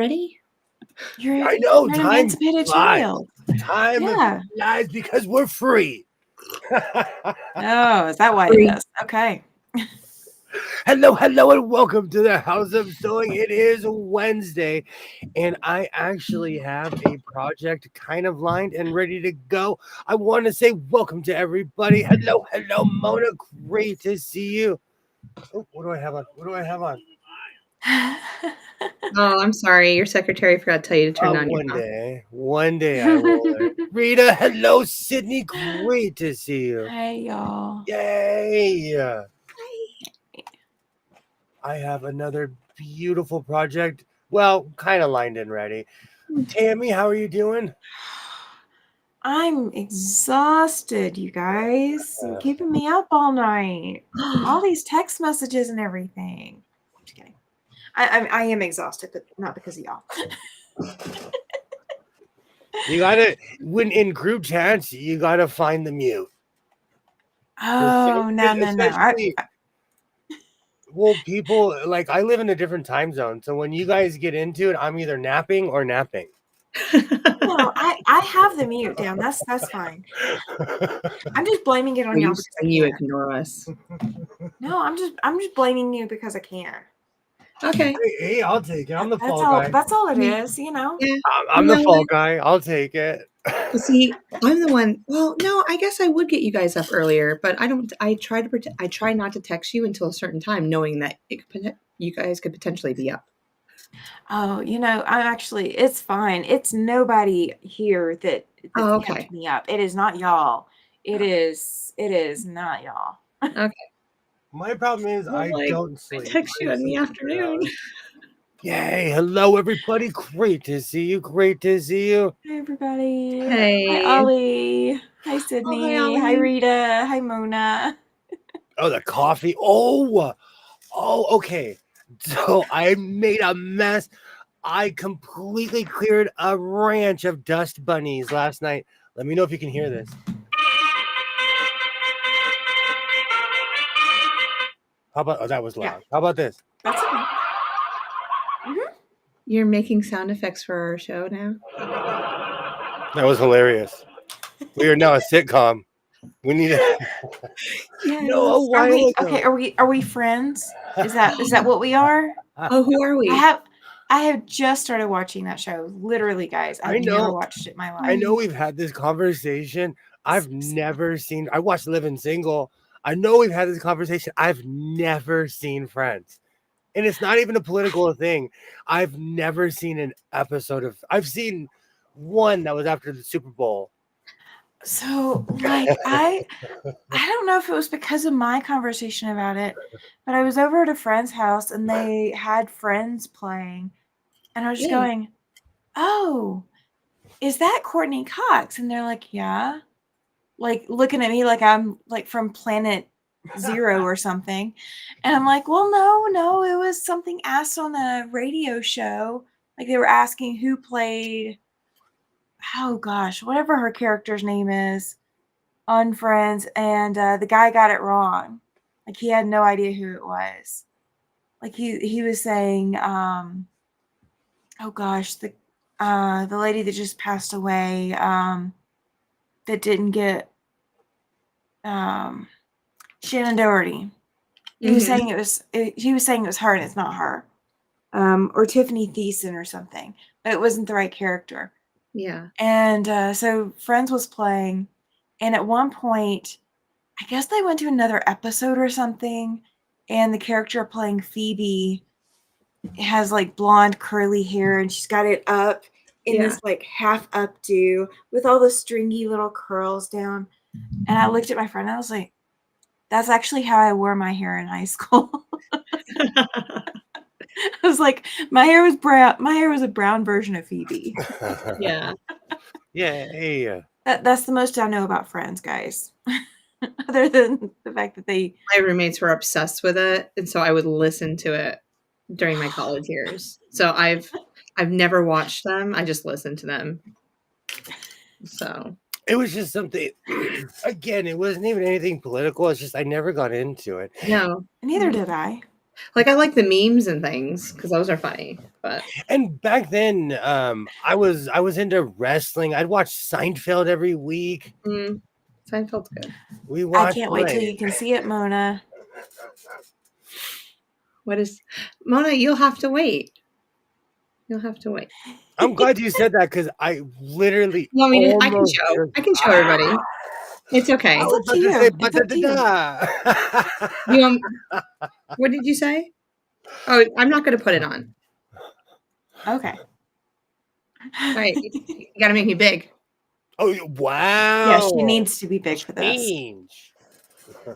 already? I know. You're an Time emancipated flies. child. Time flies because we're free. Oh, is that why it is? Okay. Hello, and welcome to the House of Sewing. It is Wednesday, and I actually have a project kind of lined and ready to go. I want to say welcome to everybody. Hello, Mona. Great to see you. Oh, what do I have on? Oh, I'm sorry. Your secretary forgot to tell you to turn on your phone. One day I will. Rita, hello, Sydney. Great to see you. Hey, y'all. Yay. I have another beautiful project. Well, kind of lined and ready. Tammy, how are you doing? I'm exhausted, you guys. You're keeping me up all night. All these text messages and everything. I'm just kidding. I am exhausted, but not because of y'all. You gotta, when in group chats, you gotta find the mute. Oh, no. Well, people, like, I live in a different time zone, so when you guys get into it, I'm either napping or napping. No, I have the mute down. That's fine. I'm just blaming it on y'all because you ignore us. No, I'm just blaming you because I can. Okay. Hey, I'll take it. I'm the fall guy. That's all it is, you know. Yeah. I'm the fall guy. I'll take it. See, I'm the one. Well, no, I guess I would get you guys up earlier, but I don't. I try not to text you until a certain time, knowing that you guys could potentially be up. Oh, it's fine. It's nobody here that kept me up. It is not y'all. It is not y'all. Okay. My problem is I don't sleep. I text you in the afternoon. Yay. Hello, everybody. Great to see you. Hey, everybody. Hey. Hi, Ollie. Hi, Sydney. Oh, hi, Rita. Hi, Mona. Oh, the coffee. Oh, okay. So I made a mess. I completely cleared a ranch of dust bunnies last night. Let me know if you can hear this. How about, oh, that was loud. Yeah. How about this? That's okay. You're making sound effects for our show now? That was hilarious. We are now a sitcom. We need to. Yes. No, a while ago. Okay, are we friends? Is that what we are? Oh, who are we? I have just started watching that show. Literally, guys. I've never watched it in my life. I know we've had this conversation. I've never seen. I watched Living Single. I know we've had this conversation. I've never seen Friends. And it's not even a political thing. I've never seen an episode of. I've seen one that was after the Super Bowl. So, like, I don't know if it was because of my conversation about it, but I was over at a friend's house and they had Friends playing, and I was just going, "Oh, is that Courtney Cox?" And they're like, "Yeah," like looking at me like I'm like from Planet Zero or something, and I'm like, "Well, no, it was something asked on a radio show. Like they were asking who played." Oh gosh, whatever her character's name is on Friends, and the guy got it wrong. Like he had no idea who it was. Like he was saying, oh gosh, the lady that just passed away, that didn't get Shannon Doherty. He was saying it was her, and it's not her. Or Tiffany Thiessen or something, but it wasn't the right character. Yeah. And so Friends was playing, and at one point, I guess they went to another episode or something, and the character playing Phoebe has like blonde curly hair, and she's got it up in this like half updo with all the stringy little curls down. And I looked at my friend and I was like, that's actually how I wore my hair in high school. I was like, my hair was brown. My hair was a brown version of Phoebe. Yeah. Yeah. Hey. That's the most I know about Friends, guys. Other than the fact that my roommates were obsessed with it, and so I would listen to it during my college years. So I've never watched them. I just listened to them. So it was just something. Again, it wasn't even anything political. It's just I never got into it. No, neither did I. Like, I like the memes and things because those are funny, but And back then, I was into wrestling. I'd watch Seinfeld every week. Seinfeld's good. We I watched can't wait till you can see it, Mona. What is Mona? You'll have to wait. You'll have to wait. I'm glad you said that because I literally You want me to? almost I can show everybody. It's I okay. It's was up to about to you. say It's up to you. ba-da-da-da. You what did you say? Oh, I'm not going to put it on. Okay. All right, you got to make me big. Oh wow! Yeah, she needs to be big for this. Change.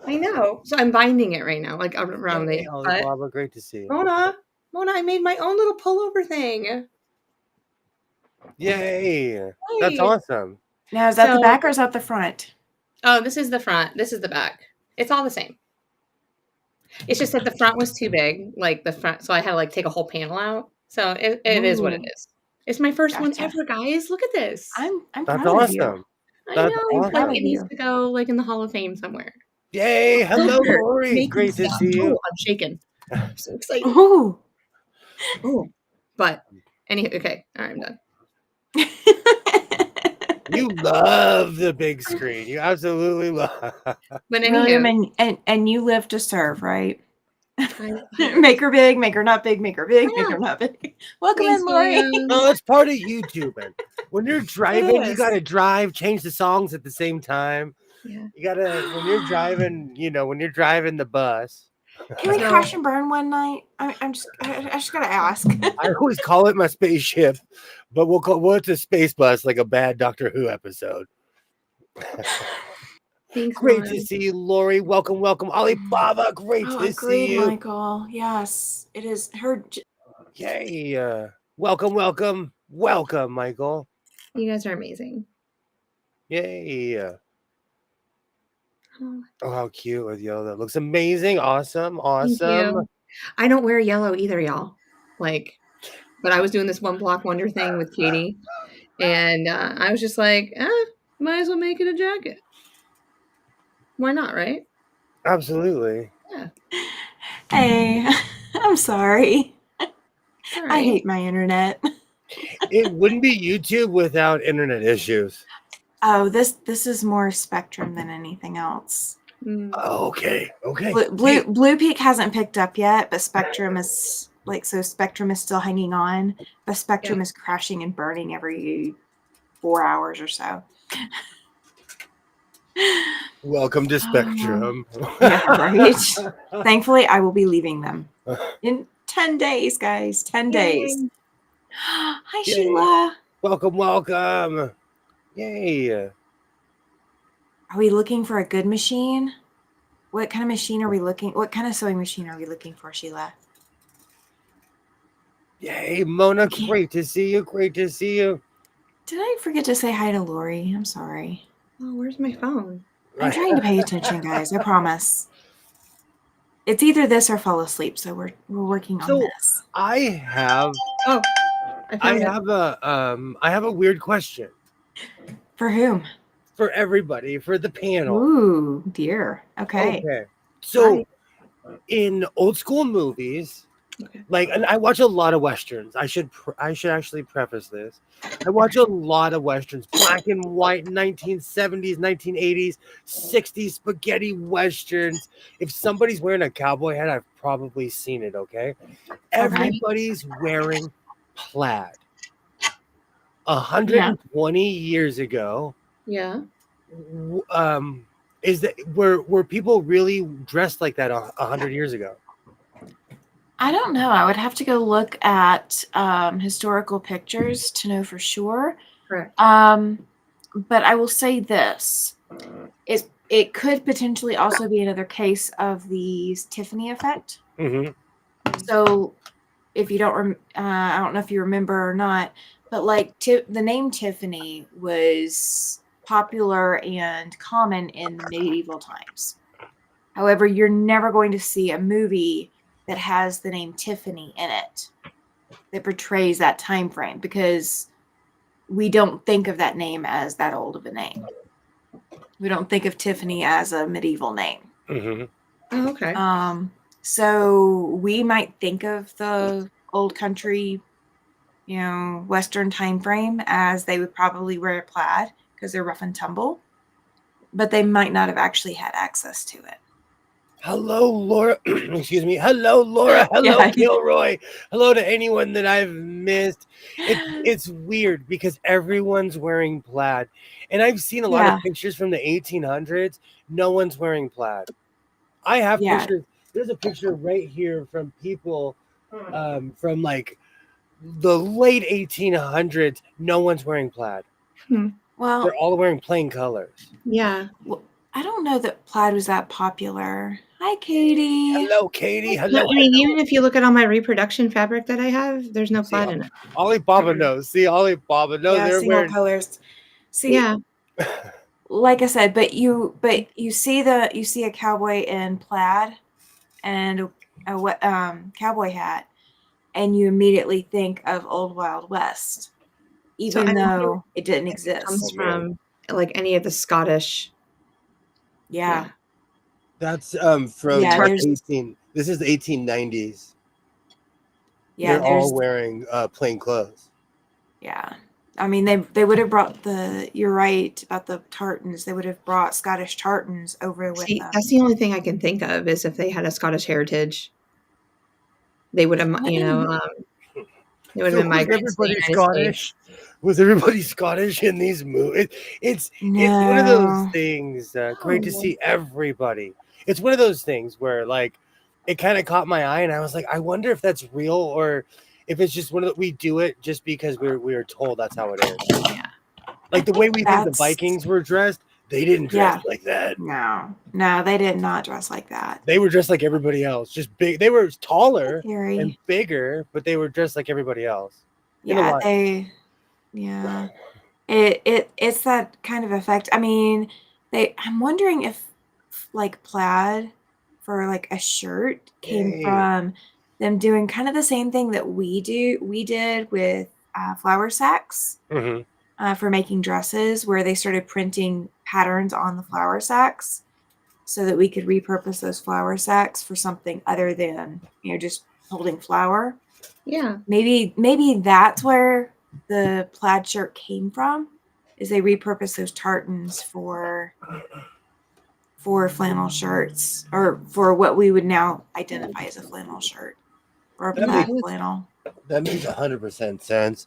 I know. So I'm binding it right now, like around Hey, the Holly butt. Baba, great to see you. Mona, I made my own little pullover thing. Yay! That's Hey. awesome. Now, is that the back or is that the front? Oh, this is the front. This is the back. It's all the same. It's just that the front was too big, like the front, so I had to like take a whole panel out. So it is what it Ooh. is. It's my first one Gotcha. ever, guys. Look at this. I'm That's proud of you. awesome. I That's know. awesome. Like Proud it of needs you. to go like in the Hall of Fame somewhere. Yay! Hello, Filter, Lori. making Great to stuff. see you. Oh, I'm shaking. I'm so excited. Ooh. Oh, but okay. All right, I'm done. You love the big screen. You absolutely love. But William, and you live to serve, right? Make her big, make her not big, make her big, make her not big. Welcome Thanks, in, Lori. William. No, it's part of YouTubing. When you're driving, you is. gotta drive, change the songs at the same time. Yeah. You gotta when you're driving, when you're driving the bus. Can we So- crash and burn one night? I just gotta ask. I always call it my spaceship, but it's a space bus, like a bad Doctor Who episode. Thanks, Great Mona. to see you, Lori. Welcome, welcome, Alibaba. Great to agreed, see you. Michael. Yes, it is her. Yay! Welcome, welcome, welcome, Michael. You guys are amazing. Yay! Oh, Oh, how cute with yellow. That looks amazing. Awesome, thank awesome. you. I don't wear yellow either, y'all. But I was doing this one block wonder thing with Katie, and I was just like, might as well make it a jacket. Why not, right? Absolutely. Yeah. Hey, I'm sorry. All right. I hate my internet. It wouldn't be YouTube without internet issues. Oh, this is more Spectrum than anything else. Oh, okay. Blue Peak hasn't picked up yet, but Spectrum is Spectrum is still hanging on, but Spectrum is crashing and burning every 4 hours or so. Welcome to Spectrum. Yeah, right. Thankfully, I will be leaving them in 10 days, guys. 10 days. Hi, Yay. Sheila. Welcome, welcome. Yay. Are we looking for a good machine? What kind of machine are we looking? What kind of sewing machine are we looking for, Sheila? Yay, Mona. Great to see you. Great to see you. Did I forget to say hi to Lori? I'm sorry. Oh, where's my phone? I'm trying to pay attention, guys. I promise. It's either this or fall asleep, so we're working on this. I have a weird question. For whom? For everybody, for the panel. Ooh, dear. Okay. So in old school movies, and I watch a lot of westerns. I should actually preface this. I watch a lot of westerns, black and white, 1970s, 1980s, 60s spaghetti westerns. If somebody's wearing a cowboy hat, I've probably seen it. Okay, everybody's wearing plaid. 120 years ago. Yeah. Were people really dressed like that 100 years ago? I don't know. I would have to go look at historical pictures to know for sure. Correct. But I will say this: it could potentially also be another case of the Tiffany effect. Mm-hmm. So, if you don't, I don't know if you remember or not, but the name Tiffany was popular and common in medieval times. However, you're never going to see a movie that has the name Tiffany in it that portrays that time frame, because we don't think of that name as that old of a name. We don't think of Tiffany as a medieval name. Mm-hmm. Oh, okay. So we might think of the old country, Western time frame as they would probably wear plaid because they're rough and tumble, but they might not have actually had access to it. Hello, Laura. Excuse me. Hello, Laura. Hello, Yeah. Kilroy. Hello to anyone that I've missed. It's weird because everyone's wearing plaid, and I've seen a lot of Yeah. pictures from the 1800s. No one's wearing plaid. I have Yeah. pictures. There's a picture right here from people from like the late 1800s. No one's wearing plaid. Well, They're all wearing plain colors. Yeah. well, I don't know that plaid was that popular. Hi, Katie. Hello, Katie. No, Hello. I mean, even if you look at all my reproduction fabric that I have, there's no plaid in it. Alibaba knows. See, Alibaba knows. Yeah, They're single wearing. colors. See, Yeah. like I said, but you see a cowboy in plaid and a cowboy hat, and you immediately think of Old Wild West, So I even wonder though it didn't if it comes exist. from like any of the Scottish. Yeah, That's from yeah. like There's 18. This is the 1890s. yeah. They're all There's wearing plain clothes. yeah. I mean, they would have brought the. You're right about the tartans. They would have brought Scottish tartans over with See, them. that's the only thing I can think of is if they had a Scottish heritage, they would have, I didn't- they would have So been was migrants to the everybody United Scottish? States. Was everybody Scottish in these movies? It's one of those No. things. Great to Oh. see everybody. It's one of those things where like it kind of caught my eye, and I was like, I wonder if that's real or if it's just one of the, we do it just because we were told that's how it is. Yeah. Like the way we think the That's- Vikings were dressed, they didn't dress Yeah. like that. No, they did not dress like that. They were dressed like everybody else, just big. They were taller Theory. and bigger, but they were dressed like everybody else. In a Yeah, line. yeah. It's that kind of effect. I mean, I'm wondering if like plaid for like a shirt came Yay. from them doing kind of the same thing that we did with flour sacks Mhm. for making dresses, where they started printing patterns on the flour sacks so that we could repurpose those flour sacks for something other than, just holding flour. Yeah. Maybe that's where the plaid shirt came from, is they repurposed those tartans for flannel shirts, or for what we would now identify as a flannel shirt or a That plaid makes- flannel. That makes 100% sense.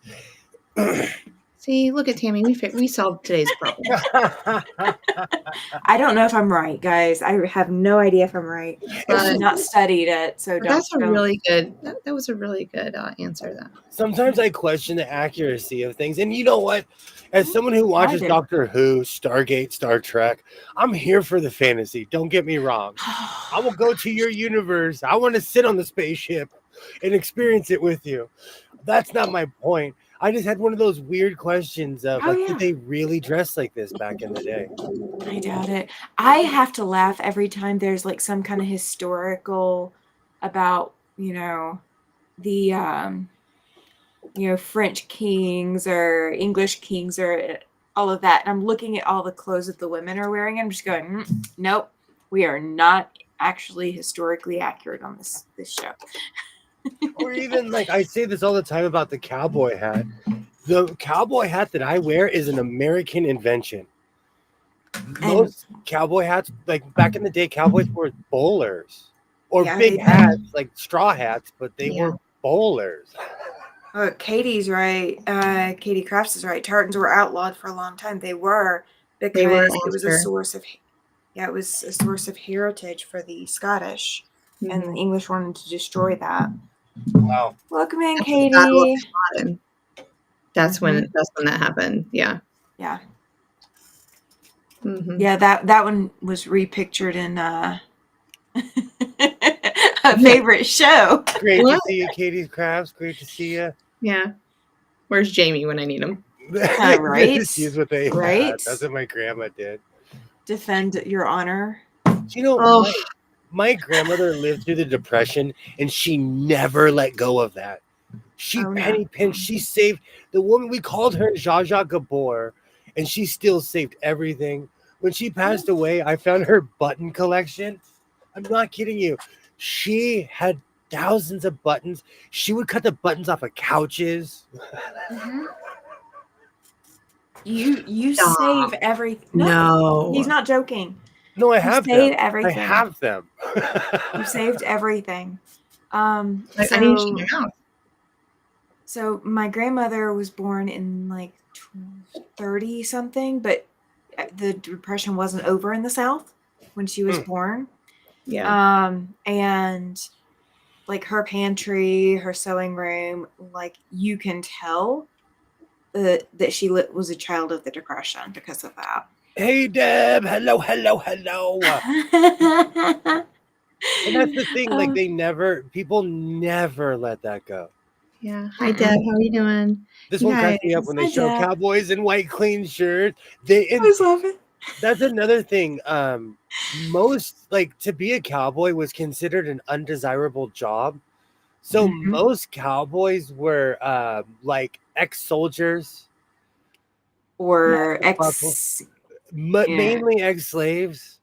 See, look at Tammy. We solved today's problem. I don't know if I'm right, guys. I have no idea if I'm right. I've not studied it, so But don't. that's a really good. That was a really good answer. That Sometimes I question the accuracy of things. And you know what? As someone who watches do. Doctor Who, Stargate, Star Trek, I'm here for the fantasy. Don't get me wrong. I will go to your universe. I want to sit on the spaceship and experience it with you. That's not my point. I just had one of those weird questions of Oh, like, yeah. did they really dress like this back in the day? I doubt it. I have to laugh every time there's like some kind of historical about, the French kings or English kings or all of that. And I'm looking at all the clothes that the women are wearing. And I'm just going, nope, we are not actually historically accurate on this show. Or even like I say this all the time about the cowboy hat. The cowboy hat that I wear is an American invention. Most cowboy hats, like back in the day, cowboys wore bowlers or Yeah, big they did. hats, like straw hats, but they Yeah. were bowlers. Katie's right. Katie Crafts is right. Tartans were outlawed for a long time. They were, because They were it was a after. source of heritage for the Scottish, and the Mhm. English wanted to destroy that. Wow. Welcome in, After the Battle of Katie. Culloden. That's when that happened. Yeah. Yeah. Mhm. Yeah, that one was repictured in a favorite show. Great What? to see you, Katie's Crafts. Great to see you. Yeah. Where's Jamie when I need him? Right? She's what they Right? had. That's what my grandma did. Defend your honor. Oh. My grandmother lived through the Depression, and she never let go of that. She Oh, no. penny pinched. She saved the woman. We called her Zsa Zsa Gabor, and she still saved everything. When she passed away, I found her button collection. I'm not kidding you. She had thousands of buttons. She would cut the buttons off of couches. Mm-hmm. You Stop. save everything. No. He's not joking. No, I You have save them. everything. I have them. You saved everything. I need to check it out. So my grandmother was born in like 30 something, but the Depression wasn't over in the South when she was born. Yeah. And like her pantry, her sewing room, like you can tell that she was a child of the Depression because of that. Hey, Deb. Hello. And that's the thing. Like people never let that go. Yeah. Hi, Deb. How are you doing? This You one cracks me up guys. when they Hi, show Deb. cowboys in white clean shirts. I just love it. That's another thing. Most like to be a cowboy was considered an undesirable job. So most cowboys were like ex-soldiers Or mainly ex-slaves.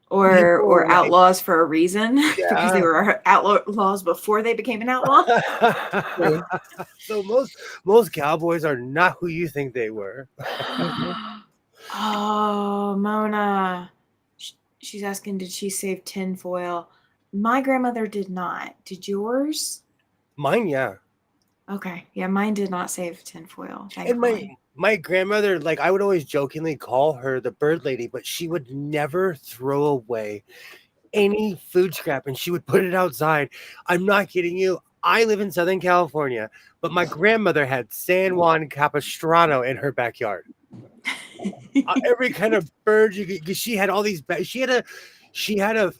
or People, like, outlaws for a reason because they yeah. were outlaws before they became an outlaw. So most cowboys are not who you think they were. Oh, Mona. She's asking, did she save tinfoil? My grandmother did not. Did yours? Mine, yeah. Okay. Yeah, mine did not save tinfoil. And my grandmother, like I would always jokingly call her the bird lady, but she would never throw away any food scrap and she would put it outside. I'm not kidding you. I live in Southern California, but my grandmother had San Juan Capistrano in her backyard. Every kind of bird you could, because she had all these. She had a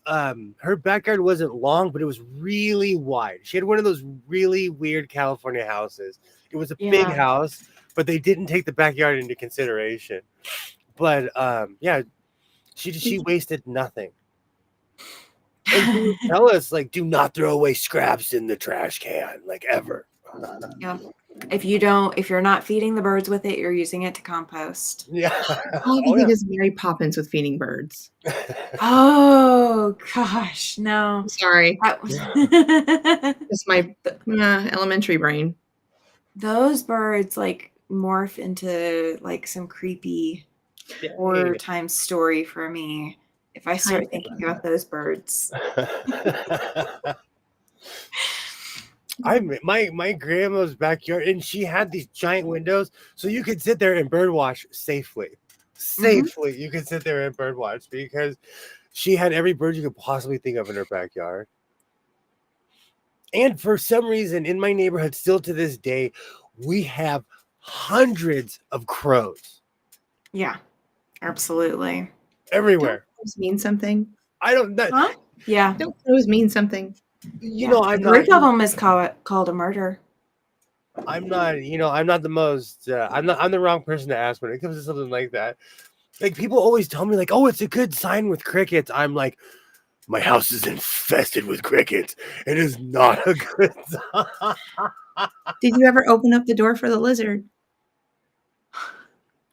her backyard wasn't long, but it was really wide. She had one of those really weird California houses. It was a big house, but they didn't take the backyard into consideration. But yeah, she wasted nothing. And she would tell us, like, do not throw away scraps in the trash can, like, ever. Yeah. If you're not feeding the birds with it, you're using it to compost. Yeah. All I think is Mary Poppins with feeding birds. Oh gosh, no. Sorry. That It's my elementary brain. Those birds like morph into like some creepy horror time story for me if I start thinking about those birds. My grandma's backyard, and she had these giant windows, so you could sit there and bird watch safely. You could sit there and bird watch because she had every bird you could possibly think of in her backyard. And for some reason, in my neighborhood, still to this day, we have hundreds of crows. Yeah, absolutely. Everywhere. Don't crows mean something? I don't know. Huh? Yeah. Don't crows mean something? You know, a group of them is called a murder. I'm not the most. I'm the wrong person to ask when it comes to something like that. Like people always tell me, like, "Oh, it's a good sign with crickets." I'm like, my house is infested with crickets. It is not a good sign. Did you ever open up the door for the lizard?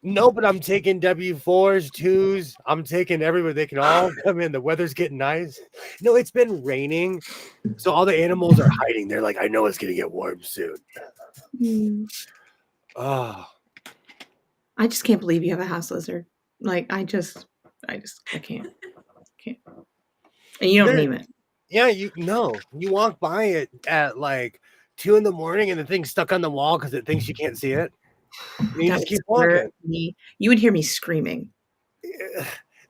No, but I'm taking W4s, 2s. I'm taking everywhere. They can all come in. The weather's getting nice. No, it's been raining, so all the animals are hiding. They're like, I know it's gonna get warm soon. Oh, I just can't believe you have a house lizard. Like I can't. And you don't name it. Yeah, you walk by it at like 2 a.m. and the thing's stuck on the wall because it thinks you can't see it. And you just keep walking. You would hear me screaming.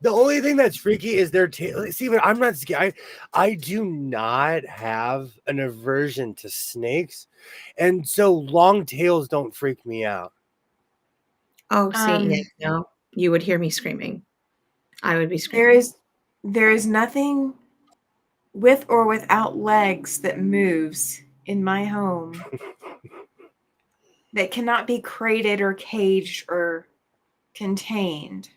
The only thing that's freaky is their tail. See, but I'm not scared. I do not have an aversion to snakes, and so long tails don't freak me out. Oh, see, no, you would hear me screaming. I would be screaming. There is nothing with or without legs that moves in my home that cannot be crated or caged or contained.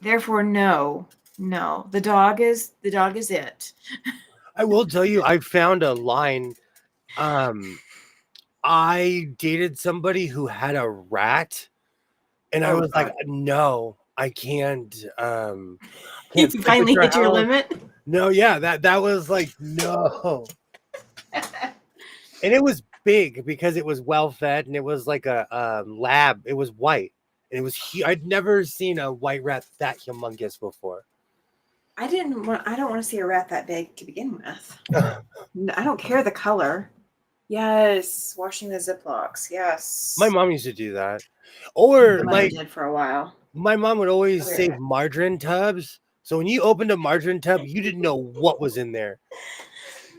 Therefore, no. The dog is it. I will tell you, I found a line. I dated somebody who had a rat, and I was like, no, I can't. You finally hit your limit. No, yeah, that was like no. And it was big because it was well fed and it was like a lab. It was white. And it was I'd never seen a white rat that humongous before. I don't want to see a rat that big to begin with. I don't care the color. Yes, washing the Ziplocs. Yes. My mom used to do that. Or My mother like did for a while. my mom would always Okay. save margarine tubs. So when you opened a margarine tub, you didn't know what was in there.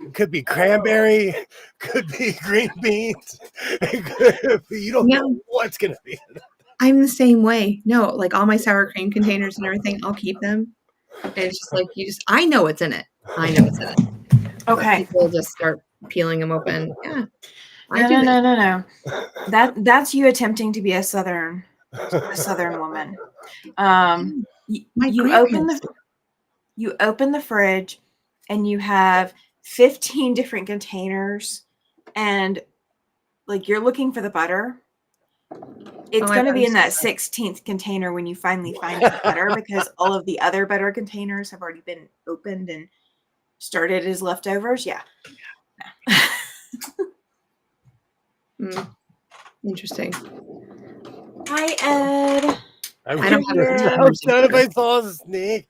It could be cranberry, could be green beans. You don't know what's gonna be. I'm the same way. No, like all my sour cream containers and everything, I'll keep them. And it's just like I know what's in it. I know what's in it. Okay. People just start peeling them open. Yeah. No. That's you attempting to be a southern woman. You open the fridge and you have 15 different containers, and like you're looking for the butter. It's going to be in that 16th container when you finally find the butter, because all of the other butter containers have already been opened and started as leftovers. Yeah. Interesting. Hi, Ed. I don't have how sad if I saw a snake.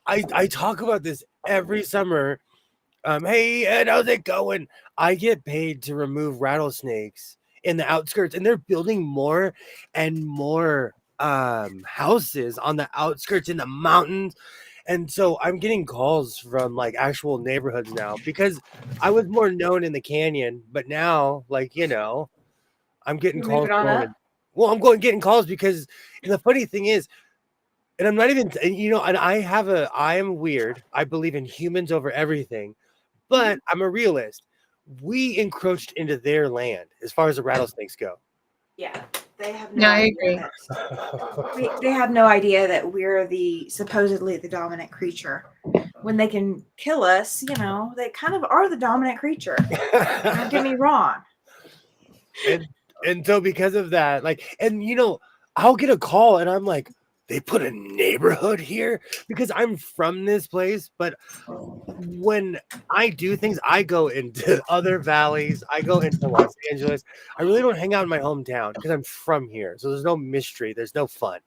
I talk about this every summer. Hey Ed, how's it going? I get paid to remove rattlesnakes in the outskirts, and they're building more and more houses on the outskirts in the mountains. And so I'm getting calls from like actual neighborhoods now, because I was more known in the canyon, but now, like, I'm getting calls. I'm getting calls because, and the funny thing is, and I'm not even, and I am weird. I believe in humans over everything, but I'm a realist. We encroached into their land as far as the rattlesnakes go. Yeah, they have no idea. I agree. They have no idea that we're supposedly the dominant creature. When they can kill us, they kind of are the dominant creature. Don't get me wrong. And so because of that, I'll get a call and I'm like, they put a neighborhood here, because I'm from this place. But when I do things, I go into other valleys. I go into Los Angeles. I really don't hang out in my hometown because I'm from here. So there's no mystery. There's no fun.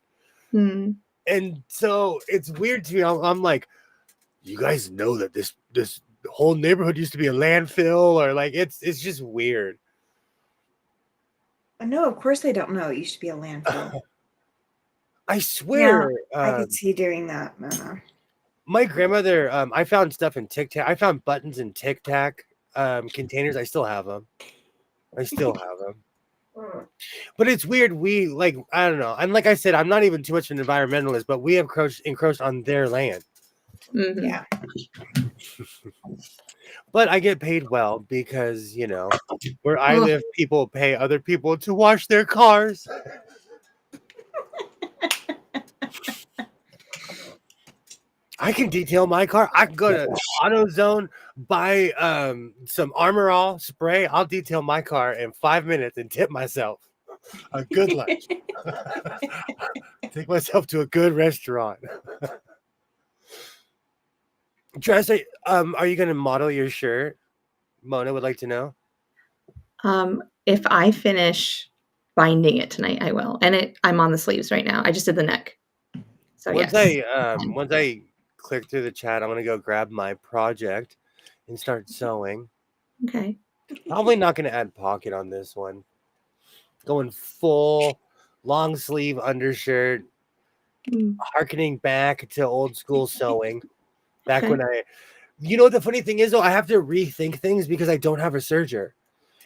And so it's weird to me. I'm like, you guys know that this whole neighborhood used to be a landfill, or like it's just weird. No, of course they don't know it used to be a landfill. I swear. Yeah, I could see doing that, Mona. My grandmother, I found stuff in Tic Tac. I found buttons in Tic Tac containers. I still have them. But it's weird. I don't know. And like I said, I'm not even too much of an environmentalist, but we have encroached on their land. Mm-hmm. Yeah. But I get paid well because, where I live, people pay other people to wash their cars. I can detail my car. I can go to AutoZone, buy some Armor All spray. I'll detail my car in 5 minutes and tip myself a good lunch. Take myself to a good restaurant. Jess, are you going to model your shirt? Mona would like to know. If I finish binding it tonight, I will. And I'm on the sleeves right now. I just did the neck. So once I click through the chat, I'm going to go grab my project and start sewing. Okay. Probably not going to add pocket on this one. Going full long sleeve undershirt, harkening back to old school sewing. Back when the funny thing is, though, I have to rethink things because I don't have a serger.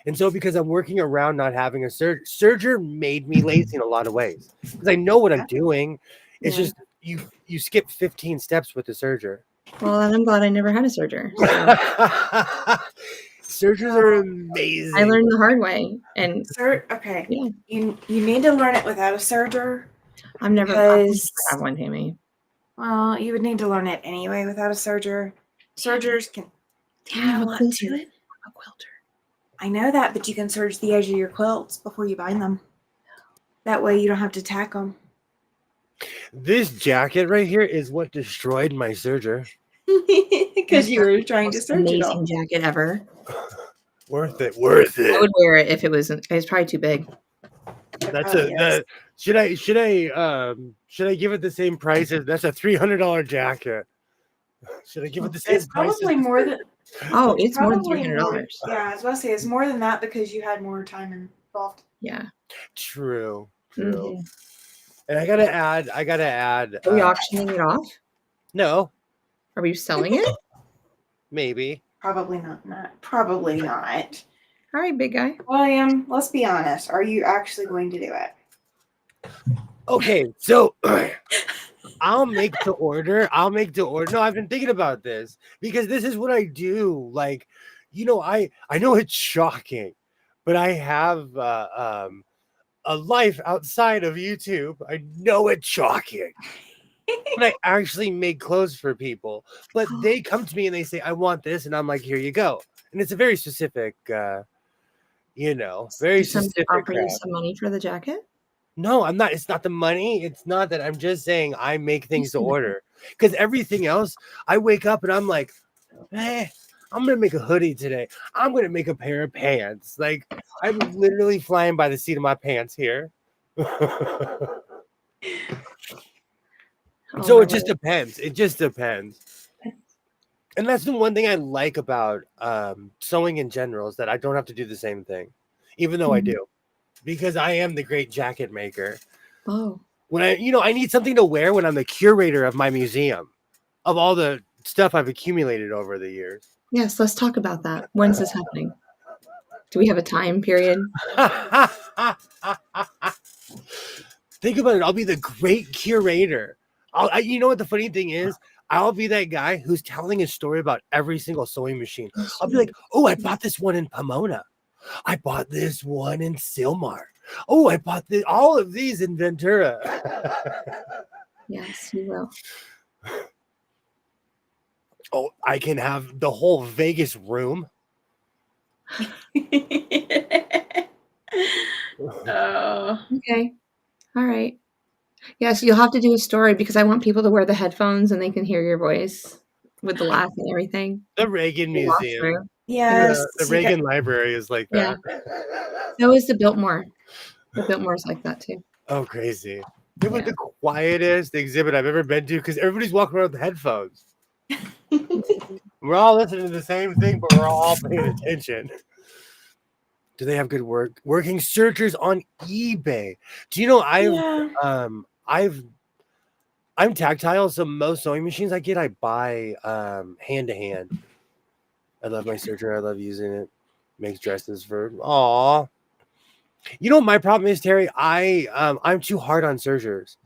And so because I'm working around not having a serger made me lazy in a lot of ways. Because I know what I'm doing. It's just you skip 15 steps with the serger. Well, I'm glad I never had a serger. So. Sergers are amazing. I learned the hard way. And okay. Yeah. You need to learn it without a serger. I'm never have one, Tammy. Well, you would need to learn it anyway without a serger. Sergers can add a lot to it. I'm a quilter. I know that, but you can serge the edge of your quilts before you bind them. That way you don't have to tack them. This jacket right here is what destroyed my serger. Because you were trying to Most search it all. amazing jacket ever. Worth it. I would wear it if it was. It's probably too big. That's probably is. should I give it the same price as that's a $300 jacket? Should I give it the same It's price? probably more than. Oh, it's more than Probably more. $300. Yeah, I was about to say it's more than that because you had more time involved. Yeah. True. Mhm. And I gotta add. Are we auctioning it off? No, Are we selling it? maybe. Probably not. Probably not. All right, big guy. William, let's be honest. Are you actually going to do it? Okay, so I'll make to order. No, I've been thinking about this because this is what I do. Like, I know it's shocking, but I have a life outside of YouTube. I know it's shocking. But I actually make clothes for people. But they come to me and they say, I want this. And I'm like, here you go. And it's a very specific, very Did somebody specific. offer you some money for the jacket? No, I'm not. It's not the money. It's not that. I'm just saying I make things to order. Because everything else, I wake up and I'm like, I'm going to make a hoodie today. I'm going to make a pair of pants. Like, I'm literally flying by the seat of my pants here. So it just depends. It just depends. And that's the one thing I like about sewing in general is that I don't have to do the same thing, even though I do, because I am the great jacket maker. Oh. When I need something to wear when I'm the curator of my museum of all the stuff I've accumulated over the years. Yes, let's talk about that. When's this happening? Do we have a time period? Think about it. I'll be the great curator. You know what the funny thing is? I'll be that guy who's telling a story about every single sewing machine. I'll be like, oh, I bought this one in Pomona. I bought this one in Silmar. Oh, I bought all of these in Ventura. Yes, you will. Oh, I can have the whole Vegas room. Okay. All right. Yes, you'll have to do a story because I want people to wear the headphones and they can hear your voice with the laugh and everything. The Reagan Museum. Yes. The Reagan Library is like that. So is the Biltmore. The Biltmore's like that too. Oh, crazy. It was the quietest exhibit I've ever been to because everybody's walking around with headphones. We're all listening to the same thing, but we're all paying attention. Do they have good working searchers on eBay? Do you know I'm tactile, so most sewing machines I get, I buy hand to hand. I love my searcher. I love using it. Makes dresses for You know what my problem is, Terry? I'm too hard on searchers,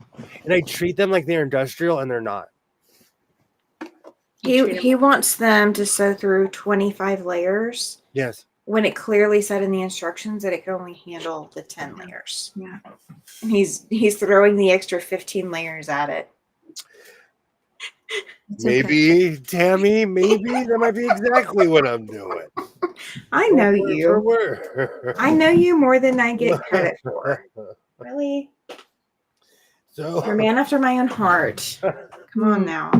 and I treat them like they're industrial, and they're not. He wants them to sew through 25 layers. Yes. When it clearly said in the instructions that it can only handle the 10 layers. Yeah. And he's throwing the extra 15 layers at it. Maybe, Tammy, that might be exactly what I'm doing. I know you. I know you more than I get credit for. Really? So you're a man after my own heart. Come on now.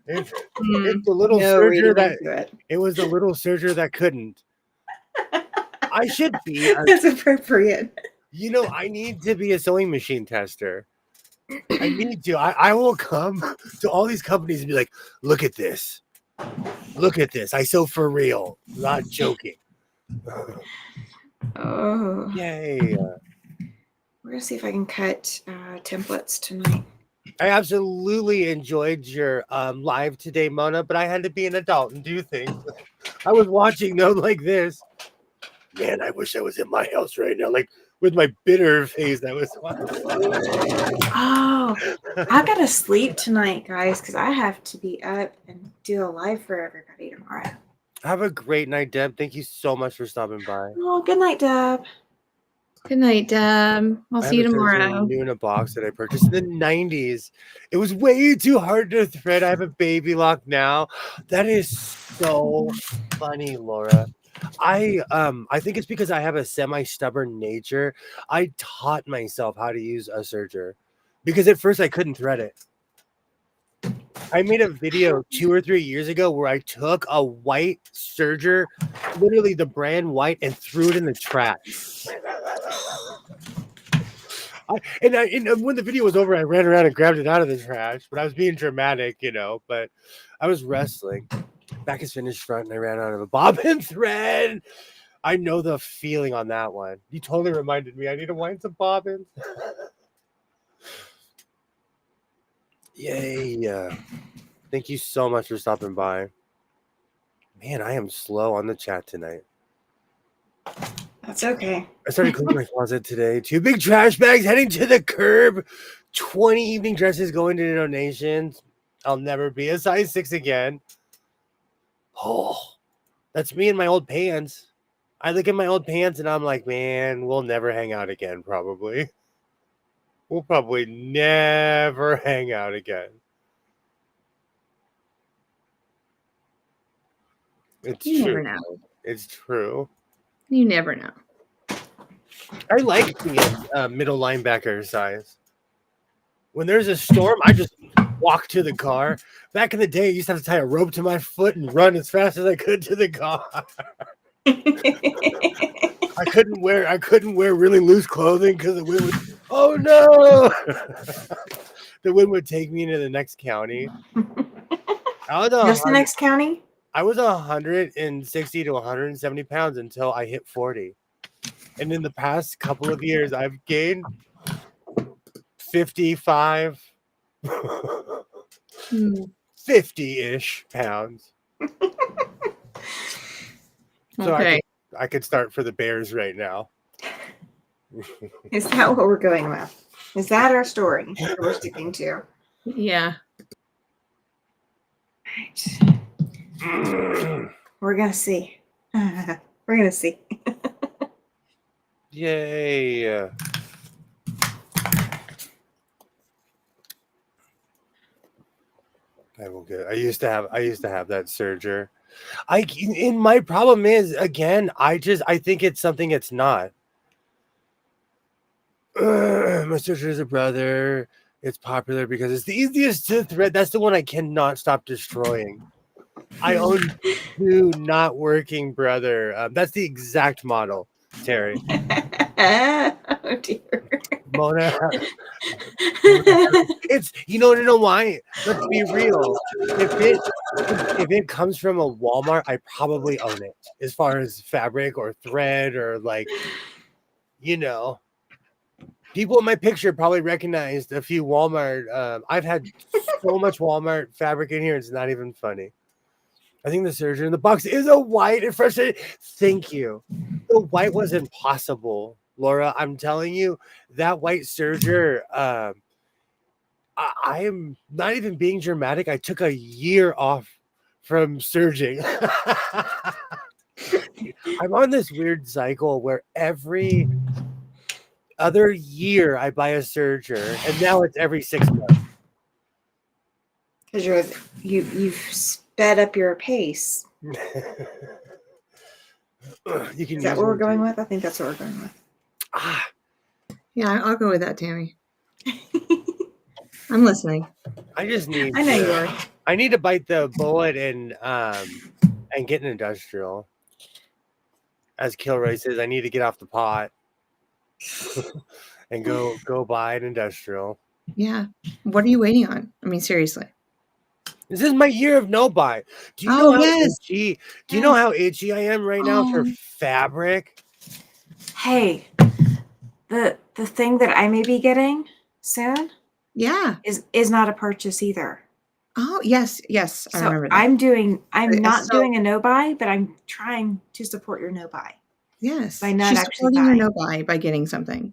It's the little serger it was the little serger that couldn't. I should be. That's appropriate. I need to be a sewing machine tester. I need to. I will come to all these companies and be like, look at this. Look at this. I sew for real. Not joking. Oh. Yay. We're going to see if I can cut templates tonight. I absolutely enjoyed your live today, Mona, but I had to be an adult and do things. I was watching note like this. Man, I wish I was in my house right now, like with my bitter face. I was. Oh, I gotta sleep tonight, guys, because I have to be up and do a live for everybody tomorrow. Have a great night, Deb. Thank you so much for stopping by. Oh, good night, Deb. Good night, Deb. I'll see you tomorrow. New in a box that I purchased in the 90s. It was way too hard to thread. I have a baby lock now. That is so funny, Laura. I think it's because I have a semi-stubborn nature. I taught myself how to use a serger because at first I couldn't thread it. I made a video 2 or 3 years ago where I took a white Serger, literally the brand white, and threw it in the trash. And when the video was over, I ran around and grabbed it out of the trash. But I was being dramatic, But I was wrestling. Back is finished front, and I ran out of a bobbin thread. I know the feeling on that one. You totally reminded me. I need to wind some bobbins. Yay. Thank you so much for stopping by. Man, I am slow on the chat tonight. That's okay. I started cleaning my closet today. 2 big trash bags heading to the curb. 20 evening dresses going to donations. I'll never be a size 6 again. Oh, that's me in my old pants. I look at my old pants and I'm like, man, we'll never hang out again, probably. We'll probably never hang out again. It's You true. never know. It's true. You never know. I like being a middle linebacker size. When there's a storm, I just walk to the car. Back in the day, I used to have to tie a rope to my foot and run as fast as I could to the car. I couldn't wear really loose clothing because the wind would. Oh no! The wind would take me into the next county. Just the next county? I was 160 to 170 pounds until I hit 40. And in the past couple of years, I've gained 55, 50-ish pounds. So Okay. I could start for the Bears right now. Is that what we're going with? Is that our story that we're sticking to? Yeah. Right. We're going to see. We're going to see. Yay. I will get. I used to have that Serger. My problem is, again, I think it's something it's not. My Serger is a brother. It's popular because it's the easiest to thread. That's the one I cannot stop destroying. I own 2 not working brother. That's the exact model, Terry. Oh dear. Mona. It's you know why? Let's be real. If it comes from a Walmart, I probably own it. As far as fabric or thread or people in my picture probably recognized a few Walmart. I've had so much Walmart fabric in here, it's not even funny. I think the Serger in the box is a white. It frustrated. Thank you. The white was impossible, Laura. I'm telling you, that white Serger. I am not even being dramatic. I took a year off from surging. I'm on this weird cycle where every other year I buy a Serger, and now it's every 6 months. Because you've sped up your pace. Is that what we're going with? I think that's what we're going with. Yeah, I'll go with that, Tammy. I'm listening. I just need. I know you are. I need to bite the bullet and get an industrial. As Kilroy says, I need to get off the pot and go buy an industrial. Yeah. What are you waiting on? I mean, seriously. This is my year of no buy. Do you know how itchy? Do you know how itchy I am right now for fabric? Hey, the thing that I may be getting soon, is not a purchase either. Oh yes, I remember that. I'm not doing a no buy, but I'm trying to support your no buy. Yes, by not she's actually supporting buying. your no buy by getting something.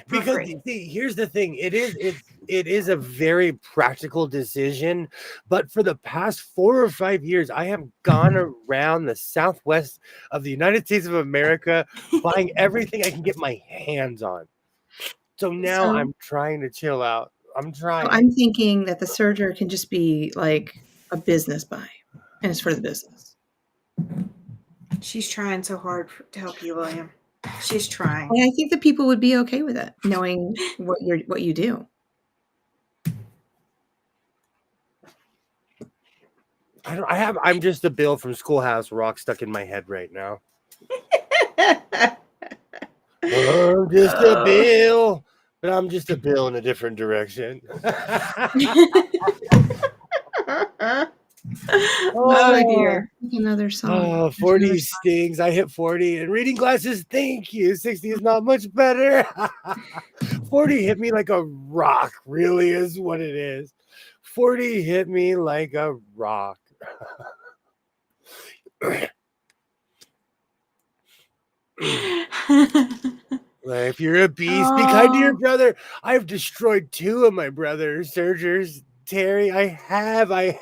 Because see, here's the thing: it is a very practical decision. But for the past 4 or 5 years, I have gone around the southwest of the United States of America, buying everything I can get my hands on. So now I'm trying to chill out. I'm trying. I'm thinking that the Serger can just be like a business buy, and it's for the business. She's trying so hard to help you, William. She's trying. And I think that people would be okay with it, knowing what you do. I'm just a Bill from Schoolhouse Rock stuck in my head right now. I'm just a Oh. Bill, but I'm just a Bill in a different direction. Oh dear. Another song. Oh, There's another 40 song. stings. I hit 40 and reading glasses. Thank you. 60 is not much better. 40 hit me like a rock, really is what it is. 40 hit me like a rock. Like, if you're a beast, be kind to your Oh. brother. I've destroyed 2 of my brothers, Surgers. Terry, I have. I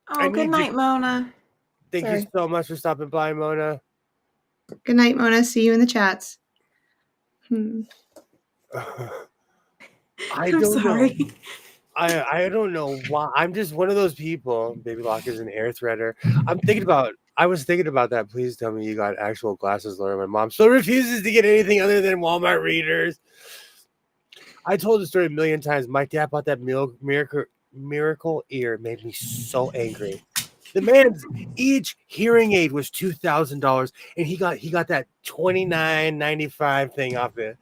Oh, good need to night, Mona. thank you Sorry. so much for stopping by, Mona. Good night, Mona. See you in the chats. I I'm don't know. sorry. I don't know why. I'm just one of those people. Baby Lock is an air threader. I was thinking about that. Please tell me you got actual glasses, Laura. My mom still refuses to get anything other than Walmart readers. I told the story a million times. My dad bought that miracle ear. It made me so angry. The man's each hearing aid was $2,000, and he got that $29.95 thing off the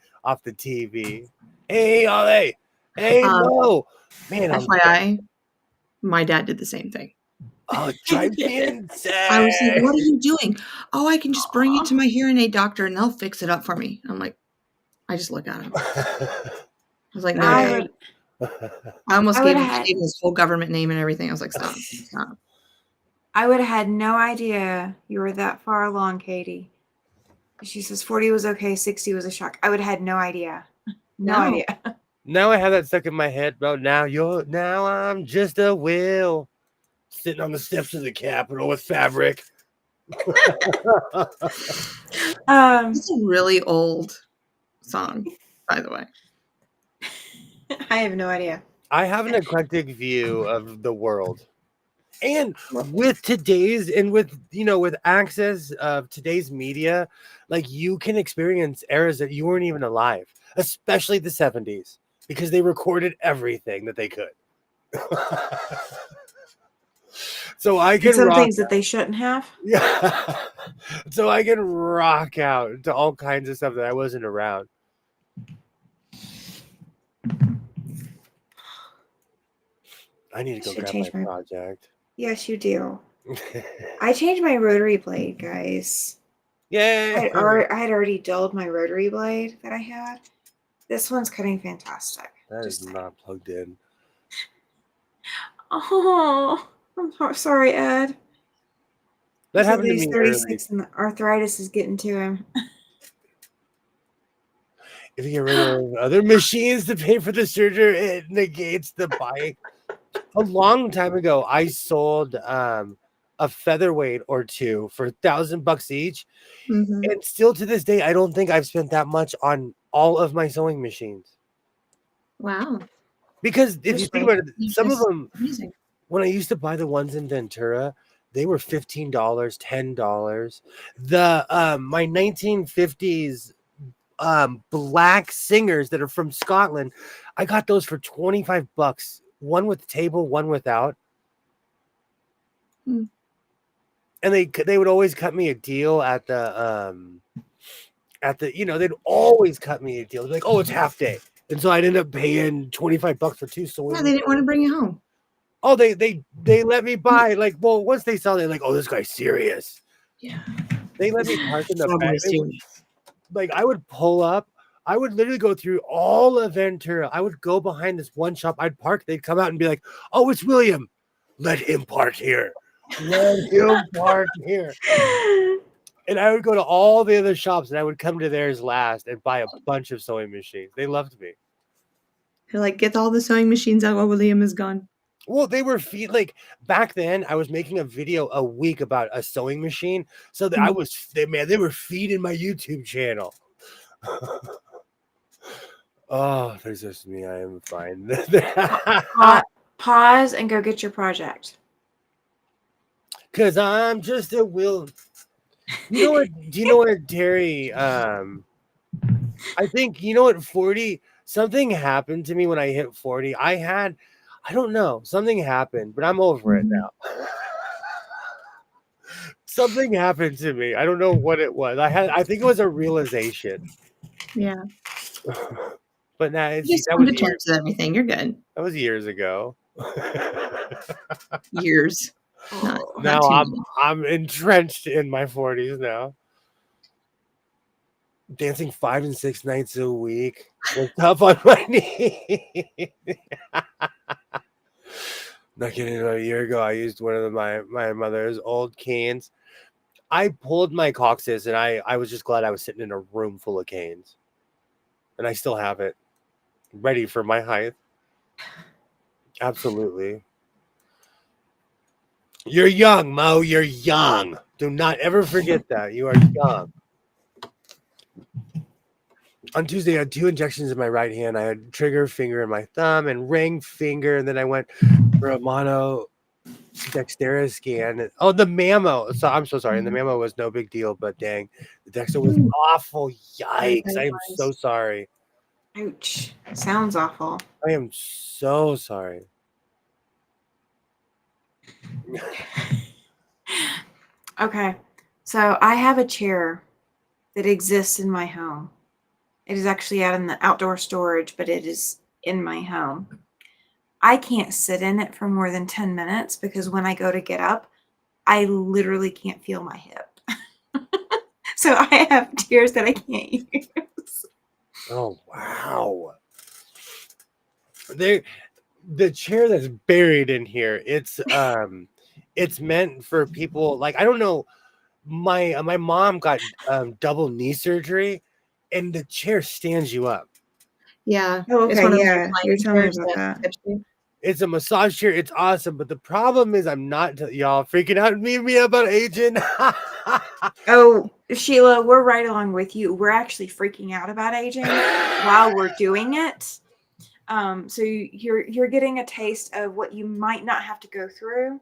TV. Hey, Ollie. Hey, Mo. Man, I'm FYI, my dad did the same thing. oh, it drives me insane. I was like, "What are you doing?" "Oh, I can just bring it to my hearing aid doctor and they'll fix it up for me." I'm like, I just look at him. I was like, "No, I Dad." would I almost I would gave have him his whole government name and everything. I was like, "Stop, stop." I would have had no idea you were that far along, Katie. She says 40 was okay, 60 was a shock. I would have had no idea. No No. idea. Now I have that stuck in my head, bro. Now I'm just a whale sitting on the steps of the Capitol with fabric. It's a really old song, by the way. I have no idea. I have an eclectic view of the world. And with today's and with access of today's media, like you can experience eras that you weren't even alive, especially the 70s, because they recorded everything that they could. So I And can some rock things that they shouldn't have. yeah. So I can rock out to all kinds of stuff that I wasn't around. I need to go grab my project. Yes, you do. I changed my rotary blade, guys. Yay! I had already dulled my rotary blade that I had. This one's cutting fantastic. That is not plugged in. Oh, I'm sorry, Ed. That happened to he's me 36 and the arthritis is getting to him. If you get rid of other machines to pay for the surgery, it negates the bike. A long time ago, I sold a featherweight or 2 for $1,000 each. Mm-hmm. And still to this day, I don't think I've spent that much on all of my sewing machines. Wow. Because if you think about it, some of them, amazing. when I used to buy the ones in Ventura, they were $15, $10. The my 1950s black singers that are from Scotland, I got those for $25. One with table, one without. Hmm. And they would always cut me a deal at the they'd always cut me a deal. They're like, oh, it's half day. And so I'd end up paying $25 for 2 sewing. Yeah, they didn't want to bring you home. Oh, they let me buy. Like, well, once they saw, they're like, oh, this guy's serious. Yeah. They let me park in the back. Like, I would pull up. I would literally go through all of Ventura. I would go behind this one shop. I'd park. They'd come out and be like, oh, it's William. Let him park here. Let him park here. And I would go to all the other shops and I would come to theirs last and buy a bunch of sewing machines. They loved me. They're like, get all the sewing machines out while William is gone. Well, they were like back then. I was making a video a week about a sewing machine, so that they were feeding my YouTube channel. Oh, there's just me. I am fine. Pause and go get your project. Cause I'm just a will. You know what? Do you know what, Terry? I think you know what. 40. Something happened to me when I hit 40. I don't know. Something happened, but I'm over it now. Something happened to me. I don't know what it was. I think it was a realization. Yeah. But now You just that come was to years. terms with everything. You're good. That was years ago. Years. Not Now too I'm many. I'm entrenched in my 40s now. Dancing 5 and 6 nights a week with stuff on my knee. Not kidding. About a year ago, I used one of my mother's old canes. I pulled my coccyx, and I was just glad I was sitting in a room full of canes, and I still have it, ready for my height. Absolutely. You're young, Mo. You're young. Do not ever forget that. You are young. On Tuesday, I had 2 injections in my right hand. I had trigger finger in my thumb and ring finger, and then I went for a mono Dexterous scan. Oh, the mammo. So I'm so sorry. And the mammo was no big deal, but dang, the Dexter was Ooh, awful. I bet Yikes! I it am so was. sorry. Ouch. Sounds awful. I am so sorry. Okay. So I have a chair that exists in my home. It is actually out in the outdoor storage, but it is in my home. I can't sit in it for more than 10 minutes because when I go to get up, I literally can't feel my hip. So I have chairs that I can't use. Oh wow. There, the chair that's buried in here. It's meant for people like I don't know. My mom got double knee surgery, and the chair stands you up. Yeah. Oh, It's okay. one of those Yeah. You're reclining telling me chairs about that that. tips you. It's a massage chair. It's awesome, but the problem is I'm not y'all freaking out at me about aging. Oh, Sheila, we're right along with you. We're actually freaking out about aging while we're doing it. So you're getting a taste of what you might not have to go through.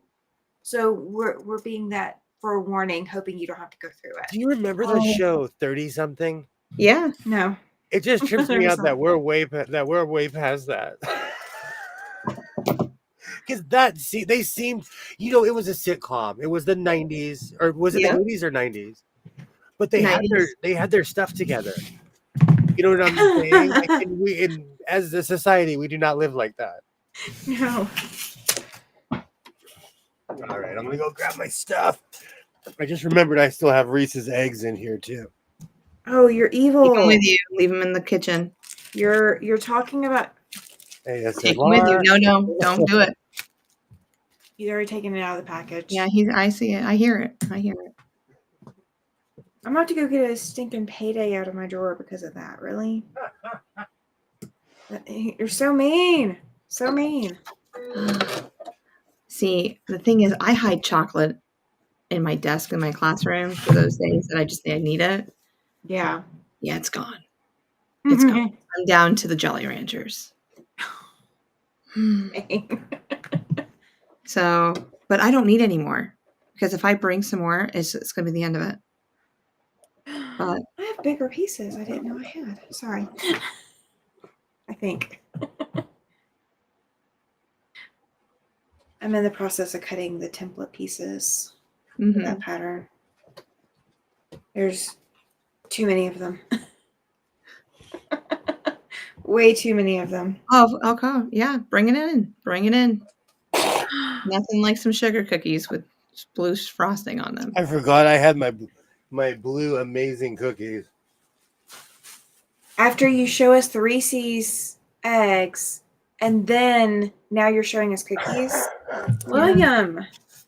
So we're being that forewarning, hoping you don't have to go through Do you remember it. the Oh, show 30 something? yeah. No, It just trips me there's out that not. we're way past that. Because they seemed, it was a sitcom. It was the 90s, or was it the Yep. 80s or 90s? But they had 90s. their stuff together. You know what I'm saying? Like, and as a society, we do not live like that. No. All right, I'm gonna go grab my stuff. I just remembered I still have Reese's eggs in here too. Oh, you're Take them with evil. you. Leave them in the kitchen. You're talking about. Take them with you. ASMR. No, don't do it. He's already taken it out of the package. Yeah, I see it. I hear it. I hear it. I'm about to go get a stinking payday out of my drawer because of that. Really? You're so mean. So mean. See, the thing is, I hide chocolate in my desk in my classroom for those days that I need it. Yeah. Yeah, it's gone. It's gone. I'm down to the Jolly Ranchers. So, but I don't need any more because if I bring some more, it's going to be the end of it. But I have bigger pieces. I didn't know I had. Sorry. I think. I'm in the process of cutting the template pieces for that pattern. There's too many of them. Way too many of them. oh, okay, yeah, bring it in. Bring it in. Nothing like some sugar cookies with blue frosting on them. I forgot I had my blue amazing cookies. After you show us the Reese's eggs, and then now you're showing us cookies. William.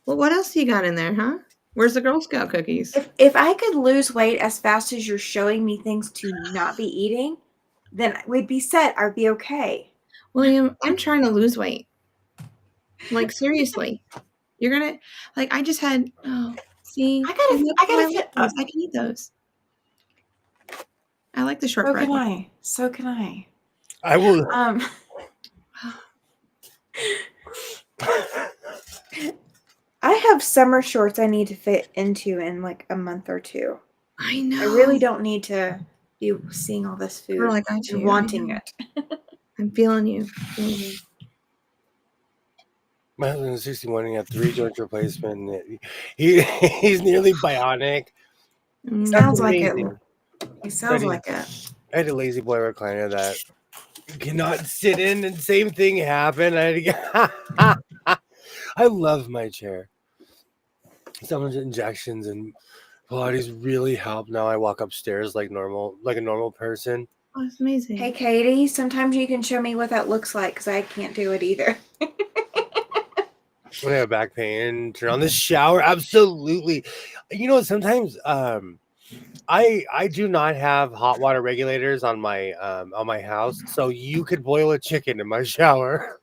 Well, what else do you got in there, huh? Where's the Girl Scout cookies? If I could lose weight as fast as you're showing me things to not be eating, then we'd be set. I'd be okay. William, I'm trying to lose weight. Like, seriously. You're gonna like I just had see I gotta fit those. I can eat those. I like the So shortbread. can I. So can I. I will. I have summer shorts I need to fit into in like a month or two. I know. I really don't need to be seeing all this food Girl, I got you. and wanting it. I'm feeling you. My husband is 61 and he had 3 joint replacement. He's nearly bionic. He Mm. That's sounds like it. amazing. He sounds like it. I had a lazy boy recliner that you cannot sit in, and same thing happened. I love my chair. Some injections and Pilates really help. Now I walk upstairs like a normal person. Oh, that's amazing. Hey, Katie, sometimes you can show me what that looks like because I can't do it either. When I have back pain, turn on the shower. Absolutely. Sometimes I do not have hot water regulators on my house, so you could boil a chicken in my shower.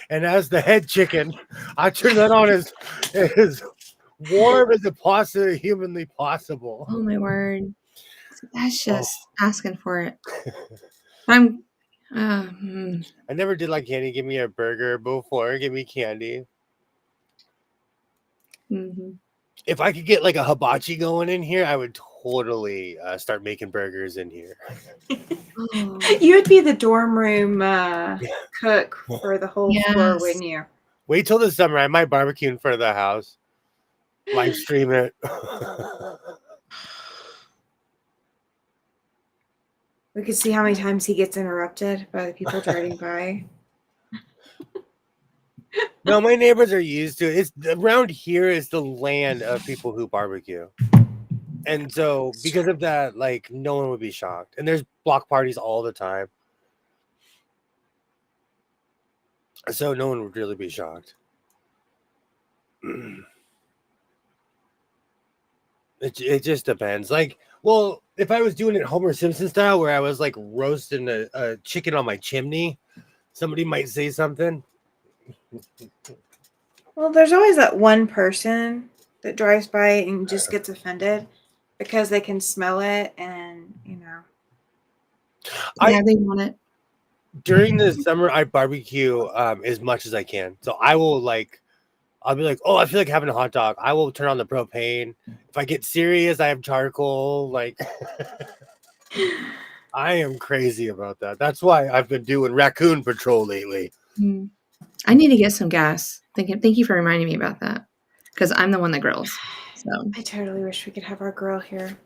And as the head chicken, I turn that on as warm as it possibly humanly possible. Oh my word. That's Oh. just asking for it. I'm I never did like candy. Give me a burger before. Give me candy. mm-hmm. If I could get like a hibachi going in here, I would totally start making burgers in here. Oh. You would be the dorm room cook for the whole floor, Yes. wouldn't you? Wait till the summer. I might barbecue in front of the house. Live stream it. We could see how many times he gets interrupted by the people driving by. No, my neighbors are used to it. It's around here is the land of people who barbecue. And so because of that, like no one would be shocked. And there's block parties all the time. So no one would really be shocked. It just depends. Like, well, if I was doing it Homer Simpson style, where I was like roasting a chicken on my chimney, somebody might say something. Well, there's always that one person that drives by and just gets offended because they can smell it and, Yeah, they want it. During the summer, I barbecue as much as I can. So I'll be like, oh, I feel like having a hot dog. I will turn on the propane. If I get serious, I have charcoal. Like, I am crazy about that. That's why I've been doing raccoon patrol lately. I need to get some gas. Thank you for reminding me about that, because I'm the one that grills. So I totally wish we could have our grill here.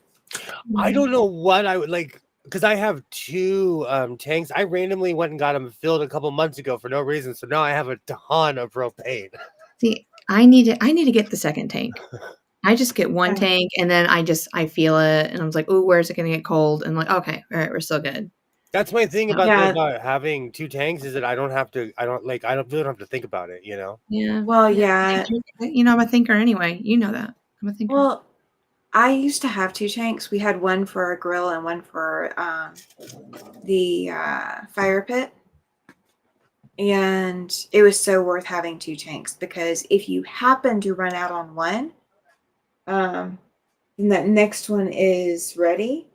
I don't know what I would like, because I have 2 tanks. I randomly went and got them filled a couple months ago for no reason. So now I have a ton of propane. See, I need to get the second tank. I just get one Okay. tank and then I feel it and I was like, oh, where's it gonna get cold? And I'm like, okay, all right, we're still good. That's my thing So- about Yeah. about having 2 tanks is that I don't really don't have to think about it, you know? Yeah. Well, yeah. I'm a thinker anyway. You know that. I'm a thinker. Well, I used to have 2 tanks. We had one for our grill and one for the fire pit. And it was so worth having 2 tanks because if you happen to run out on one, then that next one is ready.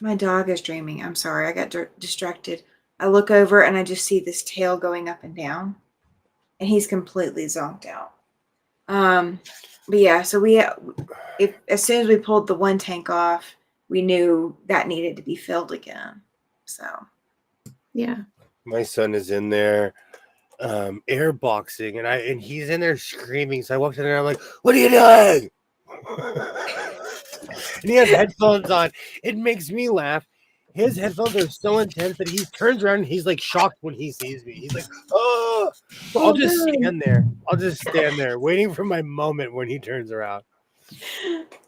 My dog is dreaming. I'm sorry. I got distracted. I look over and I just see this tail going up and down. And he's completely zonked out. But yeah, so as soon as we pulled the one tank off, we knew that needed to be filled again. So Yeah. My son is in there airboxing and he's in there screaming. So I walked in there, I'm like, what are you doing? And he has headphones on. It makes me laugh. His headphones are so intense that he turns around and he's like shocked when he sees me. He's like, oh, so I'll just stand there. I'll just stand there waiting for my moment when he turns around.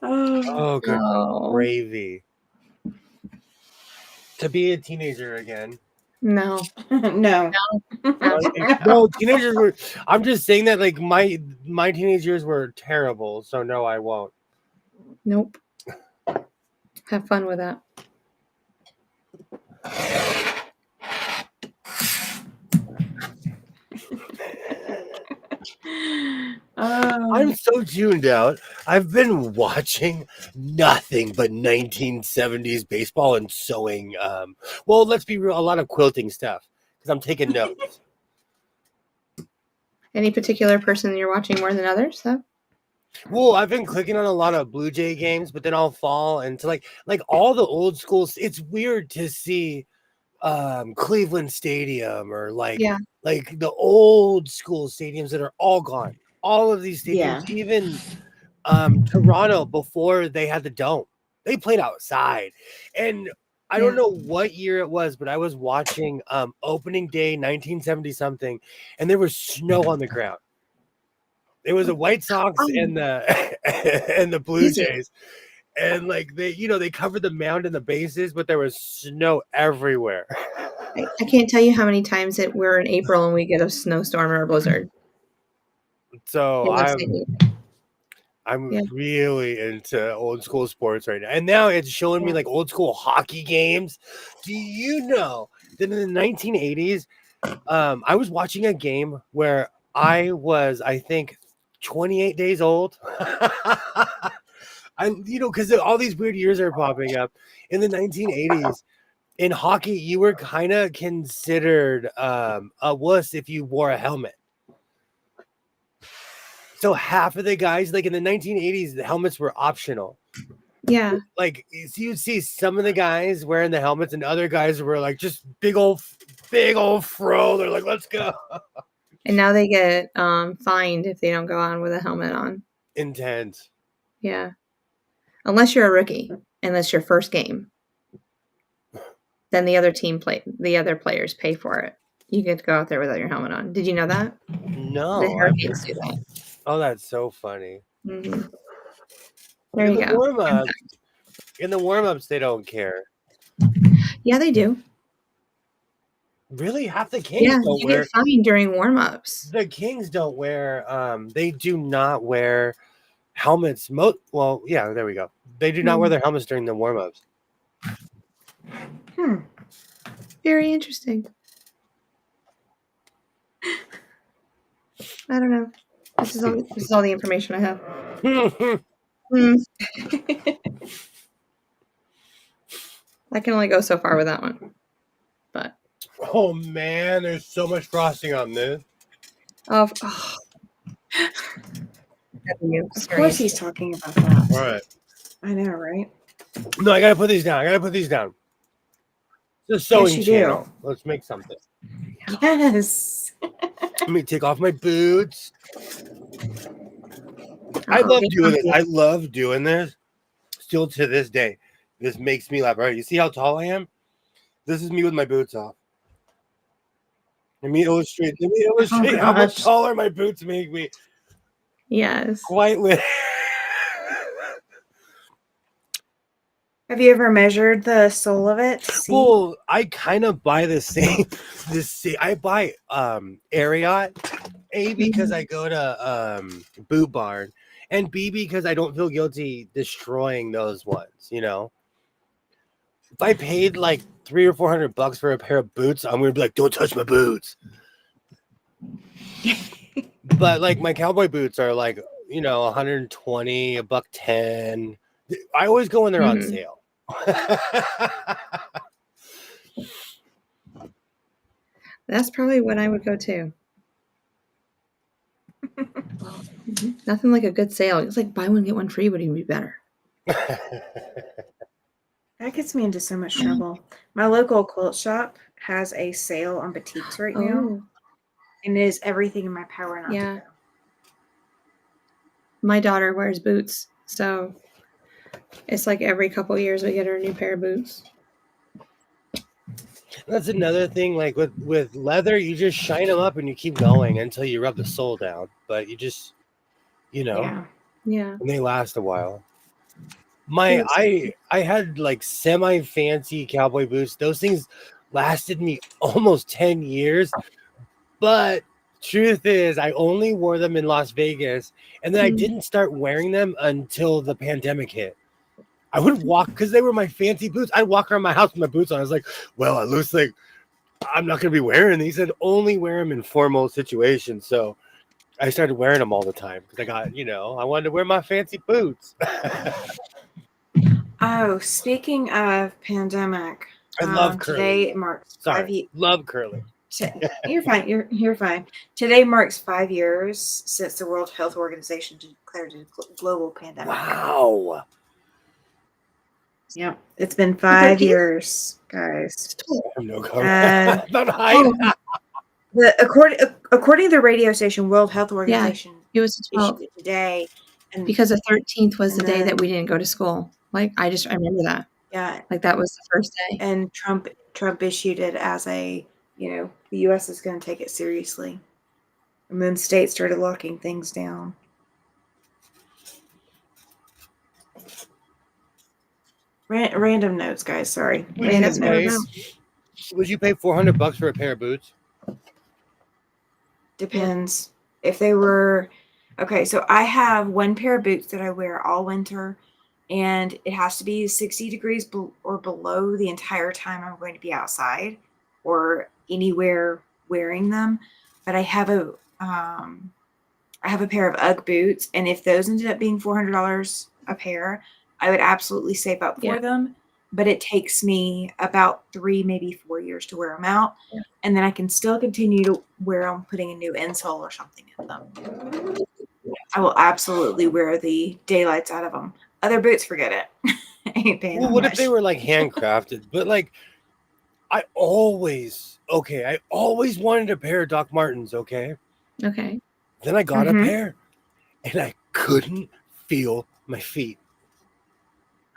Oh, good gravy. To be a teenager again. No. no. No, teenagers were. I'm just saying that like my teenage years were terrible. So no, I won't. Nope. Have fun with that. I'm so tuned out. I've been watching nothing but 1970s baseball and sewing. Well, let's be real, a lot of quilting stuff because I'm taking notes. Any particular person you're watching more than others, though? Well, I've been clicking on a lot of Blue Jay games, but then I'll fall into like all the old schools. It's weird to see Cleveland Stadium or like like the old school stadiums that are all gone. All of these stadiums, Yeah. even Toronto before they had the dome, they played outside. And I don't Yeah. know what year it was, but I was watching opening day 1970 something, and there was snow on the ground. It was the White Sox Oh, and the and the Blue easy. Jays. And like they covered the mound and the bases, but there was snow everywhere. I can't tell you how many times we're in April and we get a snowstorm or a blizzard So in the I'm city. I'm Yeah. really into old school sports right now. And now it's showing me Yeah. like old school hockey games. Do you know that in the 1980s, I was watching a game where I was, I think, 28 days old. Because all these weird years are popping up. In the 1980s, in hockey, you were kind of considered a wuss if you wore a helmet. So half of the guys, like in the 1980s, the helmets were optional. Yeah. Like you'd see some of the guys wearing the helmets, and other guys were like just big old fro. They're like, let's go. And now they get fined if they don't go on with a helmet on. Intense. Yeah. Unless you're a rookie and that's your first game. Then the other players pay for it. You get to go out there without your helmet on. Did you know that? The No, Hurricanes do that. oh, that's so funny. Hmm. There In you the go. warm ups, they don't care. Yeah, they do. Really, half the Kings Yeah, don't you wear. get fined during warm-ups. The Kings don't wear. They do not wear helmets. Well, yeah, there we go. They do not wear their helmets during the warm ups. Very interesting. I don't know. This is all the information I have. I can only go so far with that one. But Oh man, there's so much frosting on this. of Of course he's talking about that. All right. I know, right? No, I gotta put these down. The sewing you channel. do. Let's make something. Yes. Let me take off my boots. I love doing this. I love doing this. Still to this day, this makes me laugh. All right, you see how tall I am? This is me with my boots off. Let me illustrate how much gosh. taller my boots make me. Yes. Quite lit. Have you ever measured the sole of it to see? Well, I kind of buy the same. I buy Ariat. A, because I go to Boot Barn, and B, because I don't feel guilty destroying those ones. If I paid like $300 or $400 for a pair of boots, I'm gonna be like, don't touch my boots. But like my cowboy boots are like, 120, $110. I always go when they're on sale. That's probably what I would go to. Nothing like a good sale. It's like buy one, get one free would even be better. That gets me into so much trouble. My local quilt shop has a sale on boutiques right now, and it is everything in my power not to go. My daughter wears boots, so it's like every couple years we get her a new pair of boots. That's another thing. Like with leather, you just shine them up and you keep going until you rub the sole down. But you just, Yeah. and they last a while. I had like semi fancy cowboy boots. Those things lasted me almost 10 years. But truth is, I only wore them in Las Vegas, and then I didn't start wearing them until the pandemic hit. I would walk because they were my fancy boots. I'd walk around my house with my boots on. I was like, well, it looks like I'm not going to be wearing these. And only wear them in formal situations. So I started wearing them all the time because I got, I wanted to wear my fancy boots. Oh, speaking of pandemic, I love curling. Today marks love curling. You're fine. You're fine. Today marks 5 years since the World Health Organization declared it a global pandemic. Wow. Yep, it's been 5 years, guys. I have no comment. According to the radio station, World Health Yeah, Organization it was the issued 12th it today, and because the 13th was and the day that then we didn't go to school. Like, I remember that. yeah, Like, that was the first day. and Trump issued it as a, the U.S. is going to take it seriously, and then states started locking things down. Random notes, guys. Sorry, Would random That's what we're notes. about. Would you pay $400 for a pair of boots? Depends if they were okay. So I have one pair of boots that I wear all winter, and it has to be 60 degrees or below the entire time I'm going to be outside or anywhere wearing them. But I have a pair of UGG boots, and if those ended up being $400 a pair, I would absolutely save up for Yeah. them. But it takes me about 3, maybe 4 years to wear them out, Yeah. and then I can still continue to wear them, putting a new insole or something in them. I will absolutely wear the daylights out of them. Other boots, forget it. I ain't paying Well, that what much. if they were like handcrafted? But like, I always wanted a pair of Doc Martens. Okay, Okay. then I got a Mhm. pair, and I couldn't feel my feet.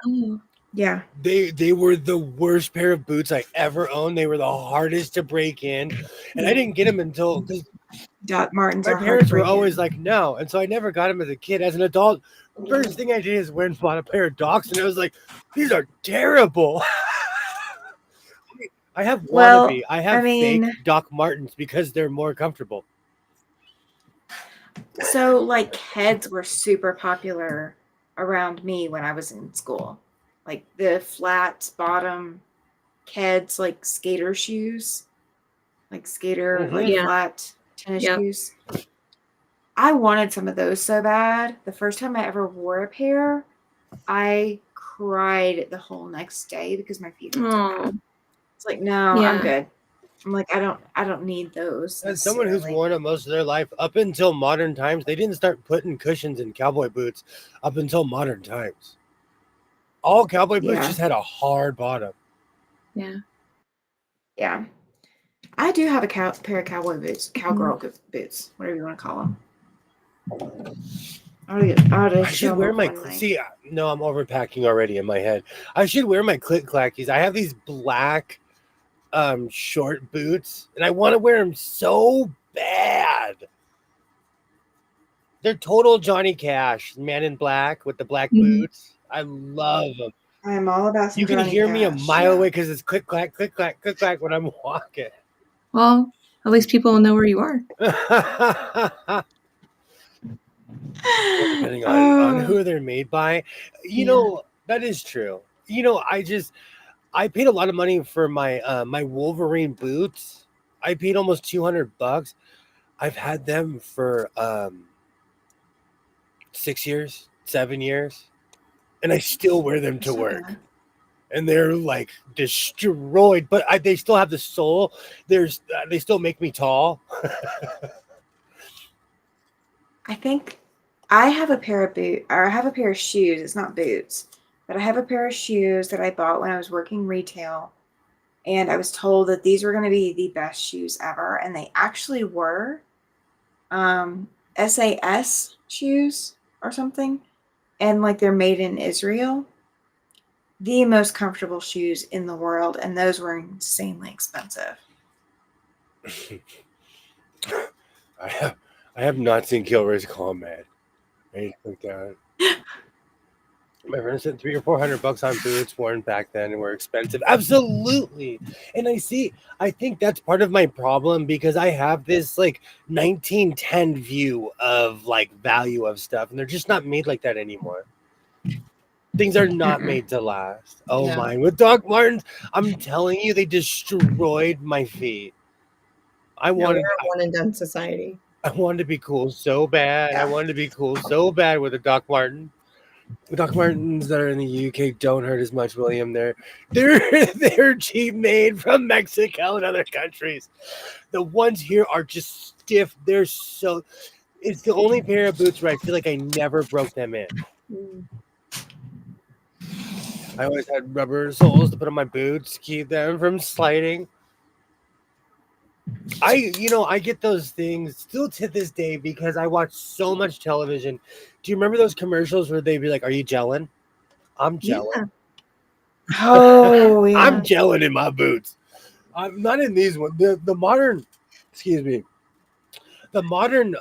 Oh, Yeah. They were the worst pair of boots I ever owned. They were the hardest to break in, and I didn't get them until because Doc Martens my are hard to parents were break always in. like, no, and so I never got them as a kid. As an adult, first thing I did is went and bought a pair of Docs, and I was like, these are terrible. I have Well, wannabe. I I have fake mean, Doc Martens because they're more comfortable. so like Keds were super popular around me when I was in school. Like the flat bottom Keds, like skater shoes, like skater, like yeah. flat tennis Yep. shoes. I wanted some of those so bad. The first time I ever wore a pair, I cried the whole next day because my feet hurt so Oh, bad. It's like, no, I'm yeah. good. I'm like, I don't need those As someone who's necessarily. worn them most of their life, up until modern times, they didn't start putting cushions in cowboy boots up until modern times. All cowboy boots Yeah. just had a hard bottom. Yeah. Yeah. I do have a pair of cowboy boots, cowgirl Mm-hmm. boots, whatever you want to call them. I ought to I show should them wear up my one night. see. No, I'm overpacking already in my head. I should wear my click clackies. I have these black, short boots, and I want to wear them so bad. They're total Johnny Cash, Man in Black with the black Mm-hmm. boots. I love them. I am all about some You can Johnny hear me a Cash, mile yeah. away because it's click clack, click clack, click clack when I'm walking. Well, at least people will know where you are. Well, depending on Oh, who they're made by, Yeah. that is true. I paid a lot of money for my Wolverine boots. I paid almost $200. I've had them for 6 years, 7 years, and I still wear them to that's not work. bad. And they're like destroyed, but they still have the sole. They still make me tall. I think I have a pair of I have a pair of shoes. It's not boots, but I have a pair of shoes that I bought when I was working retail, and I was told that these were going to be the best shoes ever, and they actually were. SAS shoes or something, and like they're made in Israel. The most comfortable shoes in the world, and those were insanely expensive. I have not seen Kilroy's Combat. Anything like that. My friend said $300 or $400 on boots worn back then and were expensive. Absolutely. And I think that's part of my problem because I have this like 1910 view of like value of stuff, and they're just not made like that anymore. Things are not made to last. Oh Yeah. my, with Doc Martens, I'm telling you, they destroyed my feet. No, we're a one and done society. I wanted to be cool so bad. I Yeah. wanted to be cool so bad with a Doc Marten. The Doc Martens that are in the UK don't hurt as much, William. They're cheap made from Mexico and other countries. The ones here are just stiff. It's the only pair of boots where I feel like I never broke them in. Mm. I always had rubber soles to put on my boots, keep them from sliding. I get those things still to this day because I watch so much television. Do you remember those commercials where they'd be like, "Are you gelling?" I'm Yeah. gelling. Oh yeah. I'm gelling in my boots. I'm not in these ones. The modern, excuse me, the modern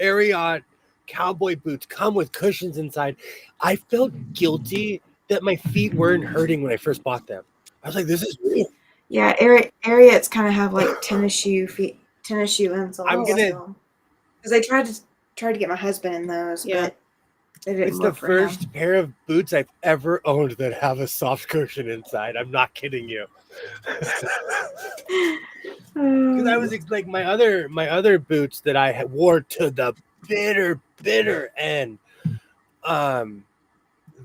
Ariat cowboy boots come with cushions inside. I felt guilty that my feet weren't hurting when I first bought them. I was like, "This is weird." Yeah, Ariats kind of have like tennis shoe insoles I'm Oh, wow. gonna. still. Because I tried to get my husband in those, Yeah. but they didn't It's the work for him. first pair of boots I've ever owned that have a soft cushion inside. I'm not kidding you. Because I was like my other boots that I wore to the bitter end.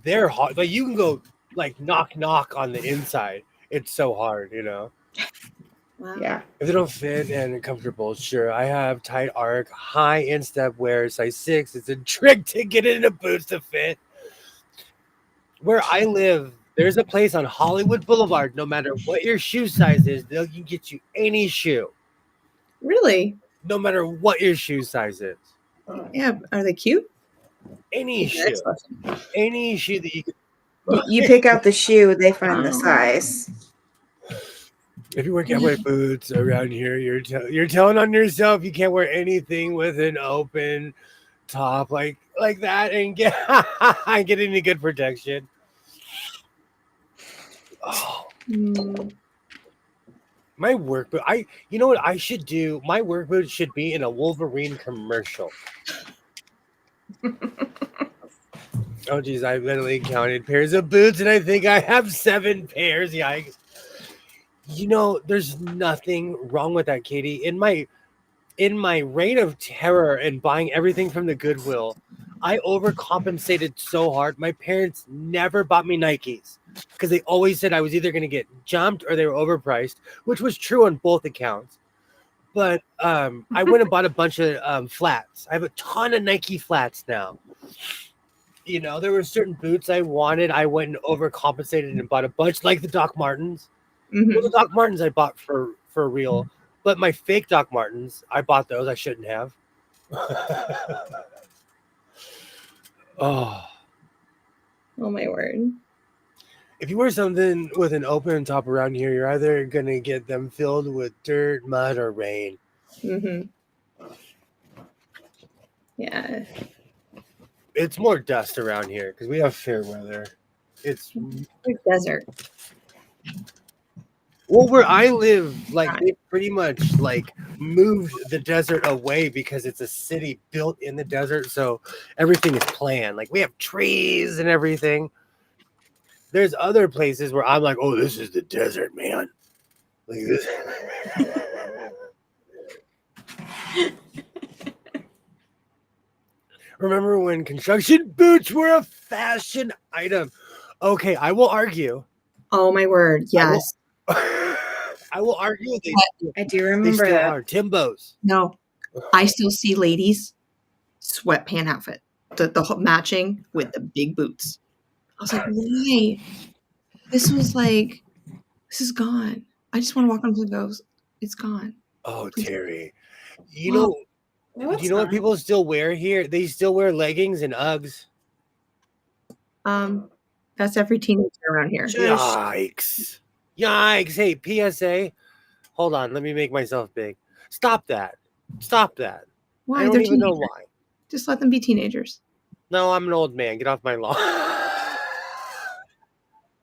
They're hard. Like you can go like knock on the inside. It's so hard, Wow. Yeah. If they don't fit and comfortable, sure. I have tight arc, high instep wear, size 6. It's a trick to get into boots to fit. Where I live, there's a place on Hollywood Boulevard. No matter what your shoe size is, they can get you any shoe. Really? No matter what your shoe size is. Yeah. Are they cute? Any That's the next shoe. question. Any shoe that you can. You pick out the shoe, they find the size. If you wear cowboy boots around here, you're telling on yourself you can't wear anything with an open top like that and get any good protection. Oh, my work boot. You know what I should do? My work boot should be in a Wolverine commercial. Oh geez, I literally counted pairs of boots and I think I have 7 pairs. Yikes. There's nothing wrong with that, Katie. In my reign of terror and buying everything from the Goodwill, I overcompensated so hard. My parents never bought me Nikes because they always said I was either going to get jumped or they were overpriced, which was true on both accounts. But I went and bought a bunch of flats. I have a ton of Nike flats now. There were certain boots I wanted. I went and overcompensated and bought a bunch, like the Doc Martens. Mhm. Well, the Doc Martens I bought for real, but my fake Doc Martens, I bought those. I shouldn't have. Oh, Oh my word. if you wear something with an open top around here, you're either gonna get them filled with dirt, mud, or rain. Mhm. Yeah. It's more dust around here because we have fair weather. It's Like desert. well, where I live, like they pretty much like moved the desert away because it's a city built in the desert, so everything is planned. Like we have trees and everything. There's other places where I'm like, oh, this is the desert, man. Like this. Remember when construction boots were a fashion item? Okay, I will argue. Oh my word. Yes. I will argue I do they remember still that. are Timbos. No. I still see ladies sweatpant outfit. The matching with the big boots. I was like, why? This is gone. I just want to walk onto the goes. It's gone. Oh, Please. Terry. No, Do it's you know what not. people still wear here? They still wear leggings and Uggs. That's every teenager around here. Shush. Yikes. Yikes. Hey, PSA. Hold on. Let me make myself big. Stop that. Stop that. Why? I don't They're even know teenagers. why. Just let them be teenagers. No, I'm an old man. Get off my lawn.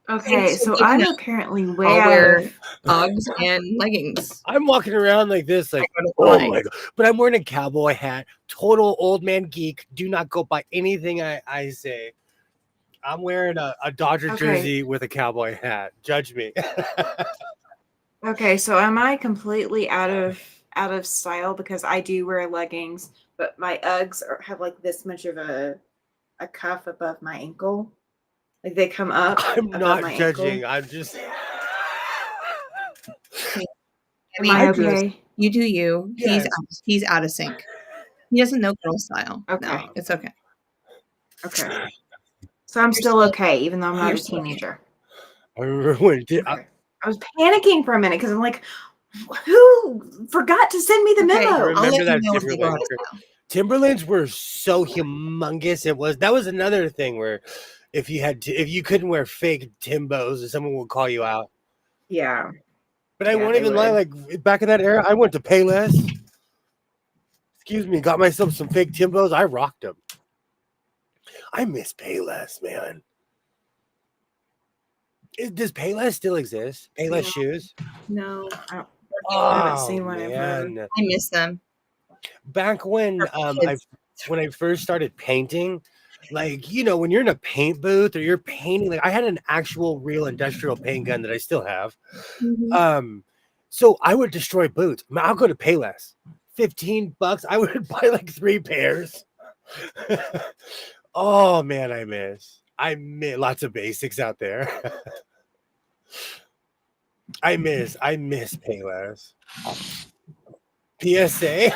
Okay, so you I'm know, apparently way I'll out wear of. Uggs and leggings. I'm walking around like this, like, I go to oh fly. my God. But I'm wearing a cowboy hat. Total old man geek. Do not go by anything I say. I'm wearing a Dodger Okay. jersey with a cowboy hat. Judge me. Okay, so am I completely out of style because I do wear leggings, but my Uggs have like this much of a cuff above my ankle, like they come up. I'm above not my judging. ankle. I'm just. I Am mean, I I just- okay? you do you. Yes. He's out of sync. He doesn't know girl style. Okay. No, it's okay. Okay. So I'm still okay, even though I'm not You're a still okay. teenager. I remember when Okay. I was panicking for a minute because I'm like, Who forgot to send me the Okay, memo? I'll let Remember you that know if they go out Timberlands? of style. Timberlands were so humongous. That was another thing where if you couldn't wear fake Timbos, someone would call you out. Yeah. But I Yeah, won't they even lie. would. Like back in that era, I went to Payless. Excuse me, got myself some fake Timbos. I rocked them. I miss Payless, man. Does Payless still exist? Payless No. shoes? No, I haven't Oh seen one ever. man! I miss them. Back when For my kids. I first started painting, like when you're in a paint booth or you're painting, like I had an actual real industrial paint gun that I still have. Mhm. So I would destroy boots. I mean, I'll go to Payless, $15. I would buy like 3 pairs. Oh man, I miss lots of basics out there. I miss Payless. PSA.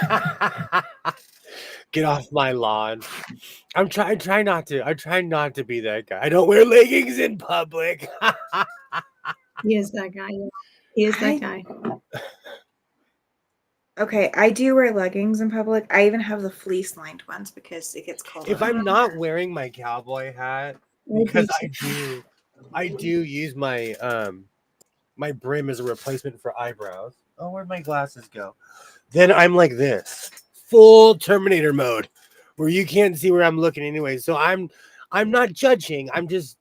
Get off my lawn. Try not to. I try not to be that guy. I don't wear leggings in public. He is that guy. Yeah. He is that guy. Okay, I do wear leggings in public. I even have the fleece lined ones because it gets cold. If I'm not wearing my cowboy hat, because I do use my my brim as a replacement for eyebrows. Oh, where'd my glasses go? Then I'm like this, full Terminator mode, where you can't see where I'm looking anyway. So I'm not judging. I'm just.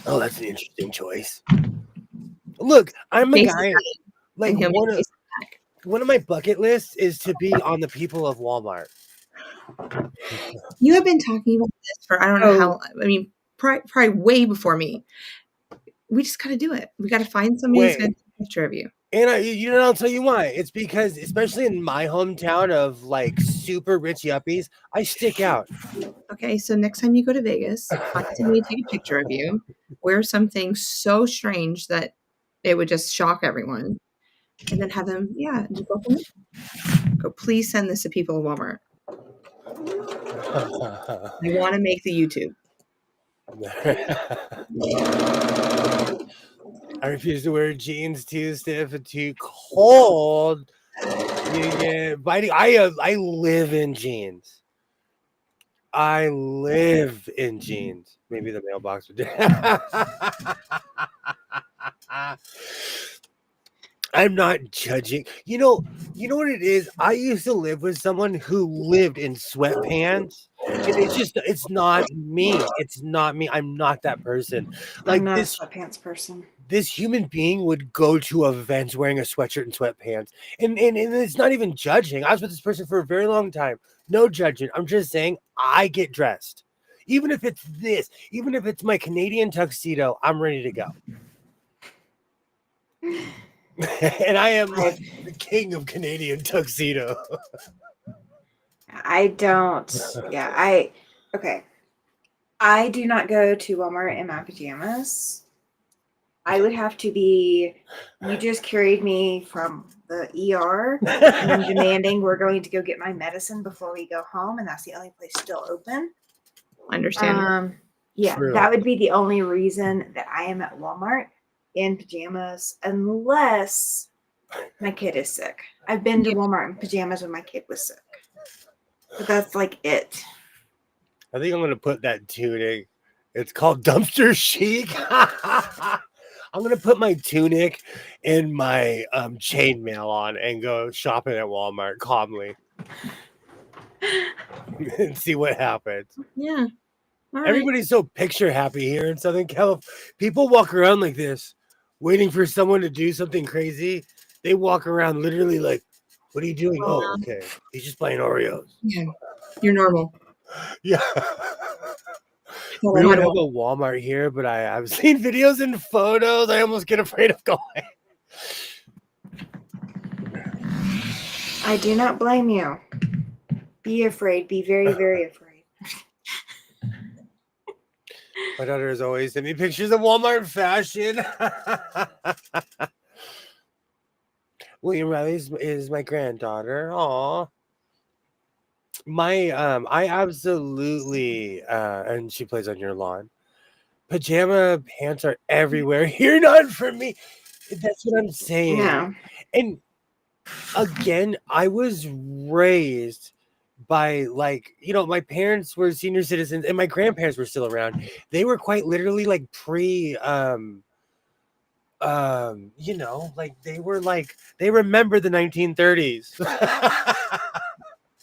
Oh, that's an interesting choice. Look, I'm a Face guy. Like and he'll make face back. one of my bucket lists is to be on the people of Walmart. You have been talking about this for I don't know how. I mean, probably way before me. We just got to do it. We got to find somebody who's going to take a picture of you. And I'll tell you why. It's because, especially in my hometown of like super rich yuppies, I stick out. Okay, so next time you go to Vegas, find somebody to take a picture of you. Wear something so strange that it would just shock everyone, and then have them. Yeah, just go from there. Go. Please send this to people at Walmart. I want to make the YouTube. I refuse to wear jeans too stiff and too cold. You get biting. I live in jeans. I live in jeans. Maybe the mailbox would. I'm not judging. You know what it is? I used to live with someone who lived in sweatpants. And it's not me. It's not me. I'm not that person. Like I'm not a this sweatpants person. this human being would go to events wearing a sweatshirt and sweatpants. And it's not even judging. I was with this person for a very long time. No judging. I'm just saying I get dressed. Even if it's this, even if it's my Canadian tuxedo, I'm ready to go. And I am like the king of Canadian tuxedo. I don't. Yeah, okay. I do not go to Walmart in my pajamas. I would have to be. You just carried me from the ER and I'm demanding we're going to go get my medicine before we go home, and that's the only place still open. Understand? Yeah, True. that would be the only reason that I am at Walmart in pajamas, unless my kid is sick. I've been to Walmart in pajamas when my kid was sick, but that's like it. I think I'm gonna put that tunic. It's called dumpster chic. I'm gonna put my tunic and my chainmail on and go shopping at Walmart calmly and see what happens. Yeah. All right. Everybody's so picture happy here in Southern California. People walk around like this, waiting for someone to do something crazy. They walk around literally like, "What are you doing?" Oh, okay. He's just playing Oreos. Yeah. You're normal. Yeah. We don't have a Walmart here, but I've seen videos and photos. I almost get afraid of going. I do not blame you. Be afraid. Be very, very afraid. My daughter has always sent me pictures of Walmart fashion. William Riley is my granddaughter. Aw. I absolutely and she plays on your lawn. Pajama pants are everywhere. Here, not for me. That's what I'm saying. No. And again, I was raised by like, my parents were senior citizens and my grandparents were still around. They were quite literally like like they remember the 1930s.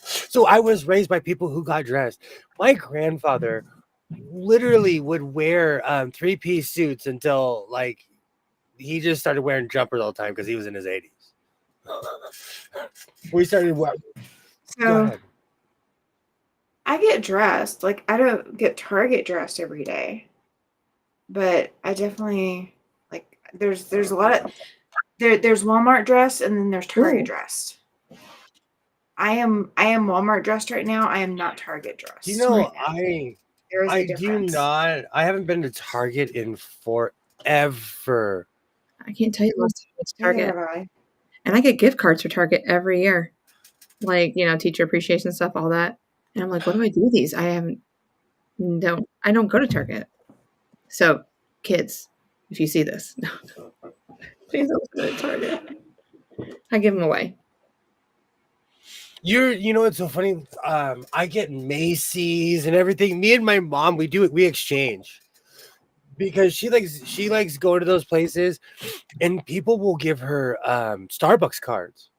So I was raised by people who got dressed. My grandfather literally would wear 3-piece suits until like he just started wearing jumpers all the time because he was in his 80s. We started Go So ahead. I get dressed. Like, I don't get Target dressed every day, but I definitely like. There's a lot of there's Walmart dressed, and then there's Target Ooh. dressed. I am Walmart dressed right now. I am not Target dressed. You know, right now. There is a I do difference. not. I haven't been to Target in forever. I can't tell you the last time I went to Neither Target. have I. And I get gift cards for Target every year. Like, teacher appreciation stuff, all that. And I'm like, what do I do with these? I don't go to Target. So, kids, if you see this, please don't go to Target. I give them away. It's so funny. I get Macy's and everything. Me and my mom, we exchange because she likes going to those places, and people will give her Starbucks cards.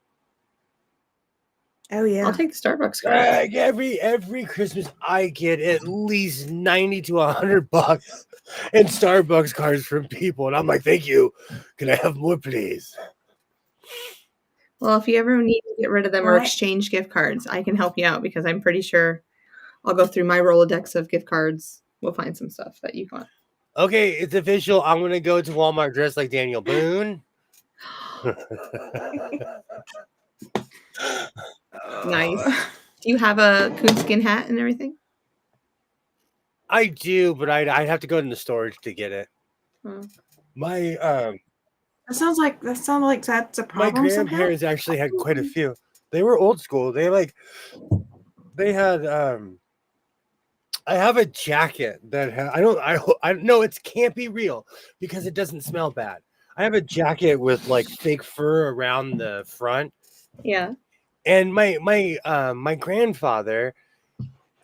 Oh yeah. I'll take the Starbucks card. Every Christmas, I get at least $90 to $100 in Starbucks cards from people, and I'm like, thank you. Can I have more, please? Well, if you ever need to get rid of them or Right. exchange gift cards, I can help you out because I'm pretty sure I'll go through my Rolodex of gift cards. We'll find some stuff that you want. Okay, it's official. I'm gonna go to Walmart dressed like Daniel Boone. Nice. Do you have a coonskin hat and everything? I do, but I'd have to go in the storage to get it. Oh. My That sounds like that's a my problem somehow. grandparents actually had quite a few. They were old school. They had I have a jacket that I know it can't be real because it doesn't smell bad. I have a jacket with like fake fur around the front. Yeah. And my grandfather,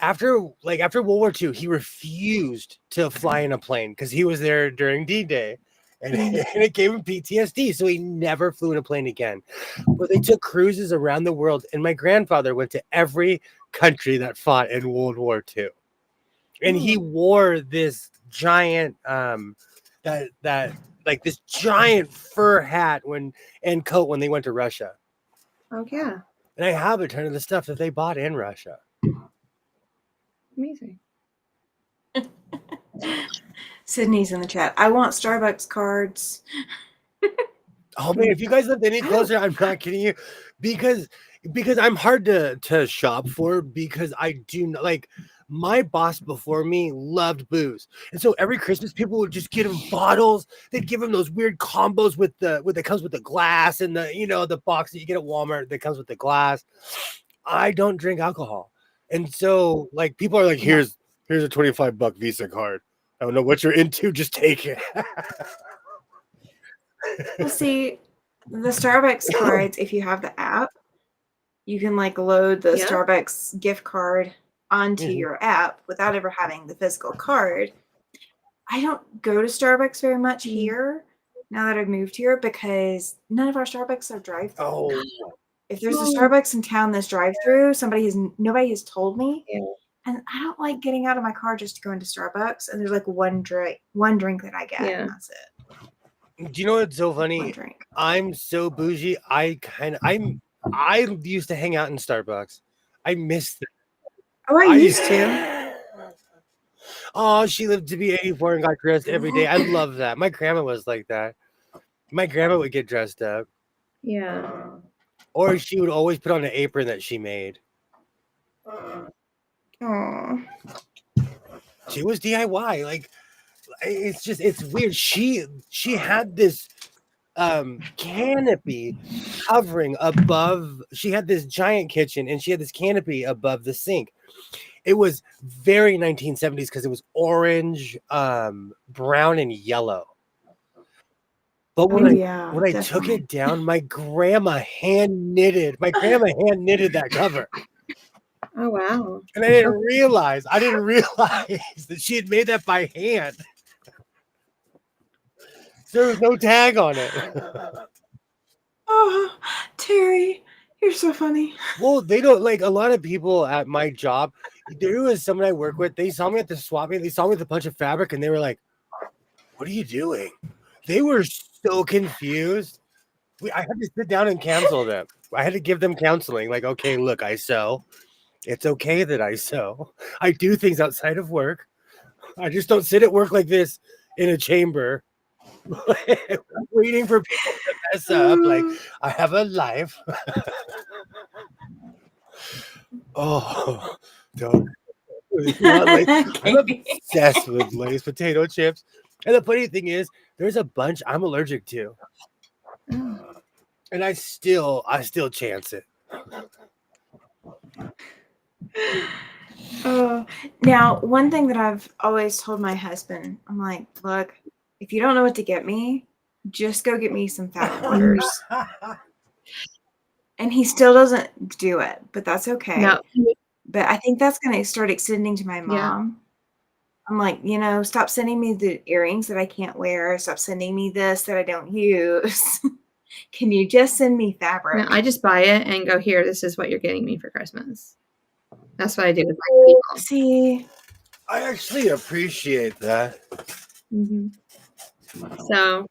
after World War II, he refused to fly in a plane because he was there during D-Day. And it gave him PTSD, so he never flew in a plane again. But they took cruises around the world, and my grandfather went to every country that fought in World War II. And he wore this giant this giant fur hat and coat when they went to Russia. Oh yeah. And I have a ton of the stuff that they bought in Russia. Amazing. Sydney's in the chat. I want Starbucks cards. Oh man, if you guys lived any closer, I'm not kidding you, because I'm hard to shop for because I do not like. My boss before me loved booze, and so every Christmas people would just get him bottles. They'd give him those weird combos that comes with the glass and the box that you get at Walmart that comes with the glass. I don't drink alcohol, and so like people are like, here's a $25 Visa card. I don't know what you're into, just take it. Well, see, the Starbucks cards, if you have the app, you can like load the Starbucks gift card onto your app without ever having the physical card. I don't go to Starbucks very much here now that I've moved here because none of our Starbucks are drive-through. Oh. If there's a Starbucks in town that's drive-through, nobody has told me. Yeah. And I don't like getting out of my car just to go into Starbucks and there's like one drink that I get and that's it. Do you know what's so funny? I'm so bougie. I used to hang out in Starbucks. I missed it. Oh, I used to. Oh, she lived to be 84 and got dressed every day. I love that. My grandma was like that. My grandma would get dressed up. Yeah. Or she would always put on an apron that she made. Aww. She was DIY. Like it's weird. She had this canopy hovering above. She had this giant kitchen and she had this canopy above the sink. It was very 1970s because it was orange, brown, and yellow. But when Oh, I yeah, when I took definitely. it down, my grandma hand knitted that cover. Oh, wow. And I didn't realize that she had made that by hand. There was no tag on it. Oh, Terry, you're so funny. Well, they don't like a lot of people at my job. There was someone I work with. They saw me at the swap meet. They saw me with a bunch of fabric, and they were like, "What are you doing?" They were so confused. I had to sit down and counsel them. I had to give them counseling. Like, okay, look, I sew. It's okay that I sew. I do things outside of work. I just don't sit at work like this in a chamber, waiting for people to mess up. Like, I have a life. Oh, don't. I'm obsessed with Lay's potato chips. And the funny thing is, there's a bunch I'm allergic to. Oh. And I still chance it. Now, one thing that I've always told my husband, I'm like, look, if you don't know what to get me, just go get me some fabric orders. And he still doesn't do it, but that's okay. No. But I think that's going to start extending to my mom. I'm like, stop sending me the earrings that I can't wear. Stop sending me this that I don't use. Can you just send me fabric? No, I just buy it and go, here, this is what you're getting me for Christmas. That's what I do with my people. See, I actually appreciate that. Mm-hmm. So,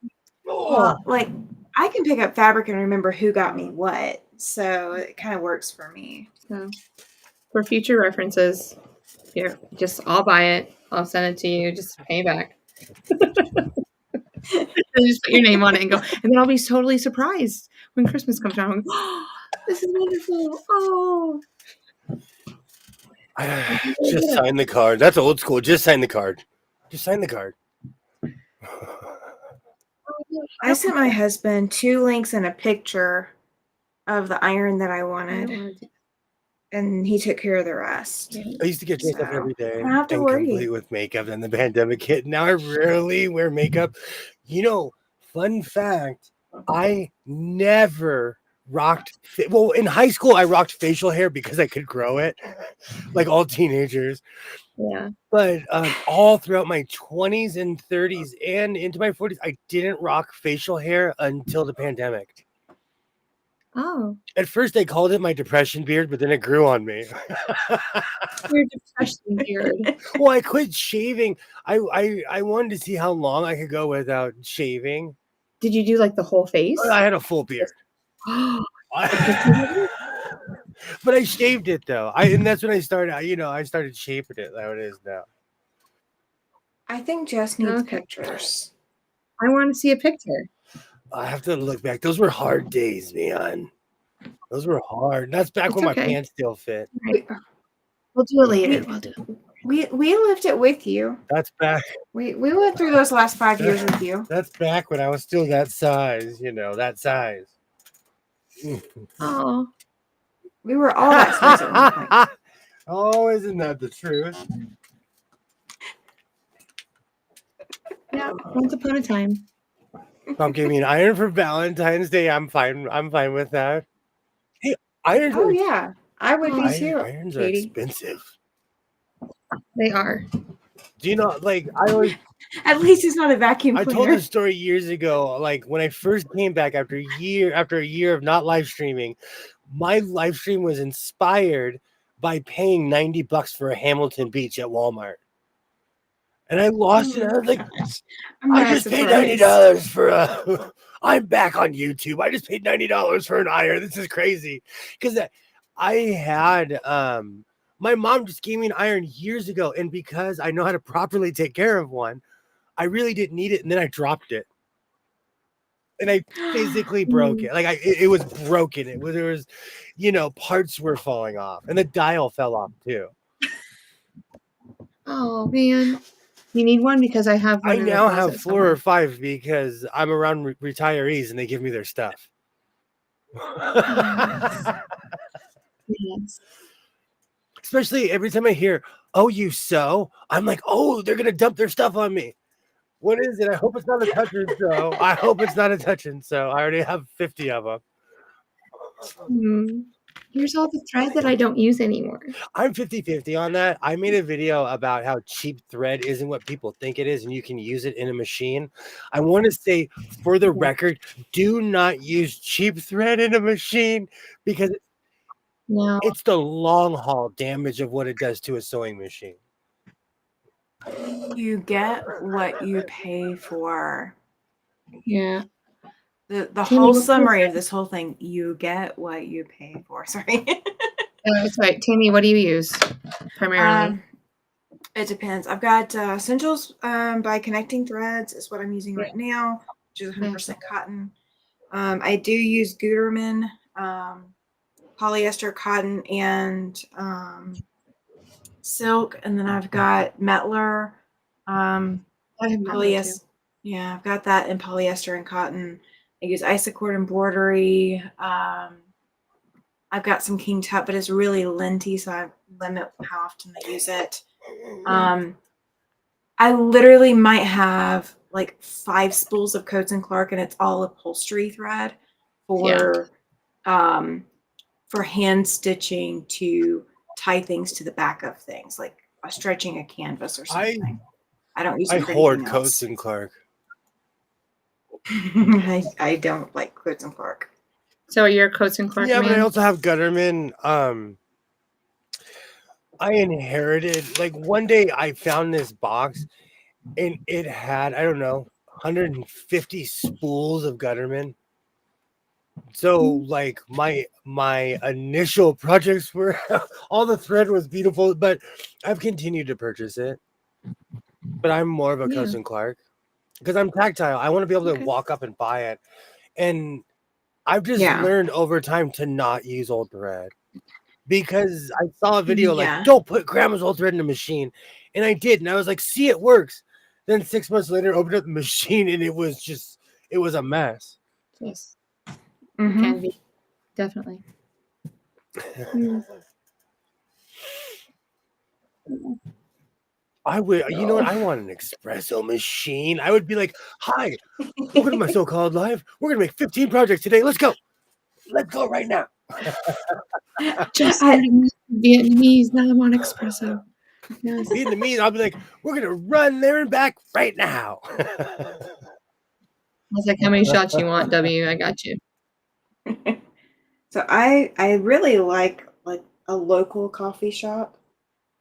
well, like, I can pick up fabric and remember who got me what. So it kind of works for me. So, for future references, here, I'll buy it. I'll send it to you. Just pay back. And just put your name on it and go. And then I'll be totally surprised when Christmas comes around. Oh, this is wonderful. Oh. Just sign the card. That's old school. Just sign the card. Just sign the card. I sent my husband 2 links and a picture of the iron that I wanted. And he took care of the rest. I used to get dressed up every day I don't have to and worry. complete with makeup. Then the pandemic hit. Now I rarely wear makeup. Fun fact, I never rocked. Well, in high school, I rocked facial hair because I could grow it, like all teenagers. Yeah. But all throughout my 20s and 30s and into my 40s, I didn't rock facial hair until the pandemic. Oh. At first, they called it my depression beard, but then it grew on me. Your depression beard. Well, I quit shaving. I wanted to see how long I could go without shaving. Did you do like the whole face? I had a full beard. But I shaved it though. And that's when I started. I started shaping it like it is now. I think Jess needs pictures. I want to see a picture. I have to look back. Those were hard days, man. Those were hard. That's back when my pants still fit. Right. We'll do it later. We lived it with you. That's back. We went through those last 5 years with you. That's back when I was still that size. That size. Oh. We were all that size at one point. Oh, isn't that the truth? Yeah, once upon a time. Mom gave me an iron for Valentine's Day. I'm fine. I'm fine with that. Hey, irons. Oh yeah, I would be too. Irons are expensive. They are. Do you know? Like I always. At least it's not a vacuum cleaner. I told this story years ago. Like when I first came back after a year of not live streaming, my live stream was inspired by paying $90 for a Hamilton Beach at Walmart. And I lost it. I was like, I just paid $90 for a. I'm back on YouTube. I just paid $90 for an iron. This is crazy. Because I had my mom just gave me an iron years ago, and because I know how to properly take care of one, I really didn't need it, and then I dropped it, and I physically broke it. Like it was broken. There was, parts were falling off, and the dial fell off too. Oh man. You need one because I have one. I now have 4 or 5 because I'm around retirees and they give me their stuff. Yes. Especially every time I hear, "Oh, you sew," I'm like, "Oh, they're gonna dump their stuff on me." What is it? I hope it's not a touch and sew. I hope it's not a touch and sew. I already have 50 of them. Here's all the thread that I don't use anymore. I'm 50-50 on that. I made a video about how cheap thread isn't what people think it is, and you can use it in a machine. I want to say, for the record, do not use cheap thread in a machine because No. it's the long haul damage of what it does to a sewing machine. You get what you pay for. Yeah. The Tammy, whole what's summary your- of this whole thing, you get what you pay for. Sorry. That's right. Tammy, what do you use primarily? It depends. I've got Essentials by Connecting Threads is what I'm using right now, which is 100% cotton. I do use Gutermann, polyester, cotton, and silk, and then I've got Metler, I have polyester. Yeah, I've got that in polyester and cotton. I use Isacord embroidery. I've got some King Tut, but it's really linty, so I limit how often I use it. I literally might have like 5 spools of Coats and Clark, and it's all upholstery thread for hand stitching to tie things to the back of things, like stretching a canvas or something. I don't use it for hoard anything Coats else. and Clark. I don't like Coats and Clark. So you're a Coats and Clark Yeah, man? but I also have Gutterman. I inherited, like, one day I found this box and it had, I don't know, 150 spools of Gutterman. So like my initial projects were all the thread was beautiful, but I've continued to purchase it. But I'm more of a Coats and Clark because I'm tactile. I want to be able to walk up and buy it. And I've just learned over time to not use old thread because I saw a video like, don't put grandma's old thread in a machine. And I did. And I was like, see, it works. Then 6 months later, opened up the machine and it was a mess. Yes. Can be. Definitely. I would, you know what? I want an espresso machine. I would be like, hi, welcome to my so-called life. We're going to make 15 projects today. Let's go. Let's go right now. Just learning Vietnamese. Now I'm on espresso. Yes. Vietnamese, I'll be like, we're going to run there and back right now. I was like, how many shots you want, W? I got you. So I really like a local coffee shop,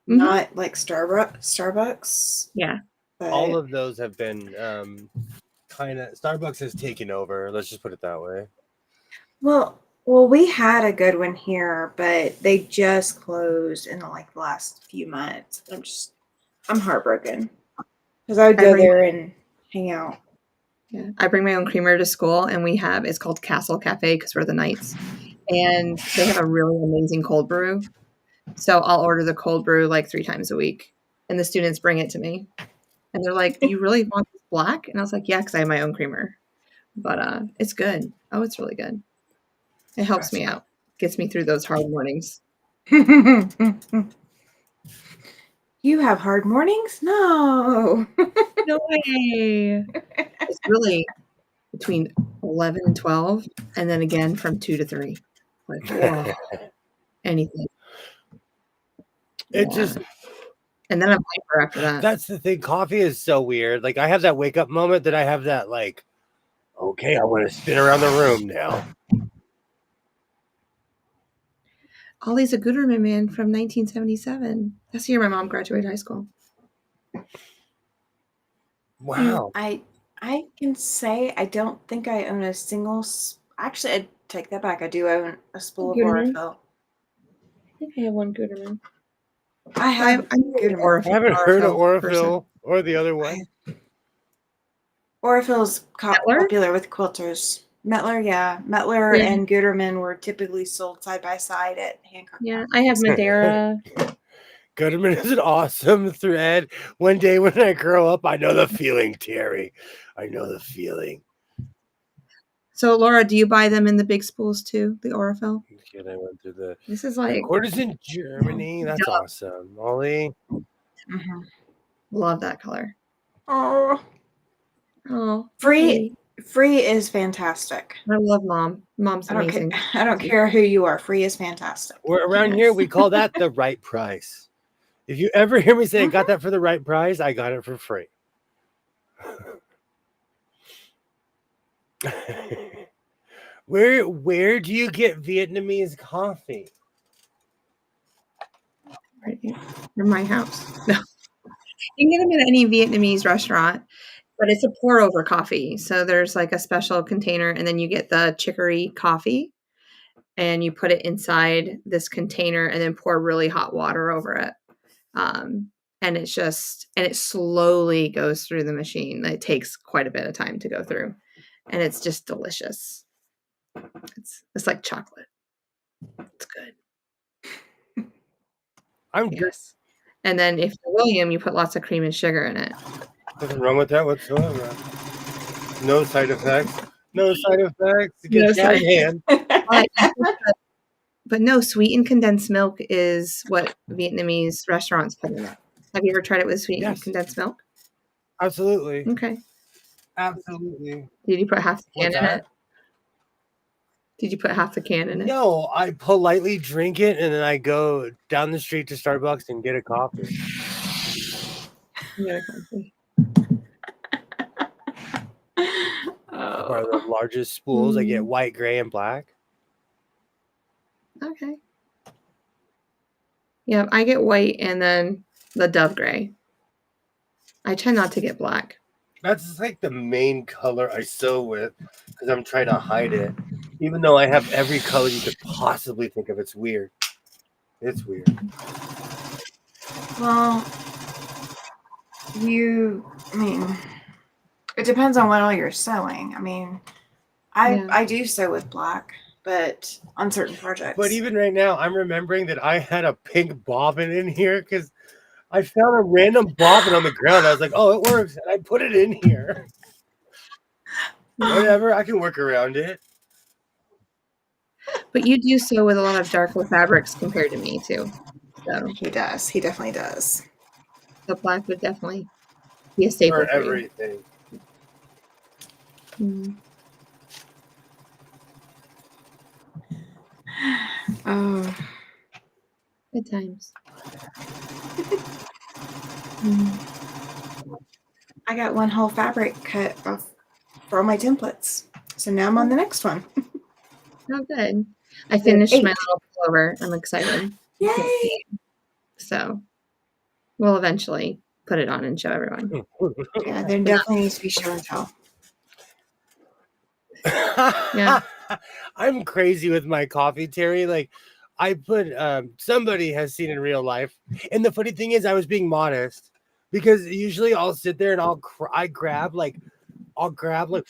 not like Starbucks. Yeah. But all of those have been kind of, Starbucks has taken over. Let's just put it that way. Well, we had a good one here, but they just closed in the last few months. I'm heartbroken because I would go there and hang out. Yeah, I bring my own creamer to school, and it's called Castle Cafe because we're the Knights, and they have a really amazing cold brew. So I'll order the cold brew like 3 times a week, and the students bring it to me, and they're like, "You really want this black?" And I was like, "Yeah, because I have my own creamer." But it's good. Oh, it's really good. It helps me out, gets me through those hard mornings. You have hard mornings? No. No way. It's really between 11 and 12, and then again from 2 to 3. Like, whoa. Anything. It just, and then I'm hyper after that. That's the thing. Coffee is so weird. Like, I have that wake up moment that I have that, like, okay, I want to spin around the room now. Ollie's a Guterman man from 1977. That's the year my mom graduated high school. Wow. I can say I don't think I own a single. Actually, I take that back. I do own a spool of Orifil. I think I have one Guterman. I have Guterman. I haven't heard of Orifil or the other one. Orifil's popular with quilters. Metler, yeah. Metler and Guterman were typically sold side by side at Hancock. Yeah, I have Madeira. Guterman is an awesome thread. One day when I grow up, I know the feeling, Terry. I know the feeling. So, Laura, do you buy them in the big spools too, the Orifil? Kid, I went through the. This is like quarters in Germany. That's awesome, Ollie. Love that color. Oh, Oh, Free okay. free is fantastic. I love mom. Mom's I don't care. amazing. I don't care who you are. Free is fantastic. Around here, we call that the right price. If you ever hear me say I got that for the right price, I got it for free. Where do you get Vietnamese coffee? Right here in my house. No. You can get them at any Vietnamese restaurant, but it's a pour over coffee. So there's like a special container, and then you get the chicory coffee, and you put it inside this container, and then pour really hot water over it. And it slowly goes through the machine. It takes quite a bit of time to go through, and it's just delicious. It's like chocolate. It's good. Yes. And then if you're William, you put lots of cream and sugar in it. Nothing wrong with that whatsoever. No side effects. No side effects. Get No that side hand. But no, sweetened condensed milk is what Vietnamese restaurants put in it. Have you ever tried it with sweetened condensed milk? Absolutely. Okay. Absolutely. Did you put half the can What's in that? it? Did you put half the can in it? No, I politely drink it and then I go down the street to Starbucks and get a coffee. Get a coffee. Are the largest spools. I get white, gray, and black. Okay. Yeah, I get white and then the dove gray. I try not to get black. That's like the main color I sew with because I'm trying to hide it. Even though I have every color you could possibly think of. It's weird. It's weird. Well, it depends on what all you're sewing. I mean, I do sew with black, but on certain projects. But even right now, I'm remembering that I had a pink bobbin in here because I found a random bobbin on the ground. I was like, oh, it works. And I put it in here. Whatever. I can work around it. But you do sew with a lot of darker fabrics compared to me, too. So he does. He definitely does. The black would definitely be a staple for everything. Oh. Good times. I got one whole fabric cut off for all my templates. So now I'm on the next one. Oh, good. I finished my little pullover. I'm excited. Yay! So we'll eventually put it on and show everyone. Yeah, there definitely needs to be show and tell. Yeah. I'm crazy with my coffee, Terry. Like I put somebody has seen in real life. And the funny thing is I was being modest because usually I'll sit there and I'll grab like 4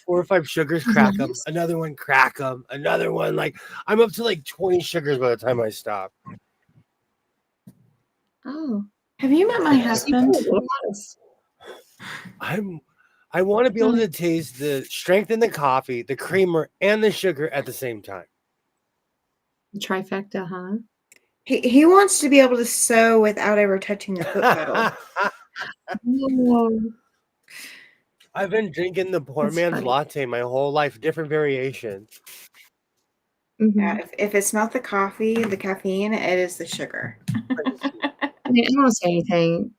or 5 sugars, crack them, another one, crack them, another one. Like I'm up to like 20 sugars by the time I stop. Oh, have you met my husband? I want to be able to taste the strength in the coffee, the creamer, and the sugar at the same time. Trifecta, huh? He wants to be able to sew without ever touching the foot pedal. I've been drinking the poor man's latte my whole life, different variations. Yeah, if it's not the coffee, the caffeine, it is the sugar. I mean, I don't say anything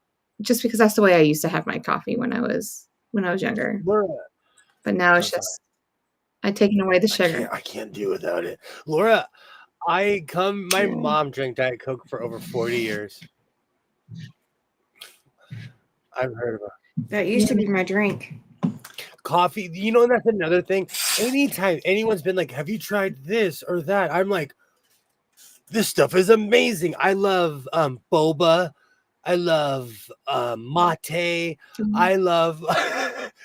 just because that's the way I used to have my coffee when I was younger. Laura, but now it's just I've taken away the sugar. I can't do without it. Laura, my mom drank Diet Coke for over 40 years. I've heard about it. That used to be my drink. Coffee, that's another thing. Anytime anyone's been like, have you tried this or that? I'm like, this stuff is amazing. I love boba. I love mate. I love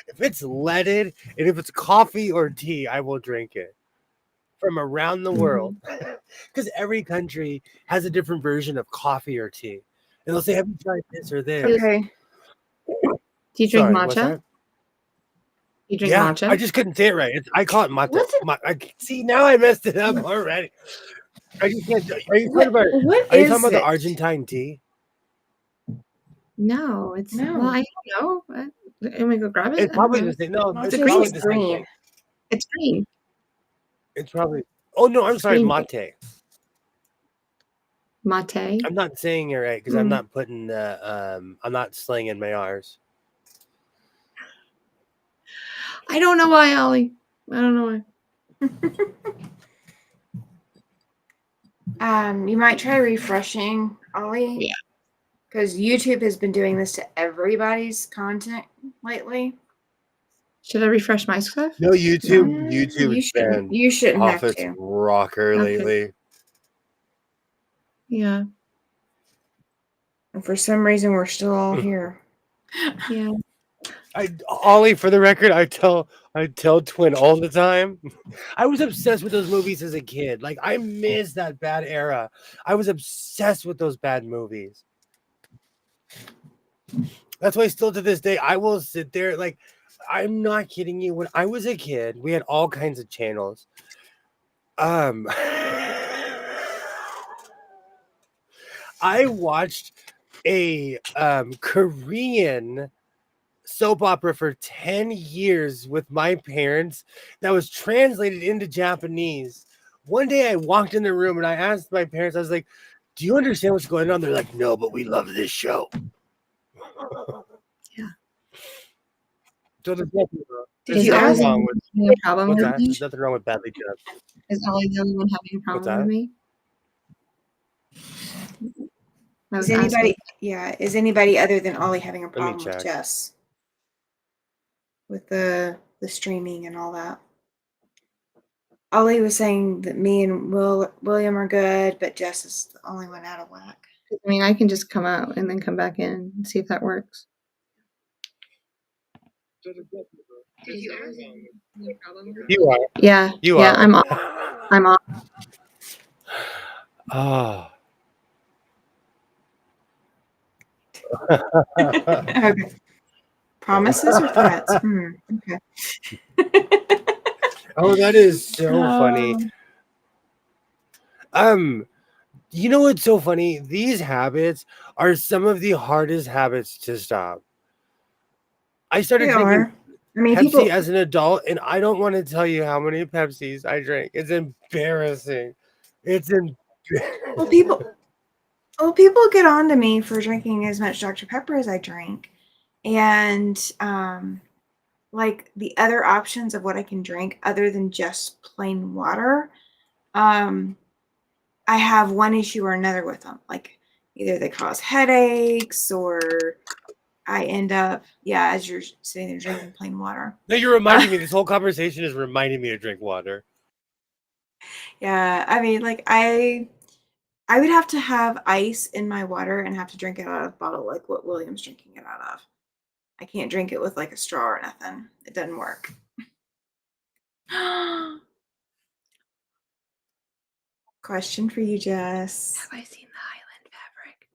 if it's leaded and if it's coffee or tea, I will drink it from around the world because every country has a different version of coffee or tea. And they'll say, have you tried this or this? Okay. Do you drink matcha? You drink matcha? I just couldn't say it right. I call it matcha. See, now I messed it up already. I just can't. Are you talking about the Argentine tea? No, it's well, I don't know. Let me go grab it. It's probably the same. No, Mate it's It's probably is the same green. thing. It's green. It's probably. Oh no, I'm sorry, Green. mate. Mate. I'm not saying it right because I'm not putting the. I'm not slinging my R's. I don't know why, Ollie. I don't know why. You might try refreshing, Ollie. Yeah. Because YouTube has been doing this to everybody's content lately. Should I refresh my stuff? No, YouTube. No, YouTube's been you shouldn't off have its to. rocker Okay. lately. Yeah. And for some reason, we're still all here. Yeah. Ollie, for the record, I tell Twin all the time. I was obsessed with those movies as a kid. Like I miss that bad era. I was obsessed with those bad movies. That's why still to this day I will sit there like I'm not kidding you. When I was a kid, we had all kinds of channels. I watched a Korean soap opera for 10 years with my parents that was translated into Japanese. One day I walked in the room and I asked my parents, I was like, do you understand what's going on? They're like, no, but we love this show. Yeah. So there's nothing Is Ollie wrong with having a problem what's with that? me? There's nothing wrong with badly dubbed. Is Ollie the only one having a What's problem that? with me? I was Is anybody? asking. Yeah, is anybody other than Ollie having a me problem with check. Jess? With the streaming and all that. Ollie was saying that me and William are good, but Jess is the only one out of whack. I mean, I can just come out and then come back in and see if that works. You are. Yeah. You yeah, are. I'm on. I'm on. Oh. Okay. Promises or threats? Okay. Oh, that is so funny. You know what's so funny? These habits are some of the hardest habits to stop. I started They drinking are. I mean, Pepsi people. as an adult, and I don't want to tell you how many Pepsis I drank. It's embarrassing. It's Well, people get on to me for drinking as much Dr. Pepper as I drink, and like the other options of what I can drink other than just plain water. I have one issue or another with them. Like either they cause headaches or I end up, as you're sitting there drinking plain water. No, you're reminding me. This whole conversation is reminding me to drink water. Yeah, I mean, like I would have to have ice in my water and have to drink it out of a bottle like what William's drinking it out of. I can't drink it with like a straw or nothing. It doesn't work. Question for you, Jess. Have I seen the Highland fabric?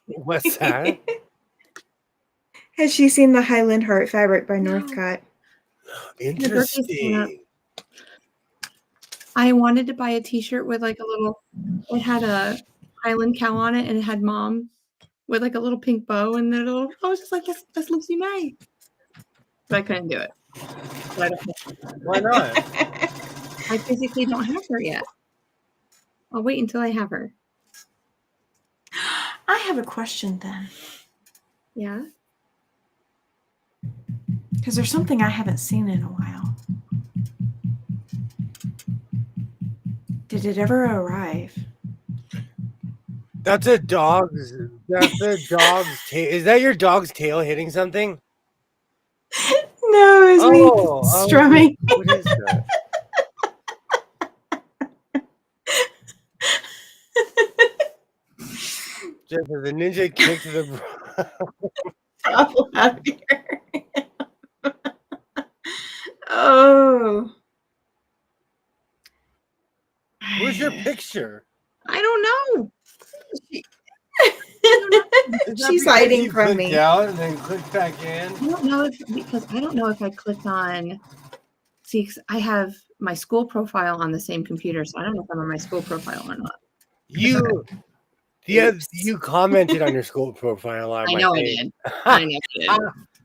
No. What's that? Has she seen the Highland Heart fabric by Northcott? Interesting. I wanted to buy a t-shirt with like a little, it had a Highland cow on it and it had mom with like a little pink bow and their little, I was just like, that's Lucy May. But I couldn't do it. But Why not? I physically don't have her yet. I'll wait until I have her. I have a question then. Yeah. Because there's something I haven't seen in a while. Did it ever arrive? That's a dog's tail. Is that your dog's tail hitting something? No, it's me strumming. What is that? Just as a ninja kicked the Out of here. Oh. Where's your picture? I don't know. She's hiding from me. Out and then click back in. I don't know if I clicked on. See, 'cause I have my school profile on the same computer, so I don't know if I'm on my school profile or not. You Oops. You commented on your school profile on I my know I page. did. I know I did.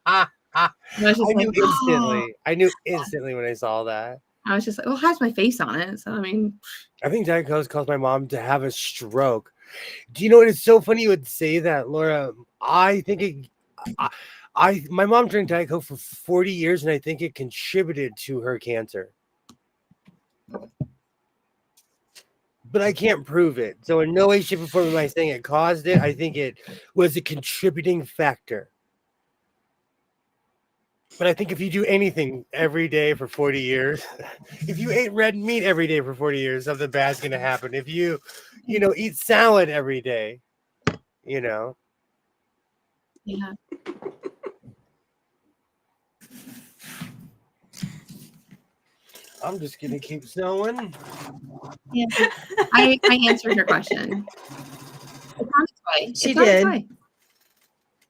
I I was just like, knew oh. instantly. I knew instantly when I saw that. I was just like, well, it has my face on it. So, I mean, I think Diet Coke caused my mom to have a stroke. Do you know what? It's so funny you would say that, Laura. I think it. My mom drank Diet Coke for 40 years, and I think it contributed to her cancer. But I can't prove it. So in no way, shape, or form am I saying it caused it. I think it was a contributing factor. But I think if you do anything every day for 40 years, if you ate red meat every day for 40 years, something bad's going to happen. If you eat salad every day, yeah. I'm just going to keep snowing. Yeah. I answered your question. It's on its way. She It's on its did. way.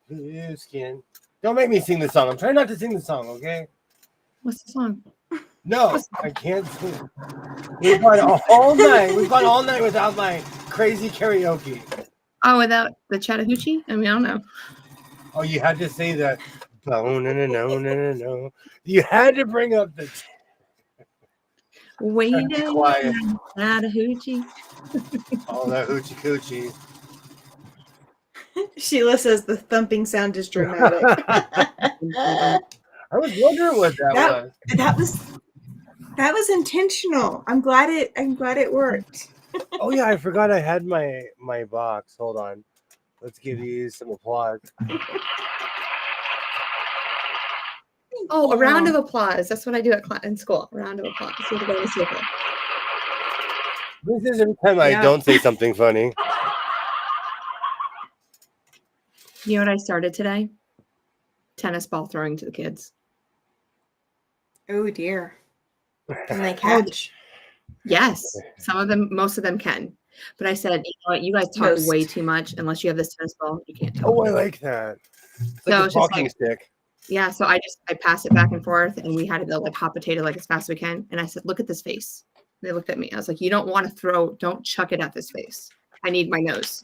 Blue skin. Don't make me sing the song. I'm trying not to sing the song, okay? What's the song? No, I can't sing. We've gone all night. We've gone all night without my crazy karaoke. Oh, without the Chattahoochee? I mean, I don't know. Oh, you had to say that. No. You had to bring up the. Wait a Quiet. minute, Chattahoochee. All that hoochie coochie. Sheila says the thumping sound is dramatic. I was wondering what that was. That was intentional. I'm glad it worked. Oh yeah, I forgot I had my box. Hold on. Let's give you some applause. Oh, a round of applause. That's what I do in school. A round of applause. You have to go in a circle. This is every time I don't say something funny. You know what I started today? Tennis ball throwing to the kids. Oh dear. Can they catch? Yes. Most of them can. But I said, you know what, you guys talk way too much. Unless you have this tennis ball, you can't talk. Oh, I like that. It's like a talking stick. Yeah, so I pass it back and forth, and we had to go like hot potato like as fast as we can. And I said, look at this face. They looked at me. I was like, you don't want to throw, don't chuck it at this face. I need my nose.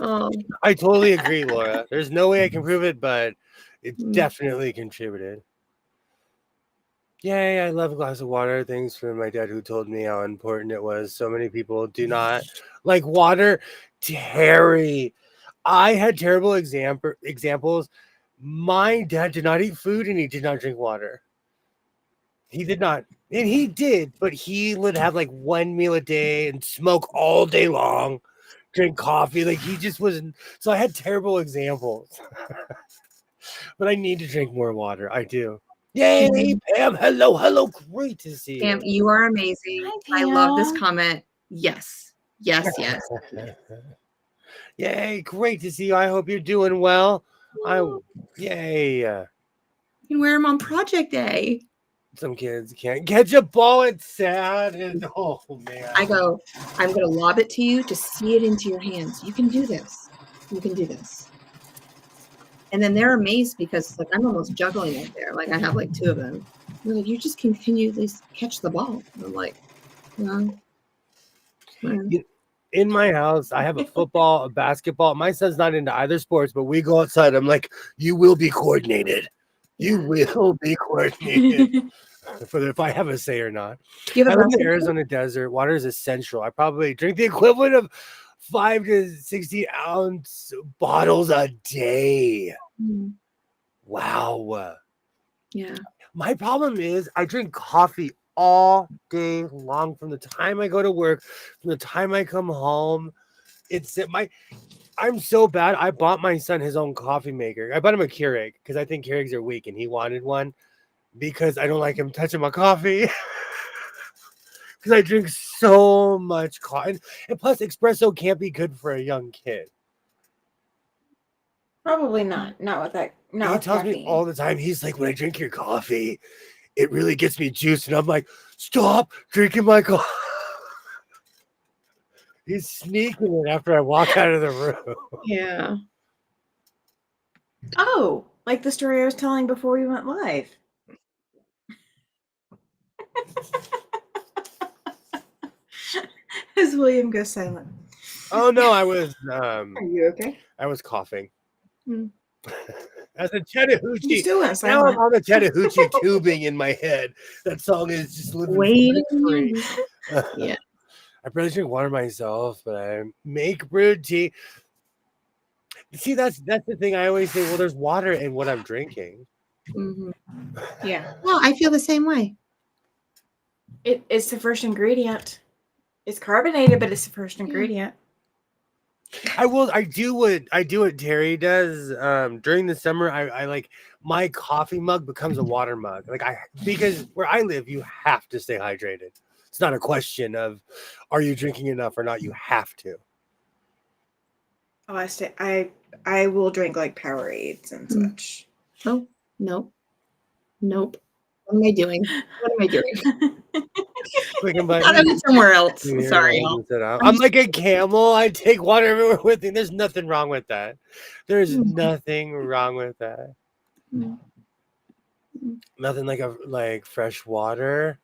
I totally agree, Laura. There's no way I can prove it, but it definitely contributed. Yay, I love a glass of water. Thanks for my dad who told me how important it was. So many people do not like water. Terry, I had terrible examples. My dad did not eat food and he did not drink water. He did not. And he did, but he would have like one meal a day and smoke all day long, drink coffee. Like he just wasn't. So I had terrible examples. But I need to drink more water. I do. Yay, Pam. Hello. Great to see you. Pam, you are amazing. Hi, I love this comment. Yes. Yay, great to see you. I hope you're doing well. Yay. You can wear them on project day. Some kids can't catch a ball. It's sad. And oh, man. I'm going to lob it to you to see it into your hands. You can do this. And then they're amazed because like I'm almost juggling it there. Like I have like two of them. They're like, you just continually catch the ball. And I'm like, well. In my house, I have a football, a basketball. My son's not into either sports, but we go outside. I'm like, you will be coordinated. You will be coordinated. For if I have a say or not. I live in the Arizona desert. Water is essential. I probably drink the equivalent of 5 to 60 ounce bottles a day. Wow. Yeah. My problem is I drink coffee all day long from the time I go to work, from the time I come home. I'm so bad. I bought my son his own coffee maker. I bought him a Keurig because I think Keurigs are weak and he wanted one because I don't like him touching my coffee. Because I drink so much coffee. And plus, espresso can't be good for a young kid. Probably not. Not with that. He tells me all the time. He's like, when I drink your coffee, it really gets me juiced. And I'm like, stop drinking my coffee. He's sneaking it after I walk out of the room. Yeah. Oh, like the story I was telling before we went live. As William goes silent. Oh no, I was Are you okay? I was coughing. Mm. As a You Chattahoochee. still went Now I'm silent. on the Chattahoochee tubing in my head. That song is just living Waiting free. Yeah. I barely drink water myself, but I make brewed tea. See, that's the thing. I always say, well, there's water in what I'm drinking. Mhm. Yeah. No, I feel the same way. It's the first ingredient. It's carbonated, but it's the first ingredient. I do what Terry does. During the summer, I like my coffee mug becomes a water mug. Because where I live, you have to stay hydrated. It's not a question of are you drinking enough or not. You have to. Oh, I will drink like Powerades and Mm. such. Oh, nope. Nope. What am I doing? What am I doing? Clicking I thought I button. was somewhere else. Here, Sorry, hold y'all. and sit out. I'm like a camel. I take water everywhere with me. There's nothing wrong with that. There's Mm. nothing wrong with that. Mm. Nothing like fresh water.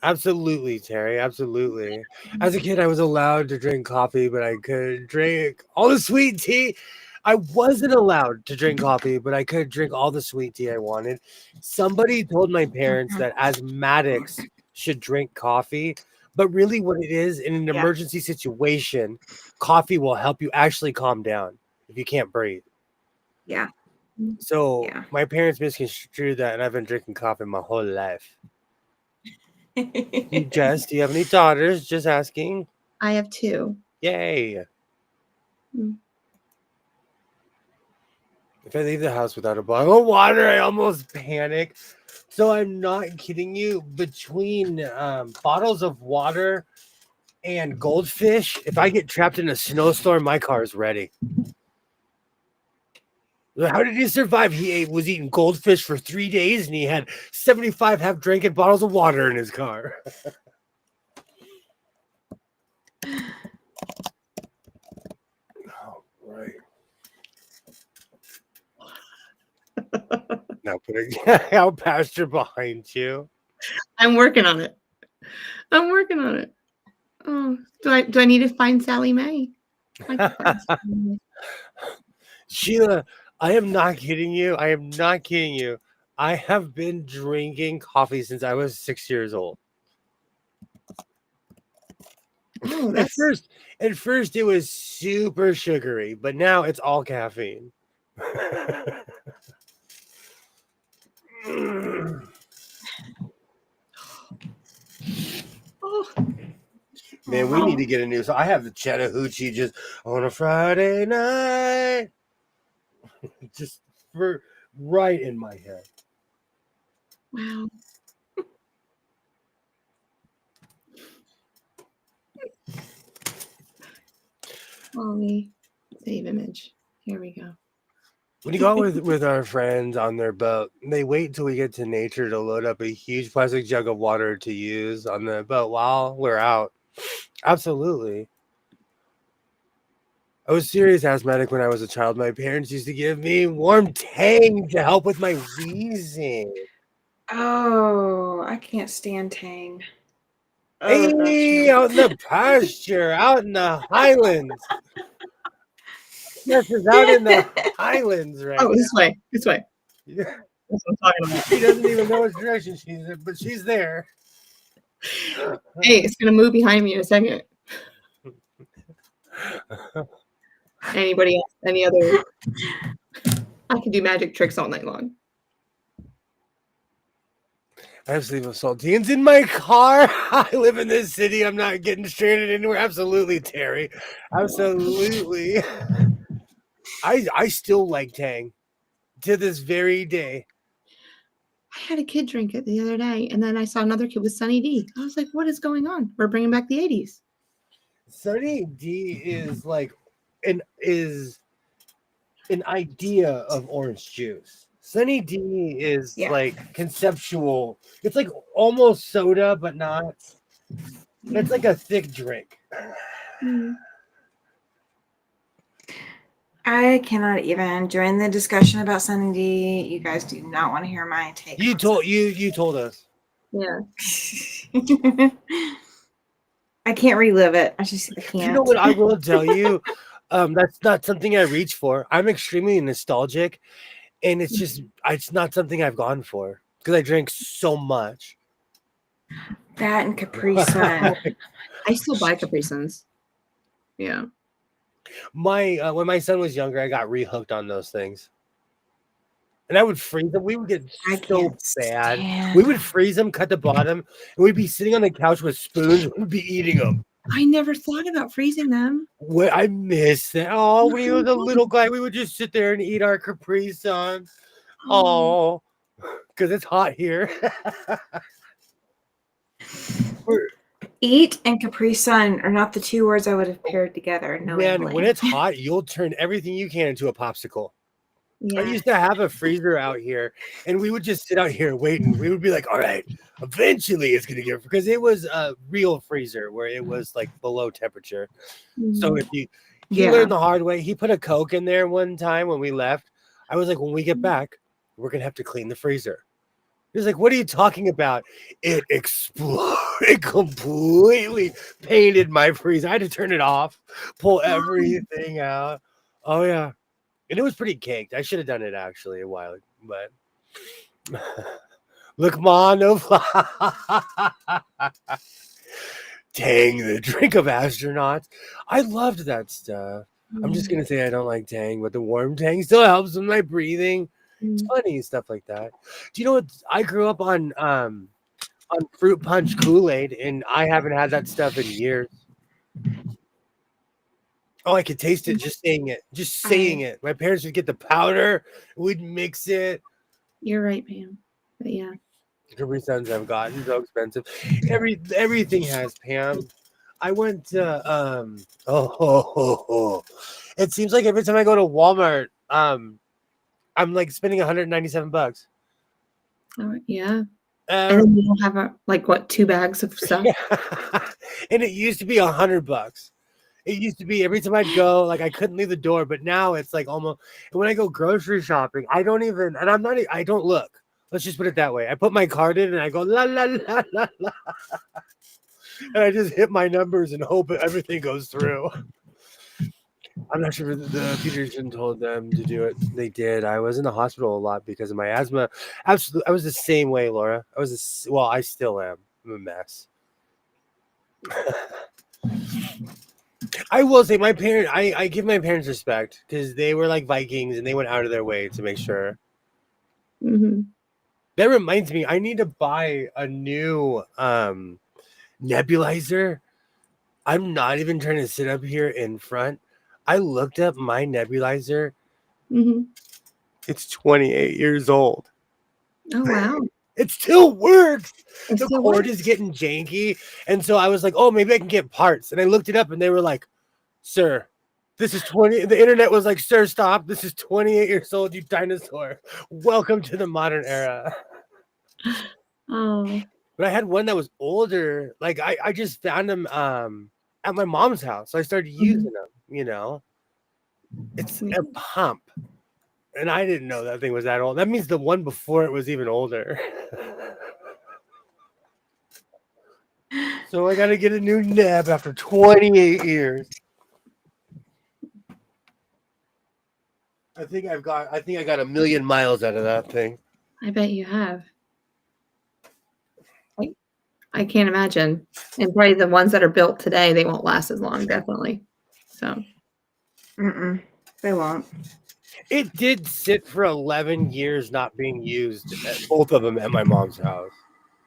Absolutely, Terry. Absolutely. As a kid, I was allowed to drink coffee, but I could drink all the sweet tea. I wasn't allowed to drink coffee, but I could drink all the sweet tea I wanted. Somebody told my parents that asthmatics should drink coffee, but really, what it is in an Yeah. emergency situation, coffee will help you actually calm down if you can't breathe. Yeah. So Yeah. my parents misconstrued that, and I've been drinking coffee my whole life. Jess, do you have any daughters? Just asking. I have 2. Yay. Mm. If I leave the house without a bottle of water, I almost panic. So I'm not kidding you. Between bottles of water and goldfish, if I get trapped in a snowstorm, my car is ready. How did he survive? He was eating goldfish for 3 days, and he had 75 half-drinking bottles of water in his car. Oh, right. Now put a out pasture behind you. I'm working on it. I'm working on it. Oh, do I need to find Sally Mae? I can find Sally Mae. Sheila, I am not kidding you. I am not kidding you. I have been drinking coffee since I was 6 years old. Oh, At that's first it was super sugary, but now it's all caffeine. oh, Man, we need to get a new. So I have the Chattahoochee just on a Friday night, just for right in my head. wow. Mommy, save image. Here we go. When you go out with our friends on their boat, they wait till we get to nature to load up a huge plastic jug of water to use on the boat while we're out. Absolutely. I was serious asthmatic when I was a child. My parents used to give me warm Tang to help with my wheezing. Oh, I can't stand Tang. Oh, Hey, gosh, out in the pasture, out in the highlands. Yes, is out in the highlands right Oh, this way. This way. now. That's what I'm talking about. She doesn't even know which direction she's in, but she's there. Hey, it's gonna move behind me in a second. Anybody else? Any other? I can do magic tricks all night long. I have sleeve of saltines in my car. I live in this city. I'm not getting stranded anywhere. Absolutely, Terry. Absolutely. I still like Tang to this very day. I had a kid drink it the other day, and then I saw another kid with Sunny D. I was like, "What is going on? We're bringing back the '80s." Sunny D is an idea of orange juice. Sunny D is Yeah. like conceptual. It's like almost soda, but not. It's like a thick drink. Mm. I cannot even. During the discussion about Sunny D, you guys do not want to hear my take. You told us. Yeah. I can't relive it. I can't. You know what I will tell you? That's not something I reach for. I'm extremely nostalgic, and it's not something I've gone for because I drank so much. That and Capri Sun. I still buy Capri Suns. Yeah. When my son was younger, I got rehooked on those things. And I would freeze them. We would get so bad. We would freeze them, cut the bottom, and we'd be sitting on the couch with spoons. We'd be eating them. I never thought about freezing them. I miss that. Oh, when he was a little guy, we would just sit there and eat our Capri Suns. Oh, because it's hot here. Eat and Capri Sun are not the two words I would have paired together. Man, when it's hot, you'll turn everything you can into a popsicle. Yeah. I used to have a freezer out here, and we would just sit out here waiting. We would be like, all right, eventually it's going to get, because it was a real freezer where it was like below temperature. So if he learned the hard way. He put a Coke in there one time when we left. I was like, when we get back, we're going to have to clean the freezer. He's like, what are you talking about? It exploded. It completely painted my freezer. I had to turn it off, pull everything out. Oh, yeah. And it was pretty caked. I should have done it actually a while, but look, Ma, no Tang, the drink of astronauts. I loved that stuff. I'm just gonna say I don't like Tang, but the warm Tang still helps with my breathing. It's funny, stuff like that. Do you know what? I grew up on fruit punch Kool-Aid, and I haven't had that stuff in years. Oh, I could taste it just saying it. Just saying it. My parents would get the powder. We'd mix it. You're right, Pam. But yeah. Capri Suns I've gotten so expensive. Everything has, Pam. I went to it seems like every time I go to Walmart, I'm like spending $197. Oh yeah. And then you don't have 2 bags of stuff. And it used to be $100. It used to be every time I'd go, like I couldn't leave the door, but now it's like almost. And when I go grocery shopping, I don't even, and I don't look. Let's just put it that way. I put my card in and I go la la la la la, and I just hit my numbers and hope everything goes through. I'm not sure if the pediatrician told them to do it. They did. I was in the hospital a lot because of my asthma. Absolutely, I was the same way, Laura. I still am. I'm a mess. I will say I give my parents respect because they were like Vikings and they went out of their way to make sure. Mm-hmm. That reminds me, I need to buy a new nebulizer. I'm not even trying to sit up here in front. I looked up my nebulizer. Mm-hmm. It's 28 years old. Oh, wow. It still works. The cord is getting janky. And so I was like, oh, maybe I can get parts. And I looked it up and they were like, sir, this is 20. The internet was like, sir, stop. This is 28 years old, you dinosaur. Welcome to the modern era. Oh. But I had one that was older. Like I just found them at my mom's house. So I started using them, you know. It's a pump. And I didn't know that thing was that old. That means the one before it was even older. So I got to get a new neb after 28 years. I think I got 1,000,000 miles out of that thing. I bet you have. I can't imagine. And probably the ones that are built today, they won't last as long, definitely. So, they won't. It did sit for 11 years not being used, both of them at my mom's house.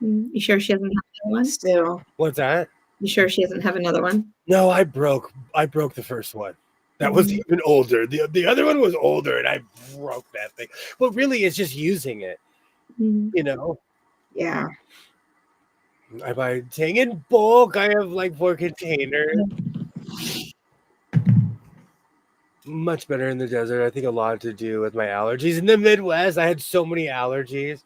You sure she doesn't have another one? Still. What's that? You sure she doesn't have another one? No, I broke the first one. That was even older. The other one was older, and I broke that thing. But really, it's just using it. You know? Yeah. I buy Tang in bulk. I have like 4 containers. Much better in the desert. I think a lot to do with my allergies. In the Midwest, I had so many allergies.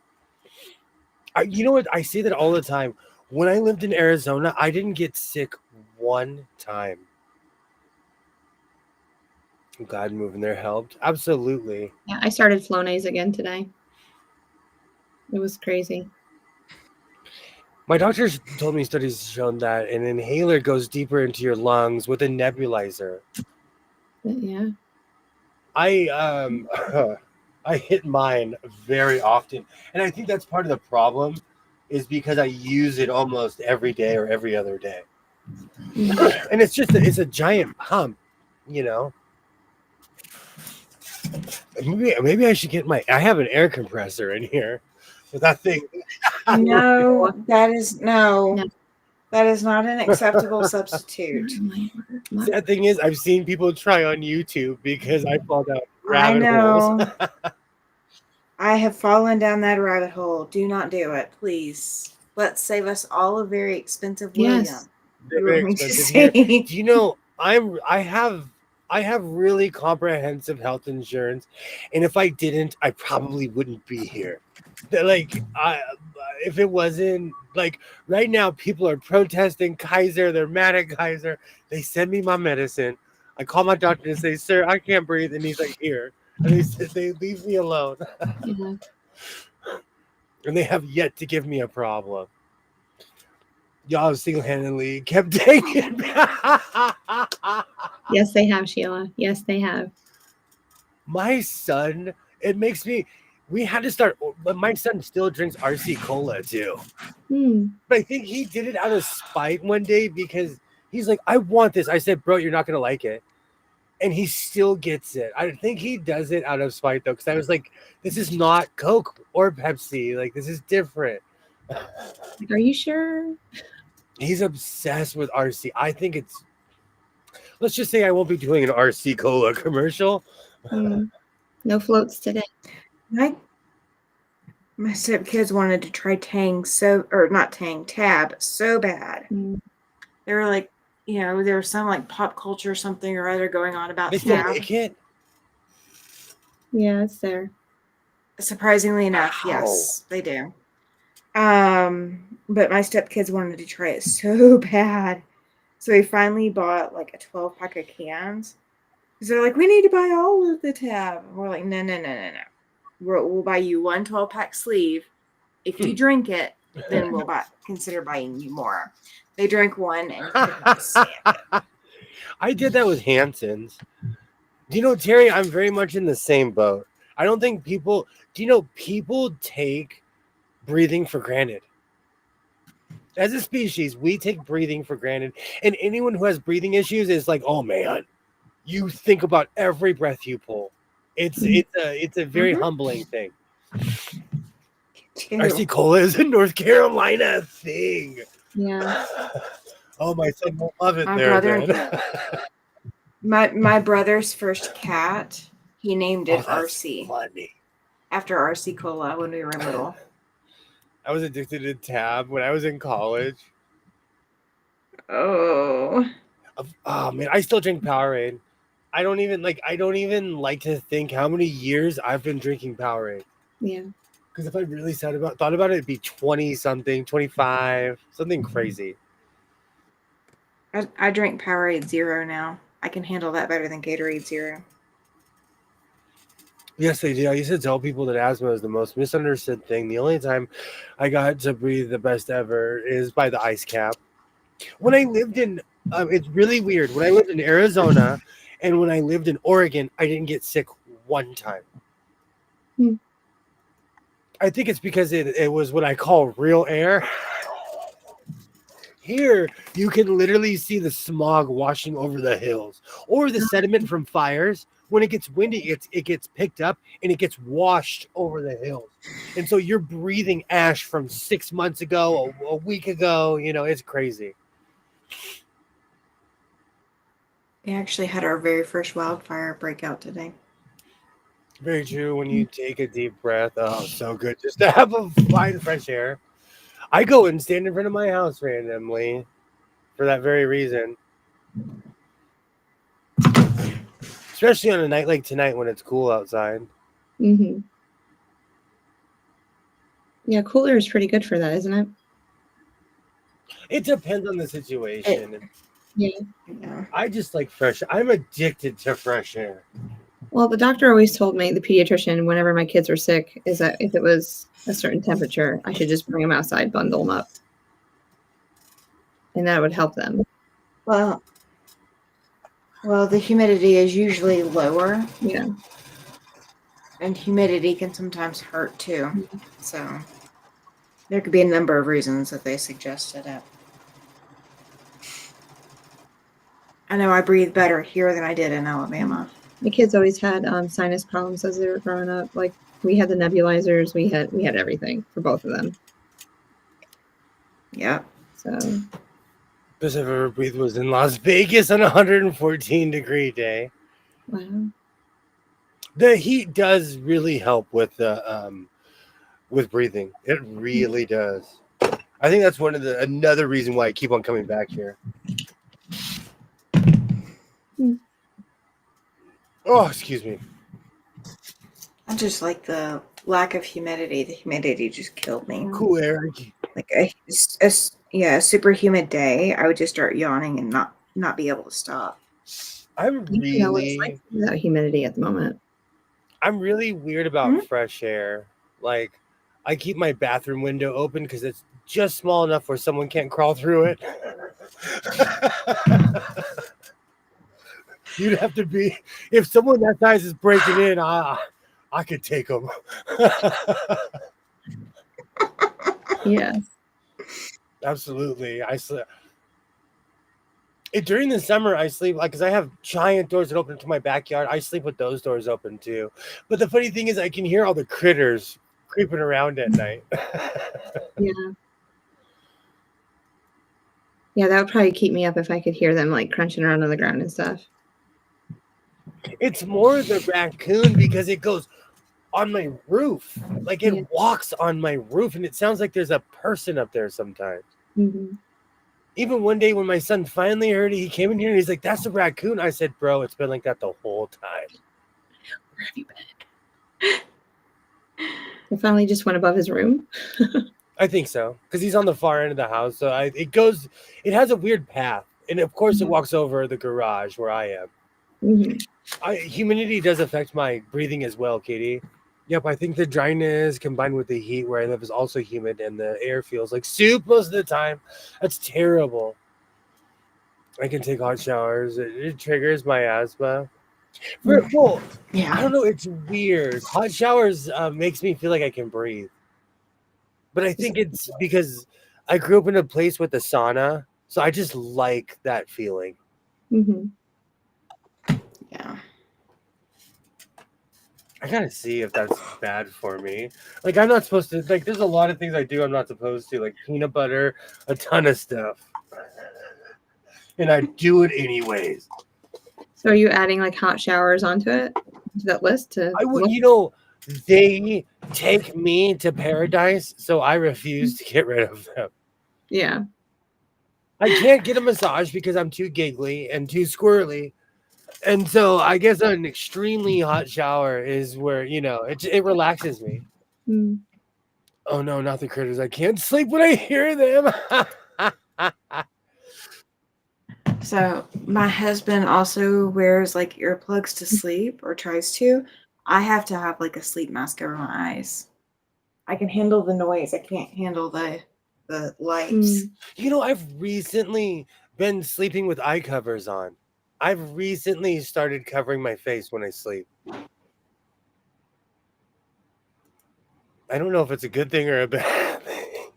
You know what? I say that all the time. When I lived in Arizona, I didn't get sick one time. I'm glad moving there helped. Absolutely. Yeah, I started Flonase again today. It was crazy. My doctor's told me studies have shown that an inhaler goes deeper into your lungs with a nebulizer. Yeah. I I hit mine very often, and I think that's part of the problem, is because I use it almost every day or every other day, and it's it's a giant pump, you know. Maybe I should get I have an air compressor in here, but that thing. No, that is No. that is not an acceptable substitute. Sad thing is, I've seen people try on YouTube because I fall down I rabbit holes. know. I have fallen down that rabbit hole. Do not do it, please. Let's save us all a very expensive William. Yes. They're You very want me to expensive say? here. Do you know I have really comprehensive health insurance, and if I didn't, I probably wouldn't be here. Like if it wasn't like right now, people are protesting Kaiser. They're mad at Kaiser. They send me my medicine. I call my doctor and say, "Sir, I can't breathe," and he's like, "Here." And they leave me alone, Yeah. and they have yet to give me a problem. Y'all single-handedly kept taking. Yes, they have, Sheila. Yes, they have. My son, it makes me. We had to start, but my son still drinks RC Cola too. But I think he did it out of spite one day because he's like, "I want this." I said, "Bro, you're not gonna like it," and he still gets it. I think he does it out of spite though, because I was like, "This is not Coke or Pepsi. Like this is different." Are you sure? He's obsessed with RC. I think it's. Let's just say I won't be doing an RC Cola commercial. No floats today. My stepkids wanted to try Tab so bad. They were like, there was some like pop culture something or other going on about They still Tab. make it? Yeah, it's there. Surprisingly enough, yes, they do. But my stepkids wanted to try it so bad. So we finally bought like a 12-pack of cans. Because they're like, we need to buy all of the Tab. And we're like, no. We'll buy you one 12-pack sleeve. If you drink it, then we'll consider buying you more. They drank one and could not stand it. I did that with Hanson's. Do you know, Terry, I'm very much in the same boat. I don't think people take breathing for granted. As a species, we take breathing for granted. And anyone who has breathing issues is like, oh man, you think about every breath you pull. It's a very humbling thing. RC Cola is a North Carolina thing. Yeah. Oh, my son will love it My brother's first cat, he named it that's RC. Funny. After RC Cola when we were little. I was addicted to Tab when I was in college. Oh man, I still drink Powerade. I don't even like to think how many years I've been drinking Powerade. Yeah. Because if I really thought about it, it'd be 20 something, 25, something crazy. I drink Powerade Zero now. I can handle that better than Gatorade Zero. Yes, they do. I used to tell people that asthma is the most misunderstood thing. The only time I got to breathe the best ever is by the ice cap. When I lived in, it's really weird. When I lived in Arizona and when I lived in Oregon, I didn't get sick one time. I think it's because it was what I call real air. Here, you can literally see the smog washing over the hills or the sediment from fires. When it gets windy, it gets picked up and it gets washed over the hills. And so you're breathing ash from 6 months ago, a week ago. It's crazy. We actually had our very first wildfire breakout today. Very true. When you take a deep breath, oh, so good just to have a fine fresh air. I go and stand in front of my house randomly for that very reason. Especially on a night like tonight when it's cool outside. Mm-hmm. Yeah, cooler is pretty good for that, isn't it? It depends on the situation. Yeah. I just like fresh. I'm addicted to fresh air. Well, the doctor always told me, the pediatrician, whenever my kids were sick, is that if it was a certain temperature, I should just bring them outside, bundle them up. and that would help them. Well, the humidity is usually lower, Yeah. and humidity can sometimes hurt too. Mm-hmm. So there could be a number of reasons that they suggested it. I know I breathe better here than I did in Alabama. The kids always had sinus problems as they were growing up. Like we had the nebulizers, we had everything for both of them. Yeah. So Best I've ever breathed was in Las Vegas on a 114-degree day. wow. The heat does really help with the with breathing. It really does. I think that's another reason why I keep on coming back here. Oh, excuse me. I just like the lack of humidity. The humidity just killed me. Cool air. Like a super humid day, I would just start yawning and not be able to stop. I'm You know what it's like without humidity at the moment. I'm really weird about fresh air. Like, I keep my bathroom window open because it's just small enough where someone can't crawl through it. You'd have to be, if someone that size is breaking in, I could take them. Yes. Absolutely. During the summer, I sleep because I have giant doors that open into my backyard. I sleep with those doors open too. But the funny thing is, I can hear all the critters creeping around at night. Yeah. Yeah, that would probably keep me up if I could hear them like crunching around on the ground and stuff. It's more the raccoon because it goes on my roof. Like it walks on my roof and it sounds like there's a person up there sometimes. Mm-hmm. Even one day when my son finally heard it, he came in here and he's like, "That's a raccoon." I said, "Bro, it's been like that the whole time." Where have you been? It finally just went above his room. I think so, because he's on the far end of the house. So it has a weird path. And of course, it walks over the garage where I am. Mm-hmm. Humidity does affect my breathing as well, Katie. Yep, I think the dryness combined with the heat where I live is also humid, and the air feels like soup most of the time. That's terrible. I can take hot showers. It triggers my asthma. Well, Yeah. I don't know. It's weird. Hot showers makes me feel like I can breathe. But I think it's because I grew up in a place with a sauna, so I just like that feeling. Mm-hmm. Yeah. I gotta see if that's bad for me. Like, I'm not supposed to, like, there's a lot of things I do I'm not supposed to, like peanut butter, a ton of stuff. And I do it anyways. So are you adding like hot showers onto it, to that list? I would, they take me to paradise, so I refuse to get rid of them. Yeah. I can't get a massage because I'm too giggly and too squirrely. And so I guess an extremely hot shower is where, it relaxes me. Mm. Oh, no, not the critters. I can't sleep when I hear them. So my husband also wears like earplugs to sleep or tries to. I have to have like a sleep mask over my eyes. I can handle the noise. I can't handle the lights. I've recently been sleeping with eye covers on. I've recently started covering my face when I sleep. I don't know if it's a good thing or a bad thing.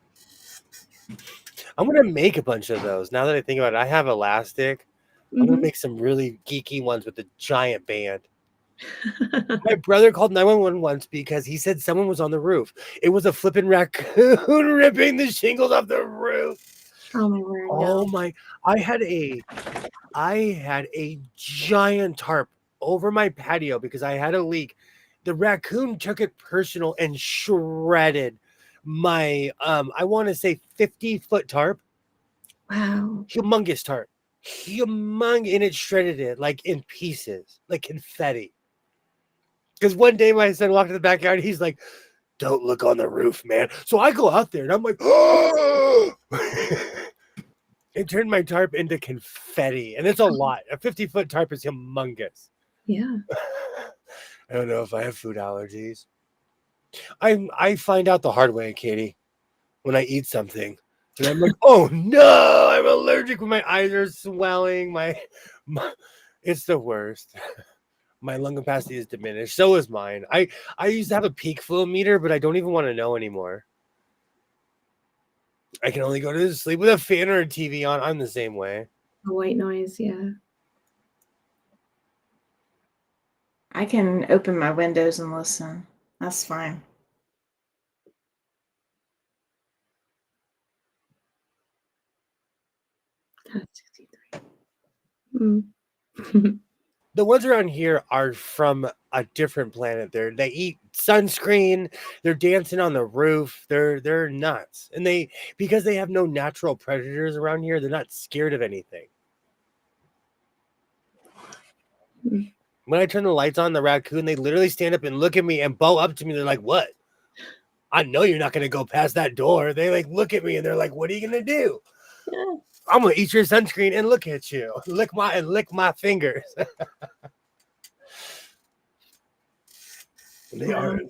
I'm going to make a bunch of those. Now that I think about it, I have elastic. I'm going to make some really geeky ones with a giant band. My brother called 911 once because he said someone was on the roof. It was a flipping raccoon ripping the shingles off the roof. Oh my word! Oh my! I had a giant tarp over my patio because I had a leak. The raccoon took it personal and shredded my I want to say 50-foot tarp. Wow! Humongous tarp, and it shredded it like in pieces, like confetti. Because one day my son walked in the backyard, he's like, "Don't look on the roof, man." So I go out there and I'm like, "Oh!" It turned my tarp into confetti, and it's a lot. A 50-foot tarp is humongous. Yeah. I don't know if I have food allergies. I find out the hard way, Katie, when I eat something. And I'm like, oh no, I'm allergic. My eyes are swelling. My it's the worst. My lung capacity is diminished. So is mine. I used to have a peak flow meter, but I don't even want to know anymore. I can only go to sleep with a fan or a TV on. I'm the same way. A white noise, yeah. I can open my windows and listen. That's fine. That's 63. Mm. The ones around here are from a different planet. They eat sunscreen. They're dancing on the roof. They're nuts, and because they have no natural predators around here, they're not scared of anything. When I turn the lights on, the raccoon, they literally stand up and look at me and bow up to me. They're like, "What? I know you're not gonna go past that door." They like look at me and they're like, "What are you gonna do?" Yeah. I'm gonna eat your sunscreen and look at you, lick my fingers. They are.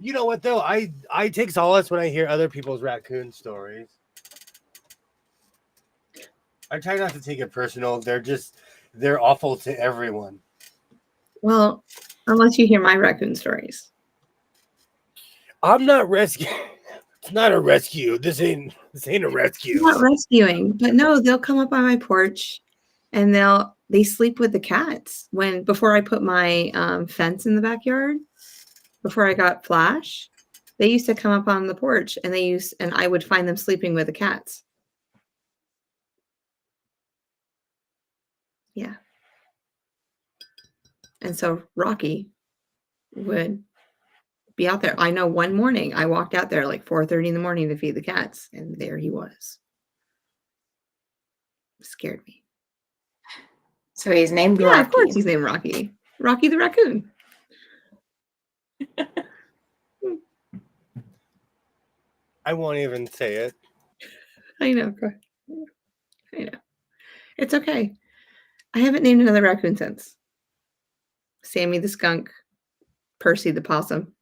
You know what though? I take solace when I hear other people's raccoon stories. I try not to take it personal. They're awful to everyone. Well, unless you hear my raccoon stories. I'm not rescue. It's not a rescue. This ain't a rescue. I'm not rescuing, but no, they'll come up on my porch and they sleep with the cats before I put my fence in the backyard. Before I got Flash, they used to come up on the porch and I would find them sleeping with the cats. Yeah. And so Rocky would be out there. I know one morning I walked out there like 4:30 in the morning to feed the cats, and there he was. It scared me. So he's named Yeah, Rocky. of course he's named Rocky. Rocky the raccoon. I won't even say it. I know. I know. It's okay. I haven't named another raccoon since. Sammy the skunk, Percy the possum,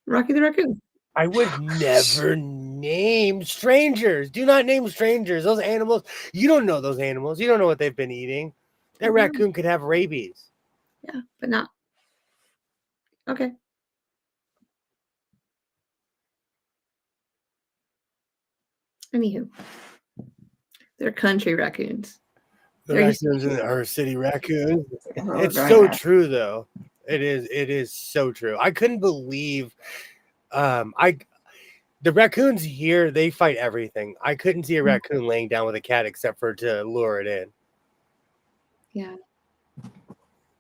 Rocky the raccoon. I would never name strangers. Do not name strangers. Those animals, you don't know those animals. You don't know what they've been eating. That raccoon could have rabies. Yeah, but not. Okay. Anywho, they're country raccoons. The raccoons are city raccoons. Oh, It's right. so true, though. It is so true. I couldn't believe the raccoons here, they fight everything. I couldn't see a raccoon laying down with a cat except for to lure it in. Yeah.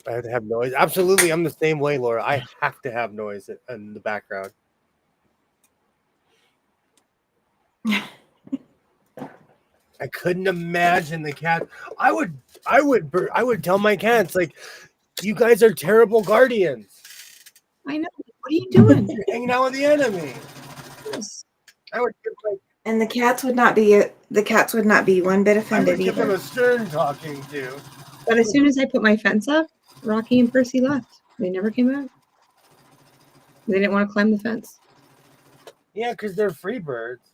I have to have noise. Absolutely, I'm the same way, Laura. I have to have noise in the background. I couldn't imagine the cat. I would tell my cats, like, you guys are terrible guardians. I know. What are you doing? You're hanging out with the enemy. Yes. I would give And the cats would not be one bit I offended would give them either. a stern talking to. But as soon as I put my fence up, Rocky and Percy left. They never came back. They didn't want to climb the fence. Yeah, because they're free birds.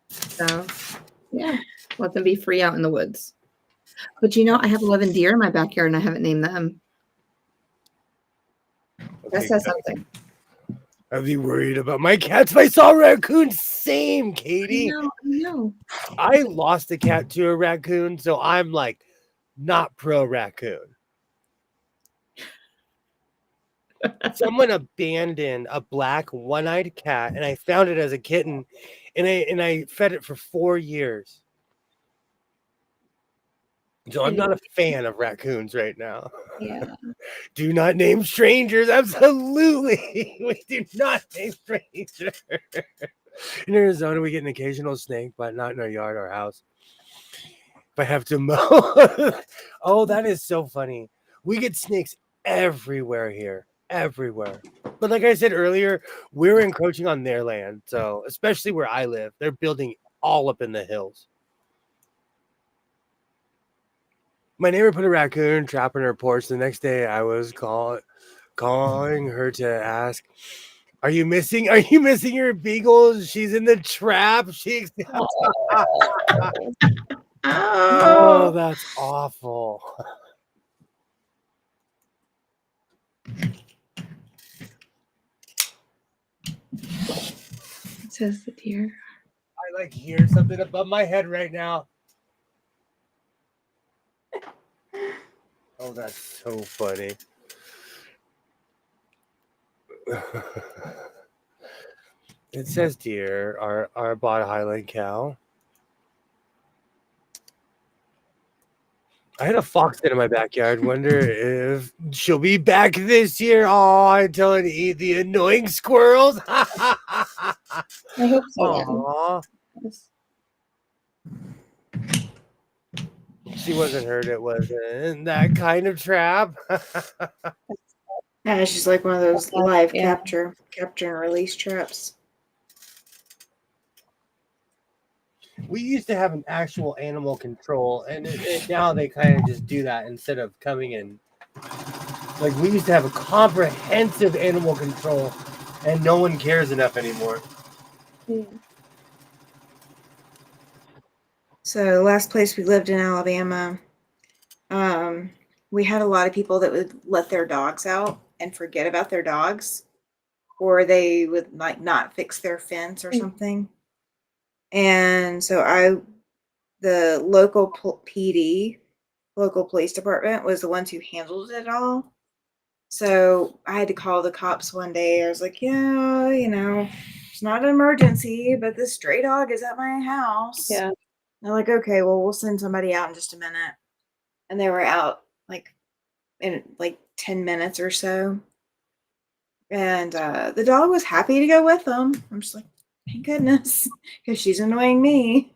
So, yeah, let them be free out in the woods. But I have 11 deer in my backyard and I haven't named them. That says something. I'd be worried about my cats if I saw a raccoon. Same, Katie. I know. I lost a cat to a raccoon, so I'm like not pro raccoon. Someone abandoned a black one-eyed cat, and I found it as a kitten, and I fed it for 4 years. So I'm not a fan of raccoons right now. Yeah. Do not name strangers. Absolutely. We do not name strangers. In Arizona, we get an occasional snake, but not in our yard or house. If I have to mow. Oh, that is so funny. We get snakes everywhere here. Everywhere. But like I said earlier, we're encroaching on their land. So especially where I live, they're building all up in the hills. My neighbor put a raccoon trap in her porch. The next day I was calling her to ask, Are you missing your beagle? She's in the trap. She Oh, that's awful. It says the deer. I like hear something above my head right now. Oh, that's so funny. It says deer are bought Highland cow. I had a fox in my backyard. Wonder if she'll be back this year. Oh, I tell her to eat the annoying squirrels. I hope so. Aw. Yes. She wasn't hurt. It wasn't that kind of trap. Yeah, she's like one of those live Yeah. capture and release traps. We used to have an actual animal control, and now they kind of just do that instead of coming in. Like, we used to have a comprehensive animal control, and no one cares enough anymore. So the last place we lived in Alabama, we had a lot of people that would let their dogs out and forget about their dogs, or they would like not fix their fence or something. And so the local PD, local police department, was the ones who handled it all. So I had to call the cops one day. I was like, yeah, it's not an emergency, but this stray dog is at my house. Yeah. They're like, okay, well, we'll send somebody out in just a minute. And they were out like in like 10 minutes or so. And the dog was happy to go with them. I'm just like, thank goodness, because she's annoying me.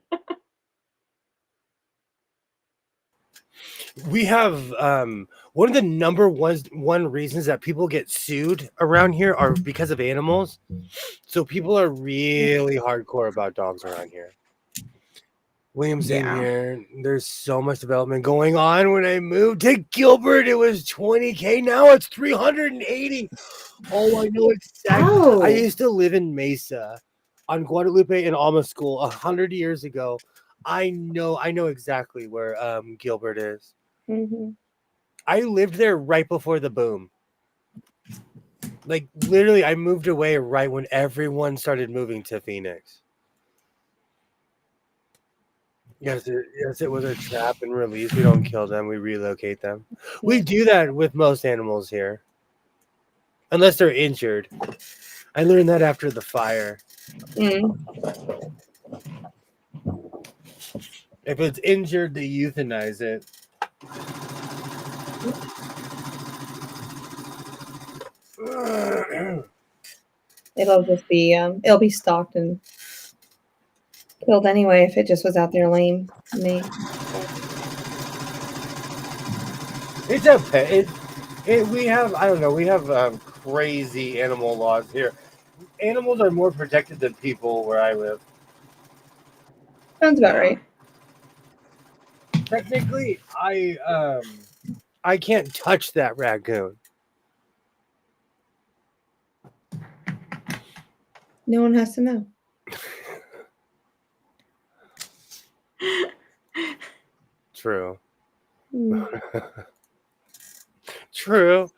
We have one of the number one reasons that people get sued around here are because of animals. So people are really hardcore about dogs around here. William's in here. There's so much development going on. When I moved to Gilbert, it was $20K. Now it's $380. Oh, I know exactly. Oh. I used to live in Mesa on Guadalupe and Alma School 100 years ago. I know exactly where Gilbert is. Mm-hmm. I lived there right before the boom. Like, literally, I moved away right when everyone started moving to Phoenix. Yes, it was a trap and release. We don't kill them. We relocate them. We do that with most animals here. Unless they're injured. I learned that after the fire. If it's injured, they euthanize it. It'll just be it'll be stalked and killed anyway if it just was out there lame. Me. It's a pet. We have, I don't know, we have crazy animal laws here. Animals are more protected than people where I live. Sounds about right. Technically, I can't touch that raccoon. No one has to know. True. True.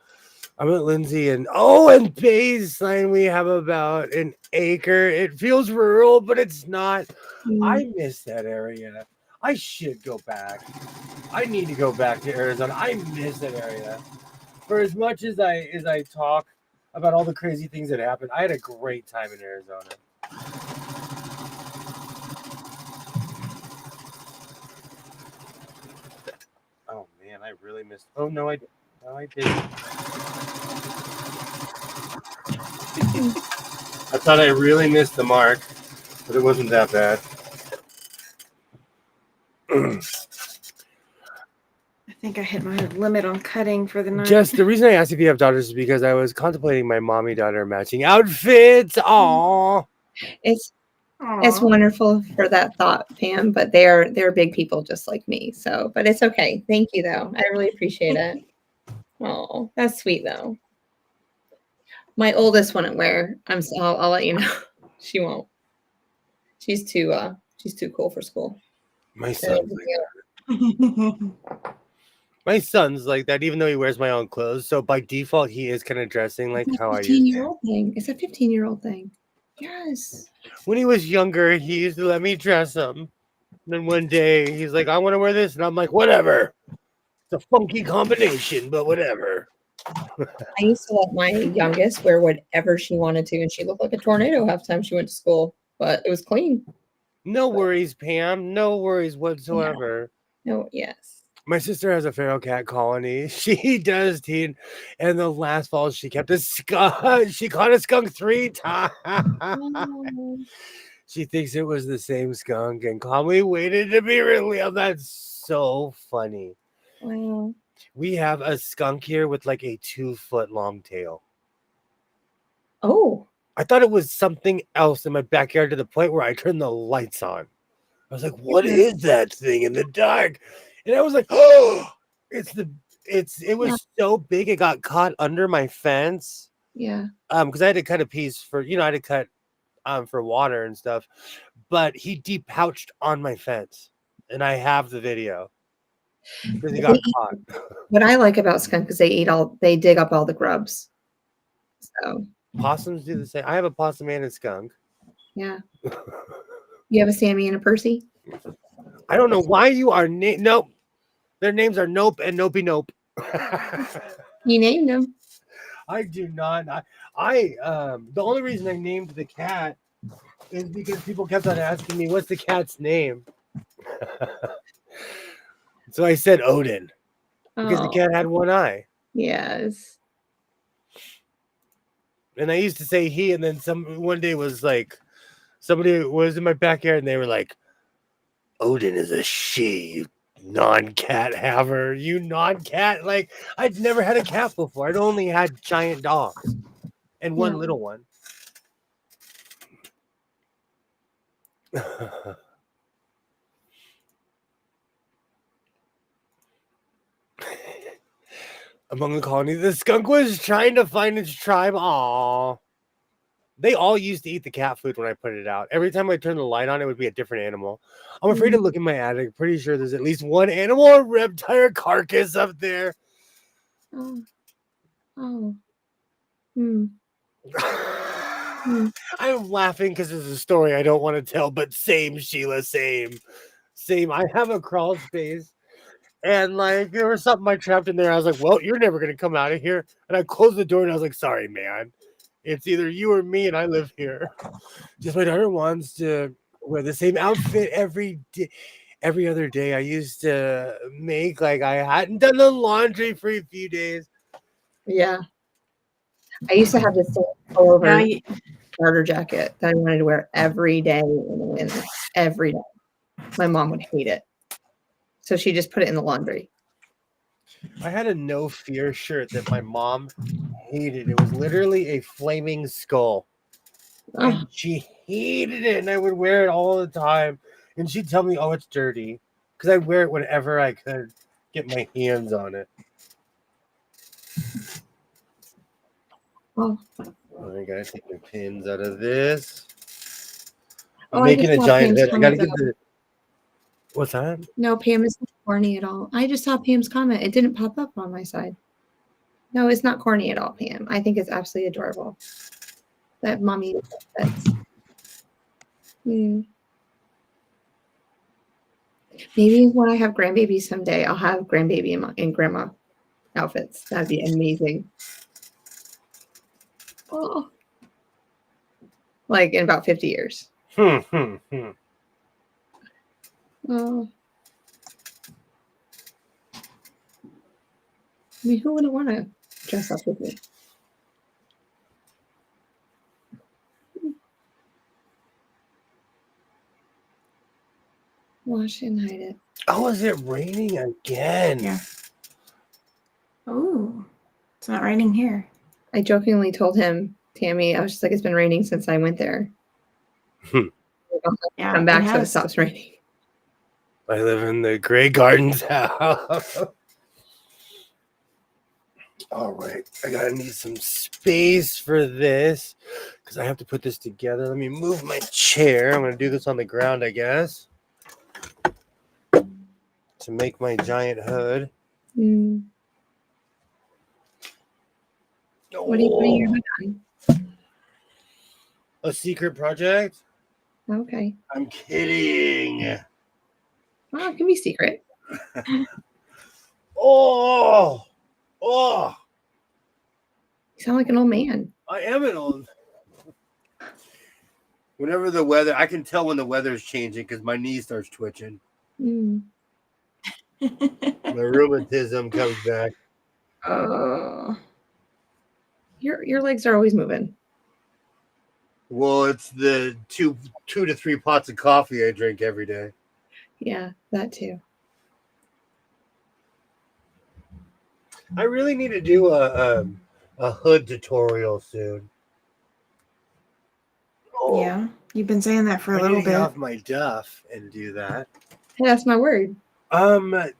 I'm at Lindsay and Baseline we have about an acre. It feels rural, but it's not. I miss that area. I should go back. I need to go back to Arizona. I miss that area. For as much as I talk about all the crazy things that happened, I had a great time in Arizona. Oh man, I really missed. Oh no, I didn't. I thought I really missed the mark, but it wasn't that bad. I think I hit my limit on cutting for the night. Just the reason I asked if you have daughters is because I was contemplating my mommy daughter matching outfits. Aww. It's wonderful for that thought, Pam, but they're big people just like me. So, but it's okay. Thank you though. I really appreciate it. Oh, that's sweet though. My oldest wouldn't wear. I'll let you know. She won't. She's too cool for school. My son's my son's like that, even though he wears my own clothes. So by default, he is kind of dressing like how I used to. 15-year-old thing. It's a 15-year-old thing. Yes. When he was younger, he used to let me dress him. Then one day he's like, I want to wear this. And I'm like, whatever. It's a funky combination, but whatever. I used to let my youngest wear whatever she wanted to, and she looked like a tornado half the time she went to school, but it was clean. No worries, Pam. No worries whatsoever. No, yes. My sister has a feral cat colony. She does, teen. And the last fall, she kept a skunk. She caught a skunk 3 times. Oh, She thinks it was the same skunk and calmly waited to be released. That's so funny. wow. We have a skunk here with like a 2-foot long tail. Oh, I thought it was something else in my backyard to the point where I turned the lights on. I was like, what is that thing in the dark? And I was like, oh, it was so big it got caught under my fence. yeah. Because I had to cut a piece for, I had to cut for water and stuff. But he depouched on my fence. And I have the video. Because he got caught. What I like about skunk is they dig up all the grubs. So Possums do the same. I have a possum and a skunk. yeah. You have a Sammy and a Percy? I don't know why you are nope. Their names are Nope and Nopey Nope. You named them. I do not. I the only reason I named the cat is because people kept on asking me what's the cat's name. So I said Odin. Because the cat had one eye. Yes. And I used to say he, and then one day was like somebody was in my backyard and they were like, Odin is a she, you non-cat haver, you non-cat. Like, I'd never had a cat before. I'd only had giant dogs and one little one. Among the colony, the skunk was trying to find its tribe. Aww. They all used to eat the cat food when I put it out. Every time I turned the light on, it would be a different animal. I'm afraid to look in my attic. Pretty sure there's at least one animal or reptile carcass up there. Oh. Oh. Hmm. I'm laughing because it's a story I don't want to tell, but same, Sheila, same. I have a crawl space. And like there was something I trapped in there. I was like, well, you're never gonna come out of here. And I closed the door and I was like, sorry, man. It's either you or me, and I live here. Just my daughter wants to wear the same outfit every other day. I used to make like I hadn't done the laundry for a few days. Yeah. I used to have this pullover starter jacket that I wanted to wear every day in the winter. Every day. My mom would hate it. So she just put it in the laundry. I had a no fear shirt that my mom hated. It was literally a flaming skull. And she hated it. And I would wear it all the time. And she'd tell me, oh, it's dirty. Because I'd wear it whenever I could get my hands on it. Oh. I gotta take my pins out of this. I'm making a giant bed. I gotta get the. What's that? No, Pam isn't corny at all. I just saw Pam's comment. It didn't pop up on my side. No, it's not corny at all, Pam. I think it's absolutely adorable. That mommy that's Maybe when I have grandbabies someday, I'll have grandbaby and grandma outfits. That'd be amazing. Oh. Like in about 50 years. Oh. I mean, who wouldn't want to dress up with me? Wash and hide it. Oh, is it raining again? Yeah. Oh, it's not raining here. I jokingly told him, Tammy, I was just like, it's been raining since I went there. Yeah, come back so it stops raining. I live in the Grey Gardens house. All right, I gotta need some space for this because I have to put this together. Let me move my chair. I'm gonna do this on the ground, I guess, to make my giant hood. Mm. What are you putting your hood on? A secret project? Okay. I'm kidding. Well, it can be secret. Oh, You sound like an old man. I am an old. Whenever the weather, I can tell when the weather's changing because my knee starts twitching. Mm. My rheumatism comes back. Your legs are always moving. Well, it's the two to 3 pots of coffee I drink every day. Yeah, that too. I really need to do a hood tutorial soon. Yeah, you've been saying that for a I little need to get bit. off my duff and do that. Hey, that's my word. I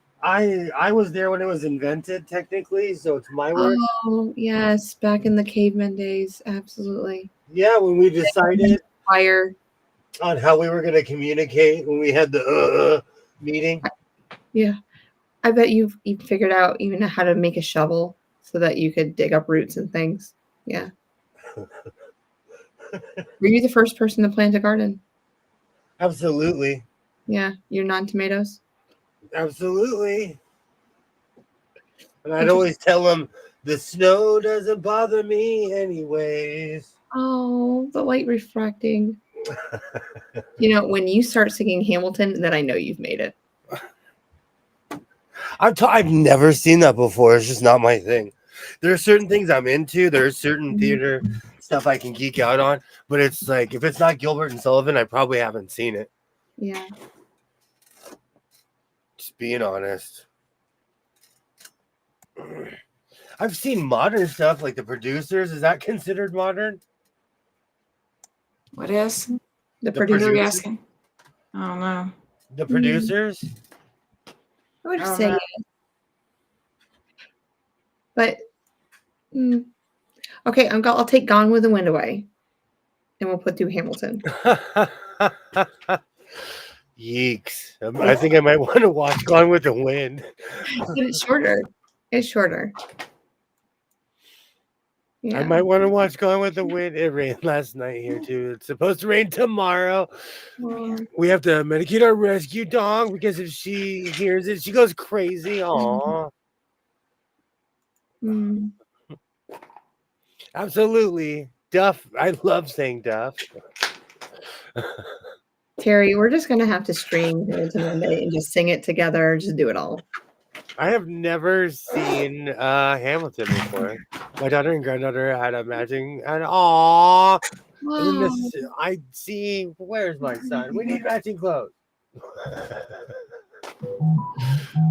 was there when it was invented, technically, so it's my word. Oh, yes, back in the caveman days, absolutely. Yeah, when we decided Fire. on how we were going to communicate when we had the meeting. Yeah, I bet you figured out even how to make a shovel so that you could dig up roots and things. Yeah. Were you the first person to plant a garden? Absolutely. Yeah, you're non-tomatoes. Absolutely. And I'd always tell them the snow doesn't bother me anyways. Oh, the light refracting. You know, when you start singing Hamilton, then I know you've made it. I've never seen that before. It's just not my thing. There are certain things I'm into. There's certain theater stuff I can geek out on, but it's like if it's not Gilbert and Sullivan, I probably haven't seen it. Yeah. Just being honest. I've seen modern stuff like The Producers. Is that considered modern? What is? The What producer. are you asking? I don't know. The Producers? I would I don't say know. yes. But okay, I'll take Gone with the Wind away, and we'll put through Hamilton. Yeeks. I think I might want to watch Gone with the Wind. But it's shorter. It's shorter. Yeah. I might want to watch Gone with the Wind. It rained last night here too. It's supposed to rain tomorrow. We have to medicate our rescue dog because if she hears it, she goes crazy. Aw. Mm. Absolutely. Duff. I love saying Duff. Terry, we're just gonna have to stream Hamilton one day and just sing it together. Just do it all. I have never seen Hamilton before. My daughter and granddaughter had a matching, and aw, and then this, I see. Where's my son? We need matching clothes.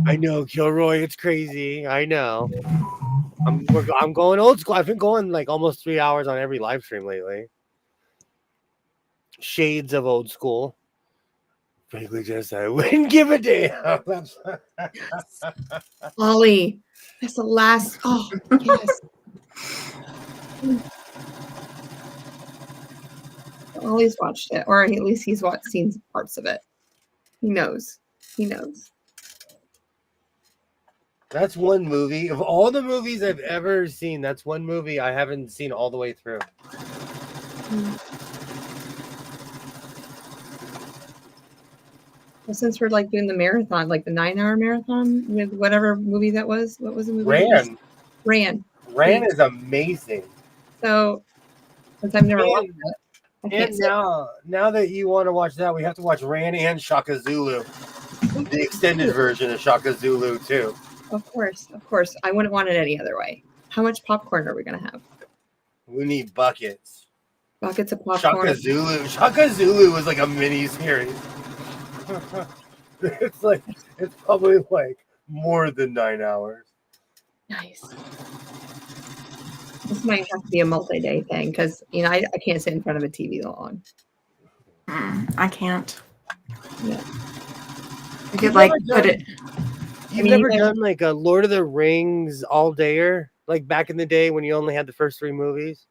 I know, Kilroy. It's crazy. I know. I'm going old school. I've been going like almost 3 hours on every live stream lately. Shades of old school. Frankly, just I wouldn't give a damn. Ollie, that's the last. Oh yes. Ollie's watched it, or at least he's seen parts of it. He knows. He knows. That's one movie. Of all the movies I've ever seen, that's one movie I haven't seen all the way through. Well, since we're like doing the marathon, like the 9-hour marathon with whatever movie that was, what was the movie? Ran Ran is amazing. So, since I've never watched it, I can't say. Now that you want to watch that, we have to watch Ran and Shaka Zulu, the extended version of Shaka Zulu too. Of course. I wouldn't want it any other way. How much popcorn are we gonna have? We need buckets. Buckets of popcorn. Shaka Zulu was like a mini series. It's probably like more than 9 hours. Nice. This might have to be a multi-day thing because I can't sit in front of a TV that long. I can't. Yeah. I could like put it. You've never done like a Lord of the Rings all dayer, like back in the day when you only had the first 3 movies?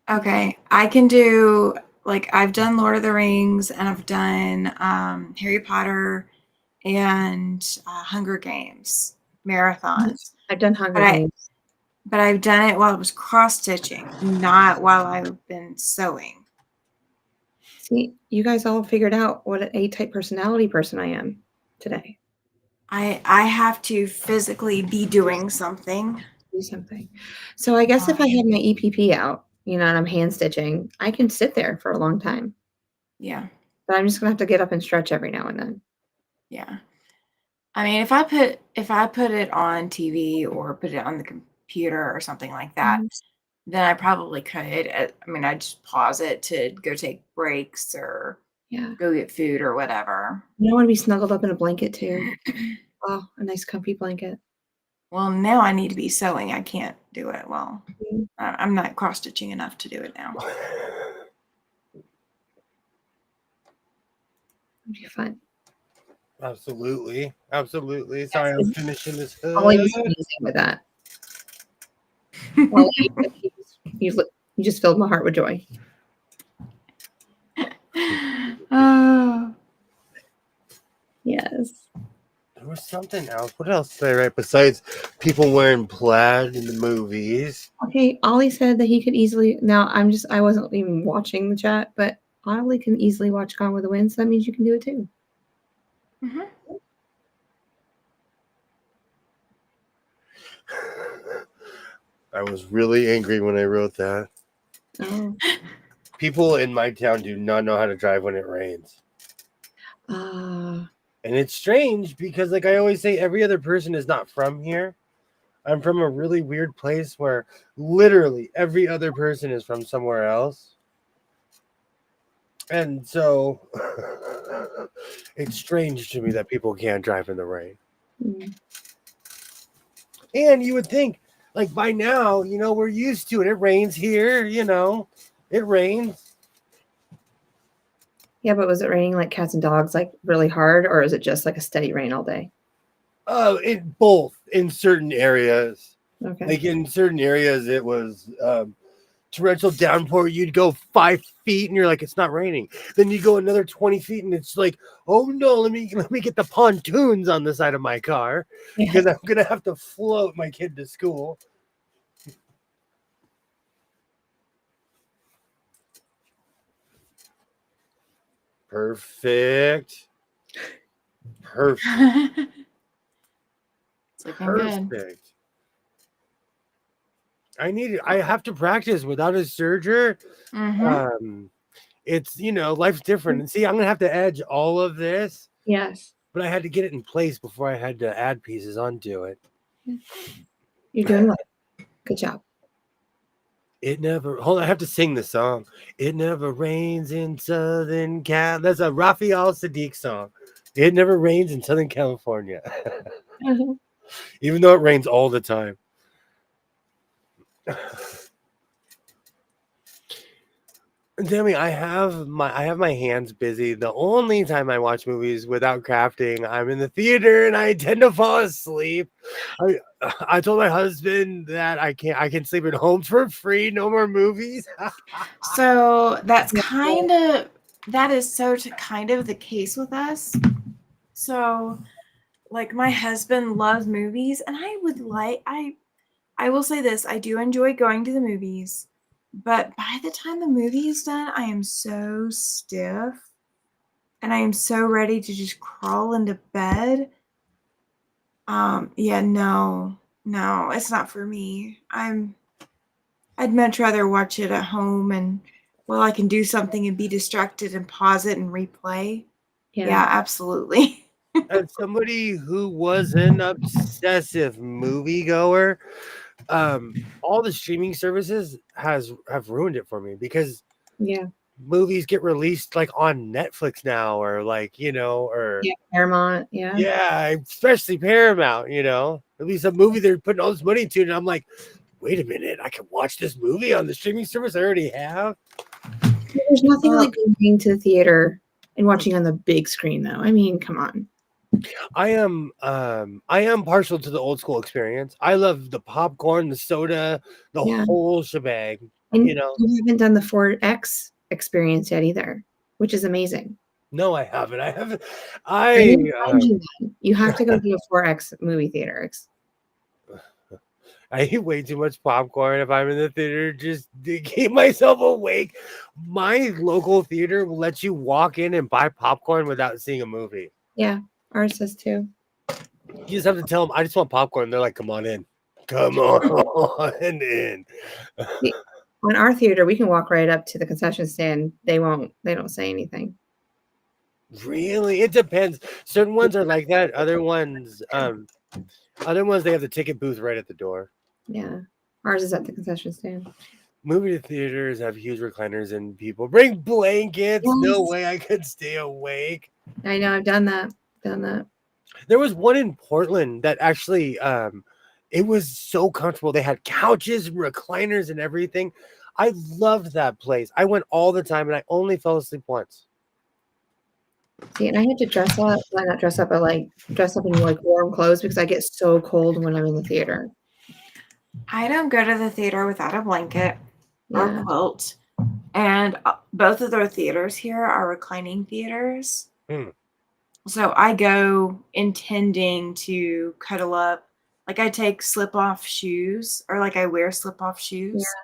Okay, I can do, like, I've done Lord of the Rings and I've done Harry Potter and Hunger Games marathons. I've done Hunger But I Games. but I've done it while I was cross stitching, not while I've been sewing. See, you guys all figured out what an A-type personality person I am today. I have to physically be doing something. Do something. So I guess if I had my EPP out, and I'm hand stitching, I can sit there for a long time. Yeah. But I'm just gonna have to get up and stretch every now and then. Yeah. I mean, if I put it on TV or put it on the computer or something like that, then I probably could. I mean, I'd just pause it to go take breaks or Yeah. go get food or whatever. I want to be snuggled up in a blanket too. Oh, a nice comfy blanket. Well, now I need to be sewing. I can't do it well. Mhm. I'm not cross stitching enough to do it now. It'd be fun. Absolutely. Absolutely. Sorry, I'm finishing this hood. Ollie was amazing with that. Ollie, you just filled my heart with joy. Oh. Yes. There was something else. What else did I write besides people wearing plaid in the movies? Okay, Ollie said that he could easily. Now I wasn't even watching the chat, but Ollie can easily watch Gone with the Wind, so that means you can do it too. Mm-hmm. I was really angry when I wrote that. Oh. People in my town do not know how to drive when it rains. And it's strange because, like I always say, every other person is not from here. I'm from a really weird place where literally every other person is from somewhere else. And so it's strange to me that people can't drive in the rain. Mm. And you would think, like, by now, we're used to it. It rains here, it rains. Yeah, but was it raining like cats and dogs, like really hard, or is it just like a steady rain all day? Both in certain areas. Okay. Like in certain areas, it was torrential downpour. You'd go 5 feet and you're like, it's not raining. Then you go another 20 feet and it's like, oh no, let me get the pontoons on the side of my car because I'm gonna have to float my kid to school. Perfect. It's looking good. Perfect. I have to practice without a serger. Mm-hmm. It's life's different. And see, I'm gonna have to edge all of this. Yes. But I had to get it in place before I had to add pieces onto it. You're doing well. Good job. Hold on, I have to sing the song. It never rains in Southern Cal. That's a Raphael Sadiq song. It never rains in Southern California. Even though it rains all the time. Demi, I have my hands busy. The only time I watch movies without crafting, I'm in the theater and I tend to fall asleep. I told my husband that I can sleep at home for free, no more movies. So that's kind of the case with us. So, like, my husband loves movies, and I will say this: I do enjoy going to the movies. But by the time the movie is done, I am so stiff and I am so ready to just crawl into bed. Yeah, no, it's not for me. I'd much rather watch it at home and I can do something and be distracted and pause it and replay. Yeah, absolutely. As somebody who was an obsessive moviegoer, all the streaming services have ruined it for me because movies get released like on Netflix now or or Paramount, especially Paramount, at least a movie they're putting all this money into, and I'm like, wait a minute, I can watch this movie on the streaming service I already have. There's nothing like going to the theater and watching on the big screen, though. I mean, come on. I am partial to the old school experience. I love the popcorn, the soda, the Yeah. whole shebang. And You know, you haven't done the 4X experience yet either, which is amazing. no, I haven't. I haven't. I need to I find you then. You have to go to a 4X movie theater. I eat way too much popcorn if I'm in the theater just to keep myself awake. My local theater will let you walk in and buy popcorn without seeing a movie. Yeah, ours does too. You just have to tell them, I just want popcorn. They're like, come on in. Come on in. See, on our theater, we can walk right up to the concession stand. They don't say anything. Really? It depends. Certain ones are like that. Other ones, they have the ticket booth right at the door. Yeah. Ours is at the concession stand. Movie theaters have huge recliners and people bring blankets. Yes. No way I could stay awake. I know, I've done that. There was one in Portland that actually it was so comfortable. They had couches and recliners and everything. I loved that place. I went all the time and I only fell asleep once. See, and I had to dress up, well, not dress up, but like dress up in like warm clothes because I get so cold when I'm in the theater. I don't go to the theater without a blanket or Yeah. quilt. And both of their theaters here are reclining theaters. Hmm. So I go intending to cuddle up. Like I take slip off shoes, or like I wear slip off shoes. Yeah.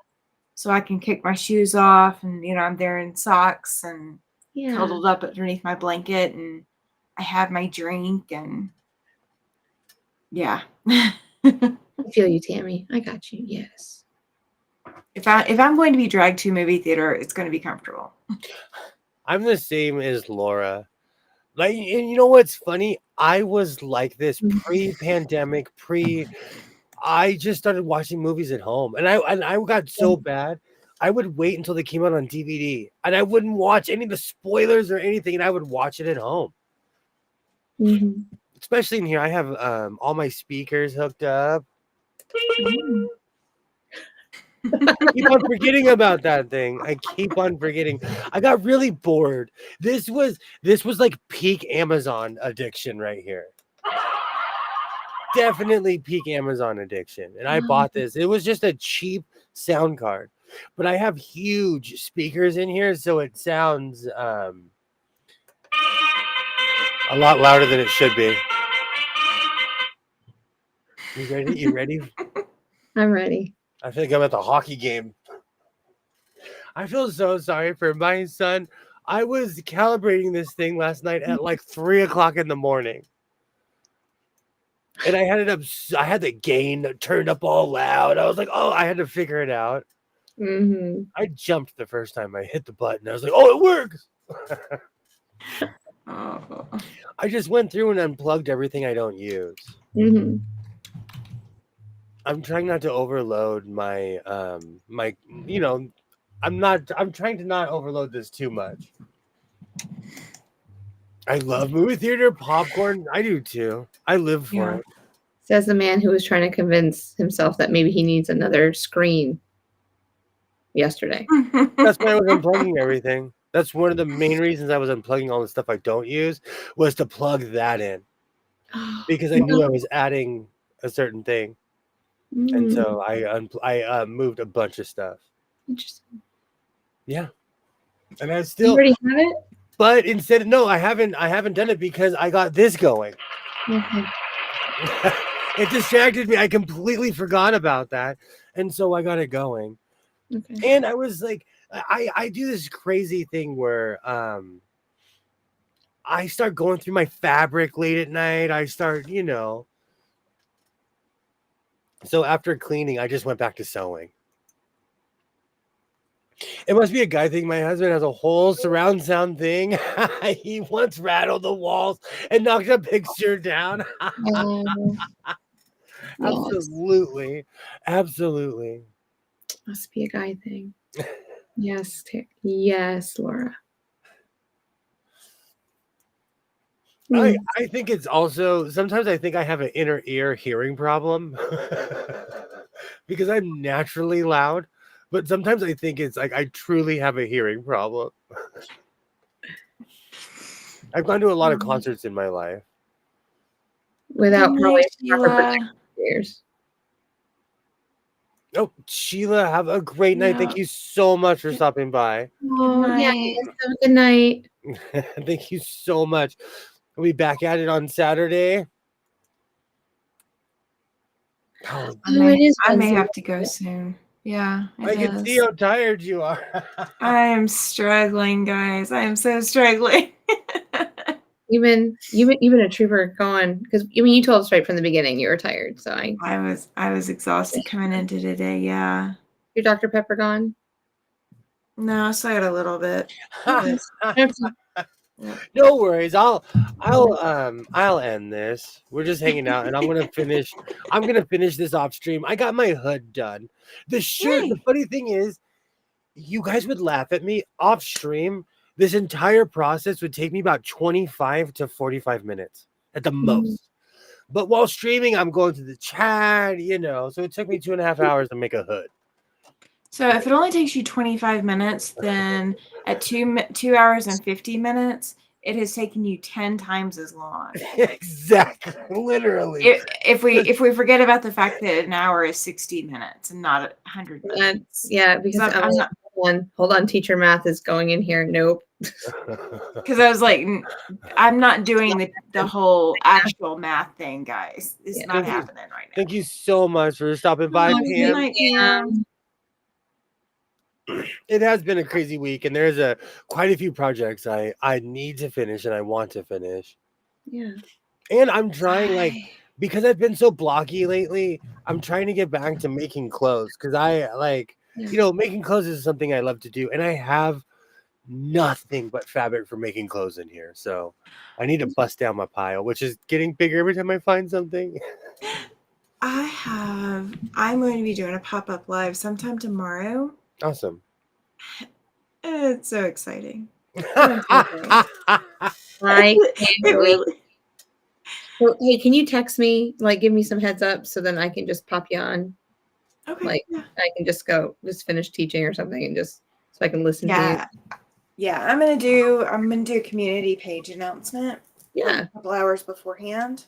So I can kick my shoes off and, I'm there in socks and Yeah. cuddled up underneath my blanket, and I have my drink, and yeah. I feel you, Tammy. I got you. Yes. If I'm going to be dragged to a movie theater, it's going to be comfortable. I'm the same as Laura. Like, and you know what's funny? I was like this pre-pandemic, I just started watching movies at home, and I got so bad. I would wait until they came out on DVD, and I wouldn't watch any of the spoilers or anything, and I would watch it at home. Mm-hmm. Especially in here, I have all my speakers hooked up. I keep on forgetting about that thing. I keep on forgetting. I got really bored. This was like peak Amazon addiction right here. Definitely peak Amazon addiction. And I bought this. It was just a cheap sound card. But I have huge speakers in here, so it sounds a lot louder than it should be. You ready? You ready? I'm ready. I think I'm at the hockey game. I feel so sorry for my son. I was calibrating this thing last night at like 3 o'clock in the morning. And I had the gain turned up all loud. I was like, oh, I had to figure it out. Mm-hmm. I jumped the first time I hit the button. I was like, oh, it works. I just went through and unplugged everything I don't use. Mm-hmm. I'm trying not to overload my I'm trying to not overload this too much. I love movie theater popcorn. I do too. I live for it. Says the man who was trying to convince himself that maybe he needs another screen yesterday. That's why I was unplugging everything. That's one of the main reasons I was unplugging all the stuff I don't use, was to plug that in. Because I knew I was adding a certain thing. And so I moved a bunch of stuff. Interesting. Yeah. And I still you already have it? But instead, no, I haven't done it because I got this going. Okay. It distracted me. I completely forgot about that. And so I got it going. Okay. And I was like, I do this crazy thing where I start going through my fabric late at night. I start, So after cleaning, I just went back to sewing. It must be a guy thing. My husband has a whole surround sound thing. He once rattled the walls and knocked a picture down. Absolutely. Absolutely. Must be a guy thing. Yes. Yes, Laura. I think it's also, sometimes I think I have an inner ear hearing problem because I'm naturally loud. But sometimes I think it's like I truly have a hearing problem. I've gone to a lot of concerts in my life. without Good probably night, proper Sheila. protection years. Oh, Sheila, have a great night. Thank Yeah. you so much for stopping by. Oh, yeah, night. you guys have a good night. Thank you so much. We'll be back at it on Saturday. Oh, I may, it is I may Wednesday. have to go soon. Yeah, it I can see is. how tired you are. I am struggling, guys. I am so struggling. You've been a trooper going because I mean you told us right from the beginning you were tired. So I was exhausted coming into today. Yeah. your Dr. Pepper gone. No, I still got a little bit. Yep. No worries. I'll end this. We're just hanging out and I'm gonna finish this off stream. I got my hood done. The Yay. funny thing is, you guys would laugh at me off stream. This entire process would take me about 25 to 45 minutes at the most. But while streaming, I'm going to the chat, so it took me 2.5 hours to make a hood. So if it only takes you 25 minutes, then at 2 hours and 50 minutes, it has taken you 10 times as long. Exactly. Literally. If we forget about the fact that an hour is 60 minutes and not 100 minutes. Because I'm not hold on, teacher math is going in here. Nope. Because I was like, I'm not doing the whole actual math thing, guys. It's not happening right now. Thank you so much for stopping by, Pam. Good night, Pam. It has been a crazy week, and there's quite a few projects I need to finish and I want to finish. Yeah. And I'm trying, because I've been so blocky lately, I'm trying to get back to making clothes because making clothes is something I love to do, and I have nothing but fabric for making clothes in here. So I need to bust down my pile, which is getting bigger every time I find something. I'm going to be doing a pop-up live sometime tomorrow. Awesome. It's so exciting. I can't wait. So, hey, can you text me? Give me some heads up so then I can just pop you on. Okay. I can just finish teaching or something and just so I can listen to you. Yeah, I'm gonna do a community page announcement. Yeah. A couple hours beforehand.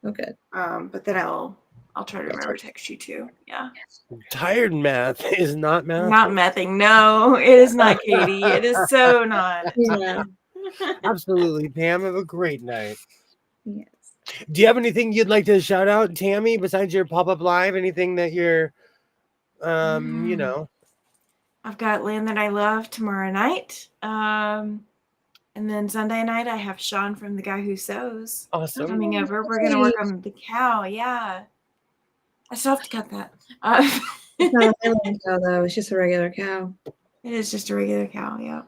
Okay. But then I'll try to remember to text you too. Yeah. Tired math is not math. Not mething. No, it is not, Katie. It is so not. Yeah. Absolutely, Pam. Have a great night. Yes. Do you have anything you'd like to shout out, Tammy, besides your pop-up live? Anything that you're, I've got Land That I Love tomorrow night. And then Sunday night, I have Sean from The Guy Who Sews coming over. We're going to work on the cow. Yeah. I still have to cut that. It's not a Highland cow, though. It's just a regular cow. It is just a regular cow. Yeah.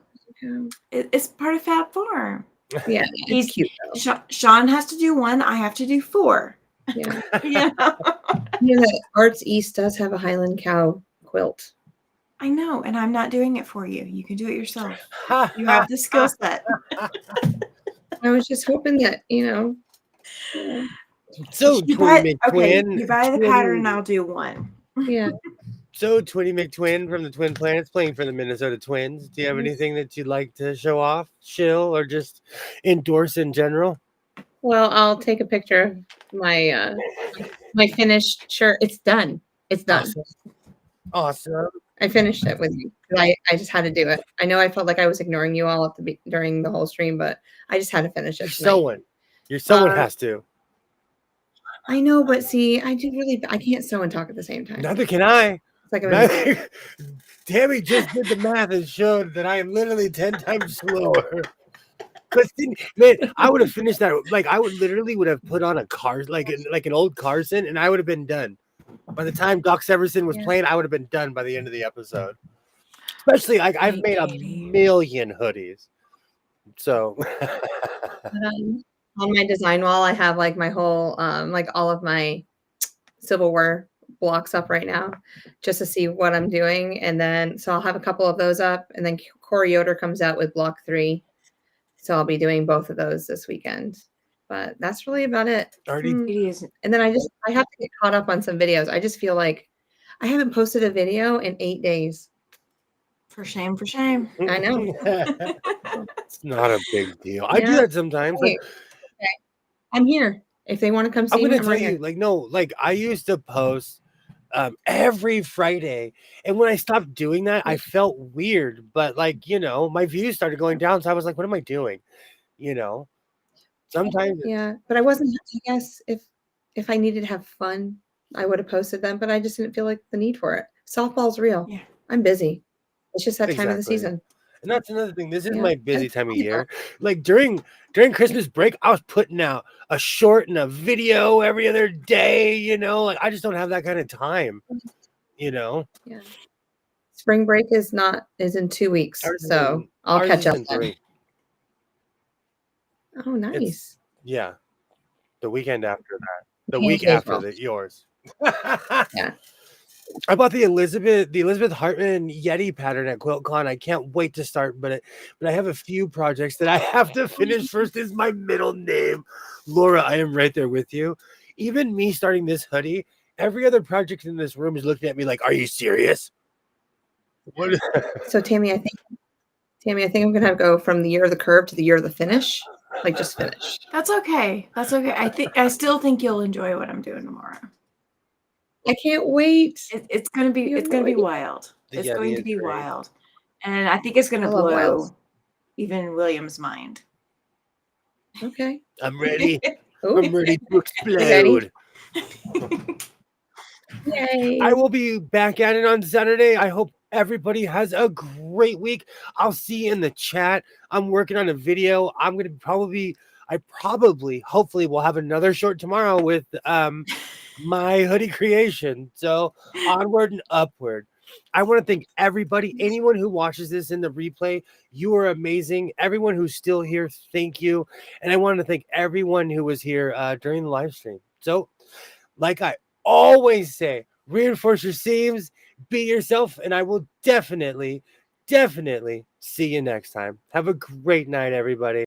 It's part of Fab Farm. Yeah. He's cute, though. Sean has to do 1. I have to do 4. Yeah. Yeah. That Arts East does have a Highland cow quilt. I know, and I'm not doing it for you. You can do it yourself. You have the skill set. I was just hoping that, So, you buy the pattern, I'll do 1. Yeah. So, Twinny McTwin from the Twin Planets playing for the Minnesota Twins. Do you have anything that you'd like to show off, shill, or just endorse in general? Well, I'll take a picture of my my finished shirt. It's done. It's done. Awesome. I finished it with you. I just had to do it. I know I felt like I was ignoring you all during the whole stream, but I just had to finish it. Your sewing has to. I know, but see, I can't sew and talk at the same time. Neither can I. It's like Tammy just did the math and showed that I am literally 10 times slower. Man, I would have finished that. I would have put on a car, like an old Carson, and I would have been done. By the time Doc Severson was playing, I would have been done by the end of the episode. Especially, I've made a million hoodies. So on my design wall, I have my whole all of my silverware blocks up right now, just to see what I'm doing, and then so I'll have a couple of those up, and then Corey Yoder comes out with block 3, so I'll be doing both of those this weekend. But that's really about it. And then I have to get caught up on some videos. I just feel like I haven't posted a video in 8 days. For shame, for shame. I know. It's not a big deal. I do that sometimes. Okay. I'm here. If they want to come I'm see me, gonna I'm tell right you, here. like, no, like I used to post every Friday, and when I stopped doing that, I Yeah. felt weird. But like, my views started going down, so I was like, "What am I doing?" You know. Sometimes Yeah, but I wasn't. I guess if I needed to have fun, I would have posted them, but I just didn't feel like the need for it. Softball's real. Yeah. I'm busy. It's just that time of the exactly. season. And that's another thing. This is Yeah, my and busy it's time of fine though. year. Like during Christmas break, I was putting out a short and a video every other day. Like I just don't have that kind of time. You know, Yeah. Spring break is in 2 weeks, ours is so in I'll ours catch is up in then. 3. Oh, It's nice. yeah, the weekend after that. The Hands week Day as after well. that, yours. Yeah. I bought the Elizabeth Hartman Yeti pattern at QuiltCon. I can't wait to start, but I have a few projects that I have to finish. First is my middle name, Laura. I am right there with you. Even me starting this hoodie, every other project in this room is looking at me like, "Are you serious?" What? So Tammy, I think I'm gonna have to go from the year of the curve to the year of the finish. Like just finish. That's okay. That's okay. I still think you'll enjoy what I'm doing tomorrow. I can't wait. It's gonna be You have it's no gonna be idea. wild. The It's Yeti going to is be great. wild. And I think it's I gonna love wilds. blow even William's mind. Okay. I'm ready. Oh, I'm ready to you ready? explode. Yay. I will be back at it on Saturday. I hope everybody has a great week. I'll see you in the chat. I'm working on a video. Hopefully will have another short tomorrow with my hoodie creation. So onward and upward. I want to thank everybody, anyone who watches this in the replay. You are amazing. Everyone who's still here, thank you. And I want to thank everyone who was here during the live stream. So, like I always say, reinforce your seams, be yourself, and I will definitely see you next time. Have a great night, everybody.